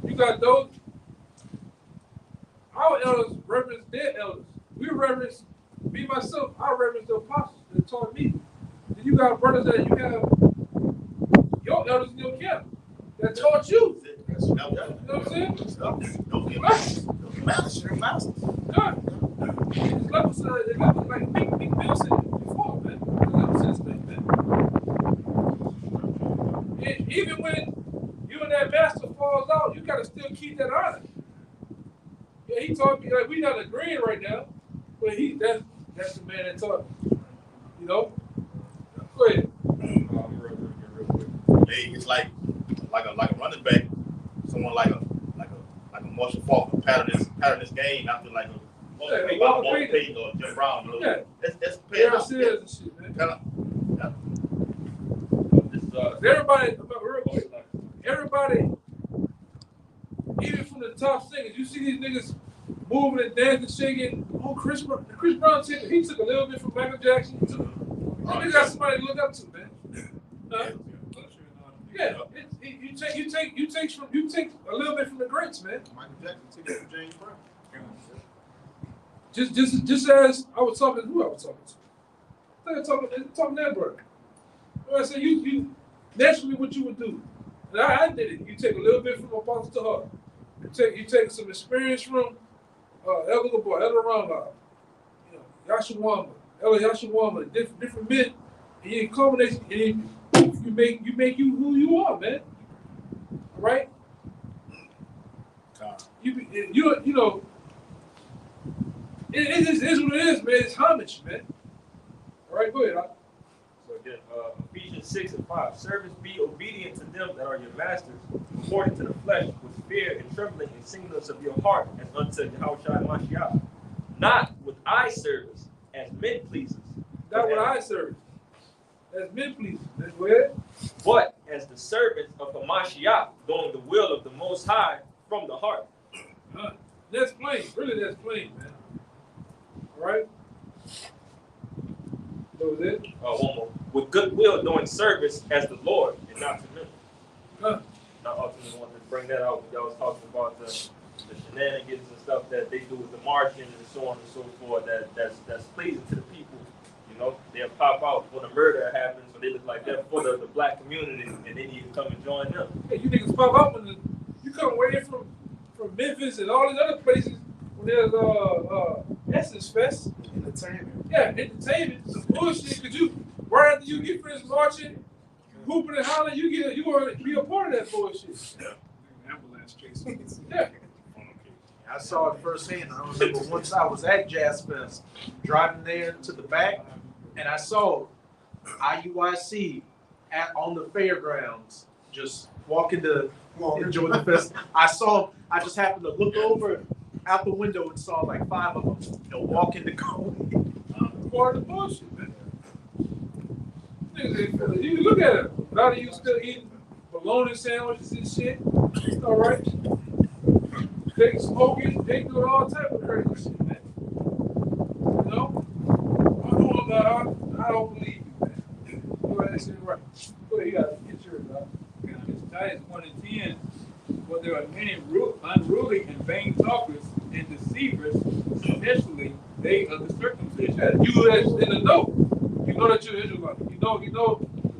Speaker 1: you got those. Our elders reverence their elders. We reverence, me myself, I reverence the apostles that taught me. Then you got brothers that you have your elders in your camp that taught you. You know what I'm saying?
Speaker 7: Don't get masters.
Speaker 1: God. It's levels like Big Bill said before, man. It's level system, man. And even when you and that master falls out, you gotta still keep that honor. Yeah, he taught me, like, we not agreeing right now, but that's the man that taught me. You know? Go ahead.
Speaker 7: Hey, it's like a running back, someone like a Marshall Faulk pattern this game after like a Walter Payton or Jim Brown.
Speaker 1: Yeah.
Speaker 7: That's paying off.
Speaker 1: And shit, man. Everybody, even from the top singers, you see these niggas moving and dancing, shaking. Oh, Chris Brown he took a little bit from Michael Jackson. You got somebody to look up to, man. Yeah, you take a little bit from the greats, man.
Speaker 2: Michael Jackson took it from James Brown.
Speaker 1: Just as I was talking, who I was talking to? I was talking to that brother. I said, you naturally what you would do. And I did it. You take a little bit from Apostle to her. You take some experience from Elder LeBoy, Elder Rambam, Yashawama, Elder Yashawama, different men, and you culminate, and you make you who you are, man. All right? You know, it is what it is, man. It's homage, man. All right, go ahead.
Speaker 9: So again, Ephesians Ephesians 6 and 5. Servants, be obedient to them that are your masters, according to the flesh, with fear and trembling and singleness of your heart, as unto Yahushua Mashiach. Not with eye service, as men pleasers.
Speaker 1: Not with eye service. As men pleasers. That's where.
Speaker 9: But as the servants of Hamashiach, doing the will of the Most High from the heart.
Speaker 1: That's plain. Really, that's plain, man. All right? That was it?
Speaker 9: One more. With goodwill doing service as the Lord and not to men. I ultimately wanted to bring that out. Y'all was talking about the shenanigans and stuff that they do with the marching and so on and so forth that's pleasing to the people. You know, they'll pop out when a murder happens, so they look like they're for the black community and they need to come and join them.
Speaker 1: Hey, you niggas pop out when you come away from Memphis and all these other places when there's Essence Fest.
Speaker 2: Entertainment.
Speaker 1: Yeah, entertainment, some bullshit. Cause you right after you get finished marching, hooping and hollering, you gonna be a part of that bullshit.
Speaker 5: Ambulance chasing.
Speaker 1: Yeah.
Speaker 6: I saw it firsthand. I remember once I was at Jazz Fest, driving there to the back, and I saw IUIC on the fairgrounds, just walking to enjoy the fest. I just happened to look over out the window and saw like 5 of them, walking to go.
Speaker 1: Part of the bullshit, man. Niggas, you look at it. A lot of you still eating bologna sandwiches and shit. All right. They smoking, they doing all type of crazy shit, man. You know? I don't believe you, man. Go ahead and say it right. Go ahead, you gotta get yours, dog.
Speaker 10: Titus 1 and 10, for there are many unruly and vain talkers and deceivers, especially they of the circumcision.
Speaker 1: Yeah, you that's in the know. You know that you're Israelite. You know the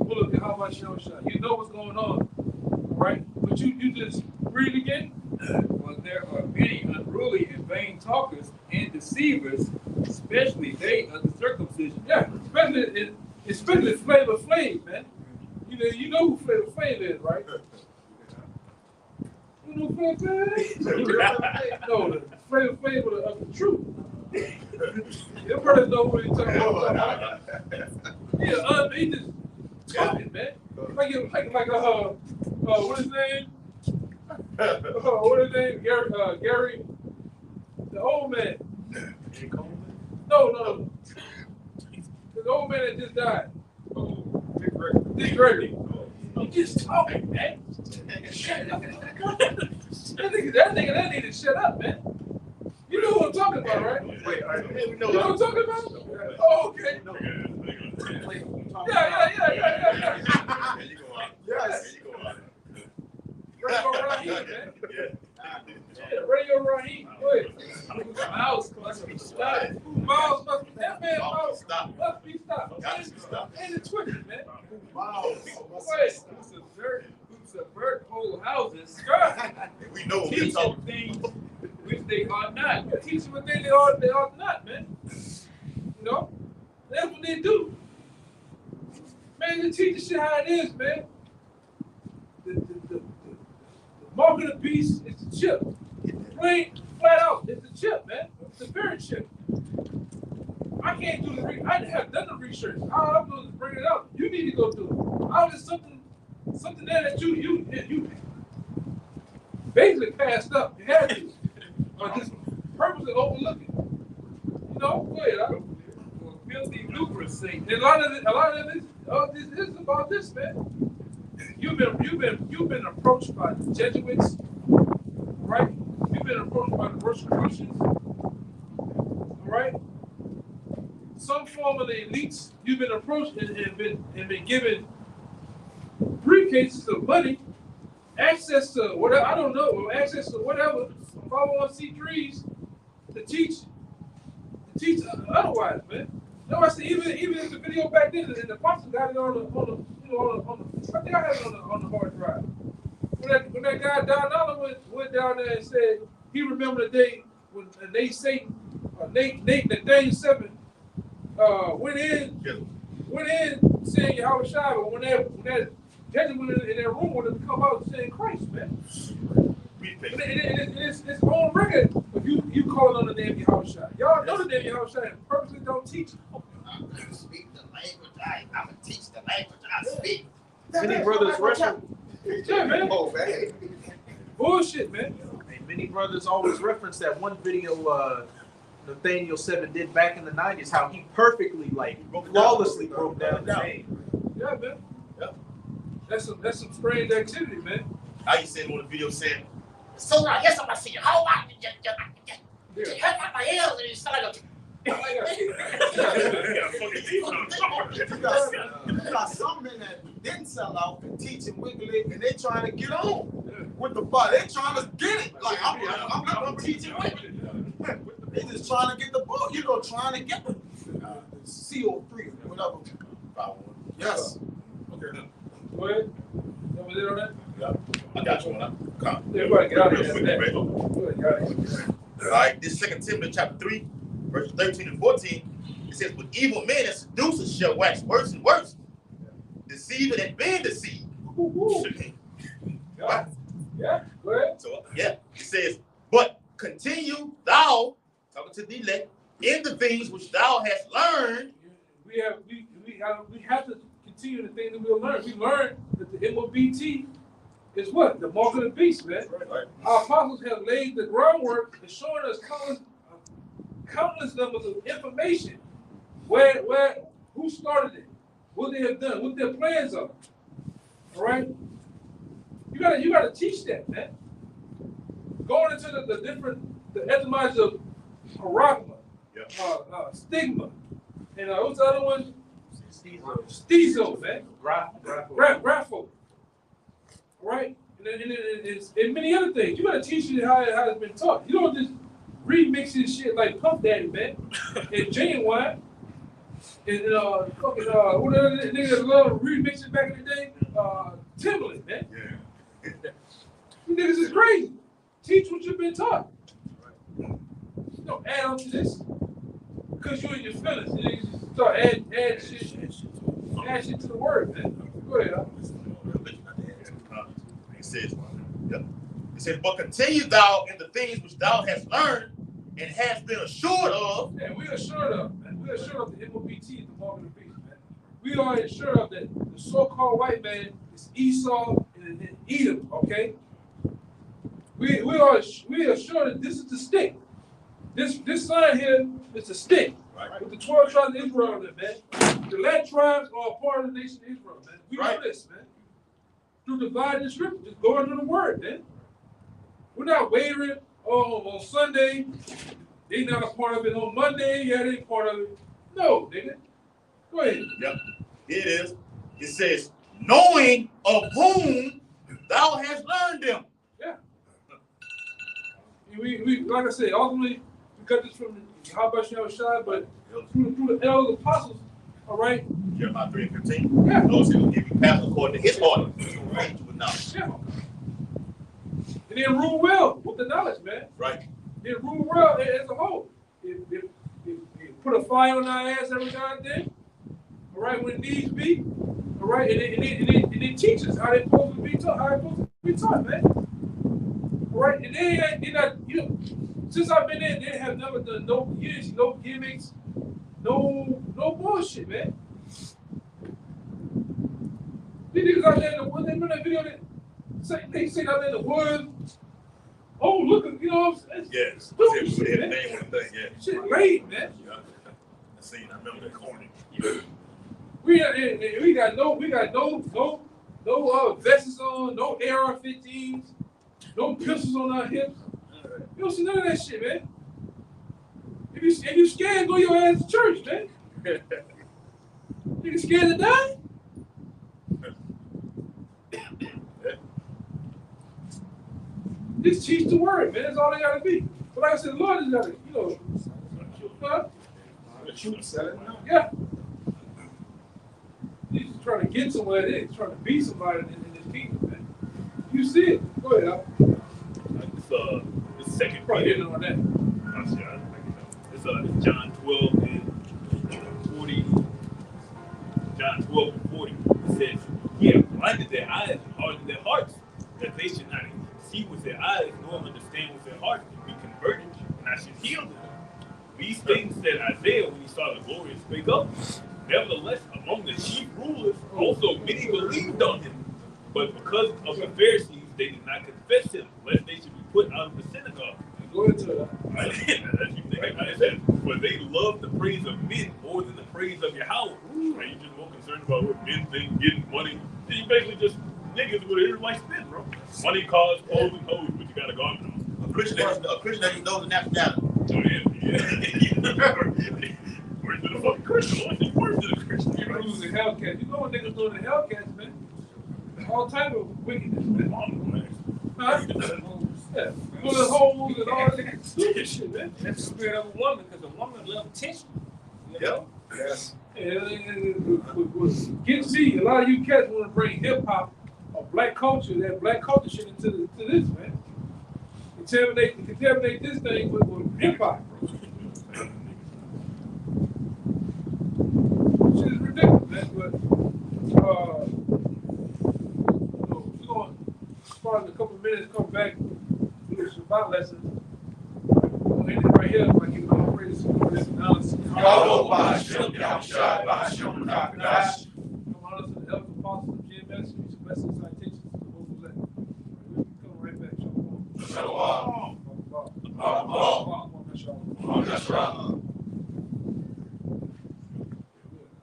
Speaker 1: bullet and how much you shot. You know what's going on, right? But you just read it again.
Speaker 10: For there are many unruly and vain talkers and deceivers, especially they of the circumcision.
Speaker 1: Yeah, especially Flavor Flav, man. You know who Flavor Flav is, right? You know who Flavor Flav is? No, the Flavor Flav of the truth. Your brothers know what he's talking about. Yeah, he just talking, man. Like what his name? What his name? Gary, the old man. No. The old man that just died. Dick Gregory. He just talking, man. Shut up. That nigga need to shut up, man. You know what I'm talking about, right?
Speaker 7: Wait,
Speaker 1: You know what I'm talking about? Oh, okay. Yeah.
Speaker 7: There you go on.
Speaker 1: Yes.
Speaker 7: There you go on.
Speaker 1: Radio Raheem, man. Yeah, Radio Raheem. Go ahead. Miles must be stopped. Miles must be that man. Miles must be stopped.
Speaker 7: Got to stop.
Speaker 1: And the Twitter, man.
Speaker 2: Miles.
Speaker 1: Go ahead. Who subvert whole houses.
Speaker 7: We know what we're
Speaker 10: Teaching
Speaker 7: talking.
Speaker 10: things which they are not.
Speaker 1: Yeah, teach them what they are not, man. You know? That's what they do. Man, they teach the shit how it is, man. The mark of the beast is the chip. Plain, flat out, it's the chip, man. It's the very chip. I can't do the research. I have done the research. All I'm doing is bring it up. You need to go do it. How is something there that you basically passed up. You had to. Or just purposely overlook it. You know, go ahead.
Speaker 10: Filthy lucre's sake.
Speaker 1: And a lot of this is about this, man. You've been approached by the Jesuits, right? You've been approached by the Rosicrucians, all right? Some form of the elites. You've been approached and been given briefcases of money, access to whatever, I don't know, or access to whatever 501c3s to teach otherwise, man. No, I see. Even in the video back then, and the apostle got it on the I think I had it on the hard drive. When that guy Don Oliver went down there and said he remembered the day when Nate Nathaniel 7 went in saying Yahweh Shai, but when that Jesuit in that room wanted to come out saying Christ, man. It's on record if you calling on the name Yahweh Shai. Y'all know the name Yahweh Shai and purposely don't teach it.
Speaker 7: language I'm gonna teach the language I speak.
Speaker 6: Many brothers reference.
Speaker 1: Yeah, man.
Speaker 2: Oh, man.
Speaker 1: Bullshit, man.
Speaker 6: And many brothers always reference that one video Nathaniel 7 did back in the 90s, how he perfectly, like, flawlessly broke down the name.
Speaker 1: Yeah, man.
Speaker 7: Yeah.
Speaker 1: That's some strange activity, man.
Speaker 7: I used to say on the video saying, so I guess I'm gonna see you. How about you have my ears and you sound like
Speaker 2: You got some men that didn't sell out and teaching wiggly, and they trying to get on with the fight. They trying to get it. Like I'm teaching wiggly. They just trying to get the book, trying to get the CO3 or whatever. Yes.
Speaker 1: Okay. Go ahead. Was it on that?
Speaker 7: Yeah. I got you on that.
Speaker 1: Everybody get out of here. Go ahead, get out of here.
Speaker 7: All right, this 2 Timothy chapter 3, verses 13 and 14, it says, but evil men and seducers shall wax worse and worse, deceiving and being deceived.
Speaker 1: Yeah. Yeah, go ahead.
Speaker 7: So, yeah, it says, but continue thou, talking to the elect, in the things which thou hast learned.
Speaker 1: We have to continue the things that we'll learn. We learned that the MOBT is what? The mark of the beast, man.
Speaker 7: Right.
Speaker 1: Our apostles have laid the groundwork and showing us countless numbers of information. Who started it? What they have done, what their plans are. All right? You gotta teach that, man. Going into the etymology of paragma, stigma, and what's the other one? Stizo, man. Grapho. Right? And many other things. You gotta teach it how it's been taught. You don't just remix this shit like Puff Daddy, man. And Genuine. And fucking what other niggas love remixing back in the day? Timberland, man. Yeah. You niggas is crazy. Teach what you've been taught. Don't add on to this. Because you in your feelings. You niggas just start add shit to the word, man. Go ahead.
Speaker 7: It says, but continue thou in the things which thou hast learned and hast been assured of.
Speaker 1: Yeah, we are assured of, man. We are assured of the MOBT, the mark of the beast, man. We are assured of that the so-called white man is Esau and Edom, okay? We are sure that this is the stick. This sign here is the stick. Right. With the 12 tribes of Israel on it, man. The last tribes are a part of the nation of Israel, man. We know this, man. Through dividing the scripture, just going through the word, man. We're not wavering on Sunday. They not a part of it on Monday. Yeah, they part of it. No, nigga. Go ahead.
Speaker 7: Yep. Here it is. It says, knowing of whom thou hast learned them.
Speaker 1: Yeah. We like I said, ultimately, we got this from how about Shai, but through the elders apostles, all right?
Speaker 7: Jeremiah 3 and 15. Yeah. Those who will give you path according to his order. Right.
Speaker 1: Yeah. And then rule well with the knowledge, man.
Speaker 7: Right.
Speaker 1: Then rule well as a whole. If put a fire on our ass every now and then, all right, when it needs be, all right, and it teaches how they're supposed to be taught, man. All right, and they not, since I've been there, they have never done no gimmicks, no bullshit, man. These niggas out there in the woods, they remember that video they say out there in the woods. Oh, look at, you know what I'm saying?
Speaker 7: Yes.
Speaker 1: Shit, man. Shit late, man.
Speaker 7: Yeah. I remember that corner.
Speaker 1: We got no vests on, no AR-15s, no pistols on our hips. You don't see none of that shit, man. If you scared, go your ass to church, man. You scared to die? Just teach the word, man. That's all they gotta be. But like I said, the Lord is gotta, yeah. He's just trying to get somewhere. He's trying to be somebody in this kingdom, man. You see it. Go ahead, Al.
Speaker 8: It's second
Speaker 1: Probably
Speaker 8: Peter.
Speaker 1: didn't know that.
Speaker 8: It's John 12 and 40. John 12 and 40. It says, "Ye have blinded their eyes and hardened their hearts, that they should not see with their eyes, nor understand with their hearts, and be converted, and I should heal them." These things said Isaiah when he saw the glory and spake up. Nevertheless, among the chief rulers, also many believed on him. But because of the Pharisees, they did not confess him, lest they should be put out of the synagogue.
Speaker 1: Go into that.
Speaker 8: I said, for they love the praise of men more than the praise of Yahweh. Right? You're just more concerned about what men think, getting money. You basically just niggas with everybody spend, bro. Money, cars, clothes, and hoes, but you got a garment on.
Speaker 7: A Christian that knows the nationality.
Speaker 8: Oh, yeah. Where's the fucking Christian? Where's the Christian?
Speaker 1: You lose the Hellcats. You know what niggas doing the Hellcats, man? All type of wickedness, man. Huh? Yeah. Pulling holes and all that stupid shit, man.
Speaker 9: That's the spirit of a woman, because a woman loves attention.
Speaker 7: Yep.
Speaker 2: Yes.
Speaker 1: What gets me, a lot of you cats want to bring hip hop or black culture, that black culture shit into this, man. Contaminate this thing with hip hop. Shit is ridiculous, man. But we're going to start in a couple of minutes, come back, do a Shabbat lesson. We'll end it right here. Like you know, I'm ready to see this analysis.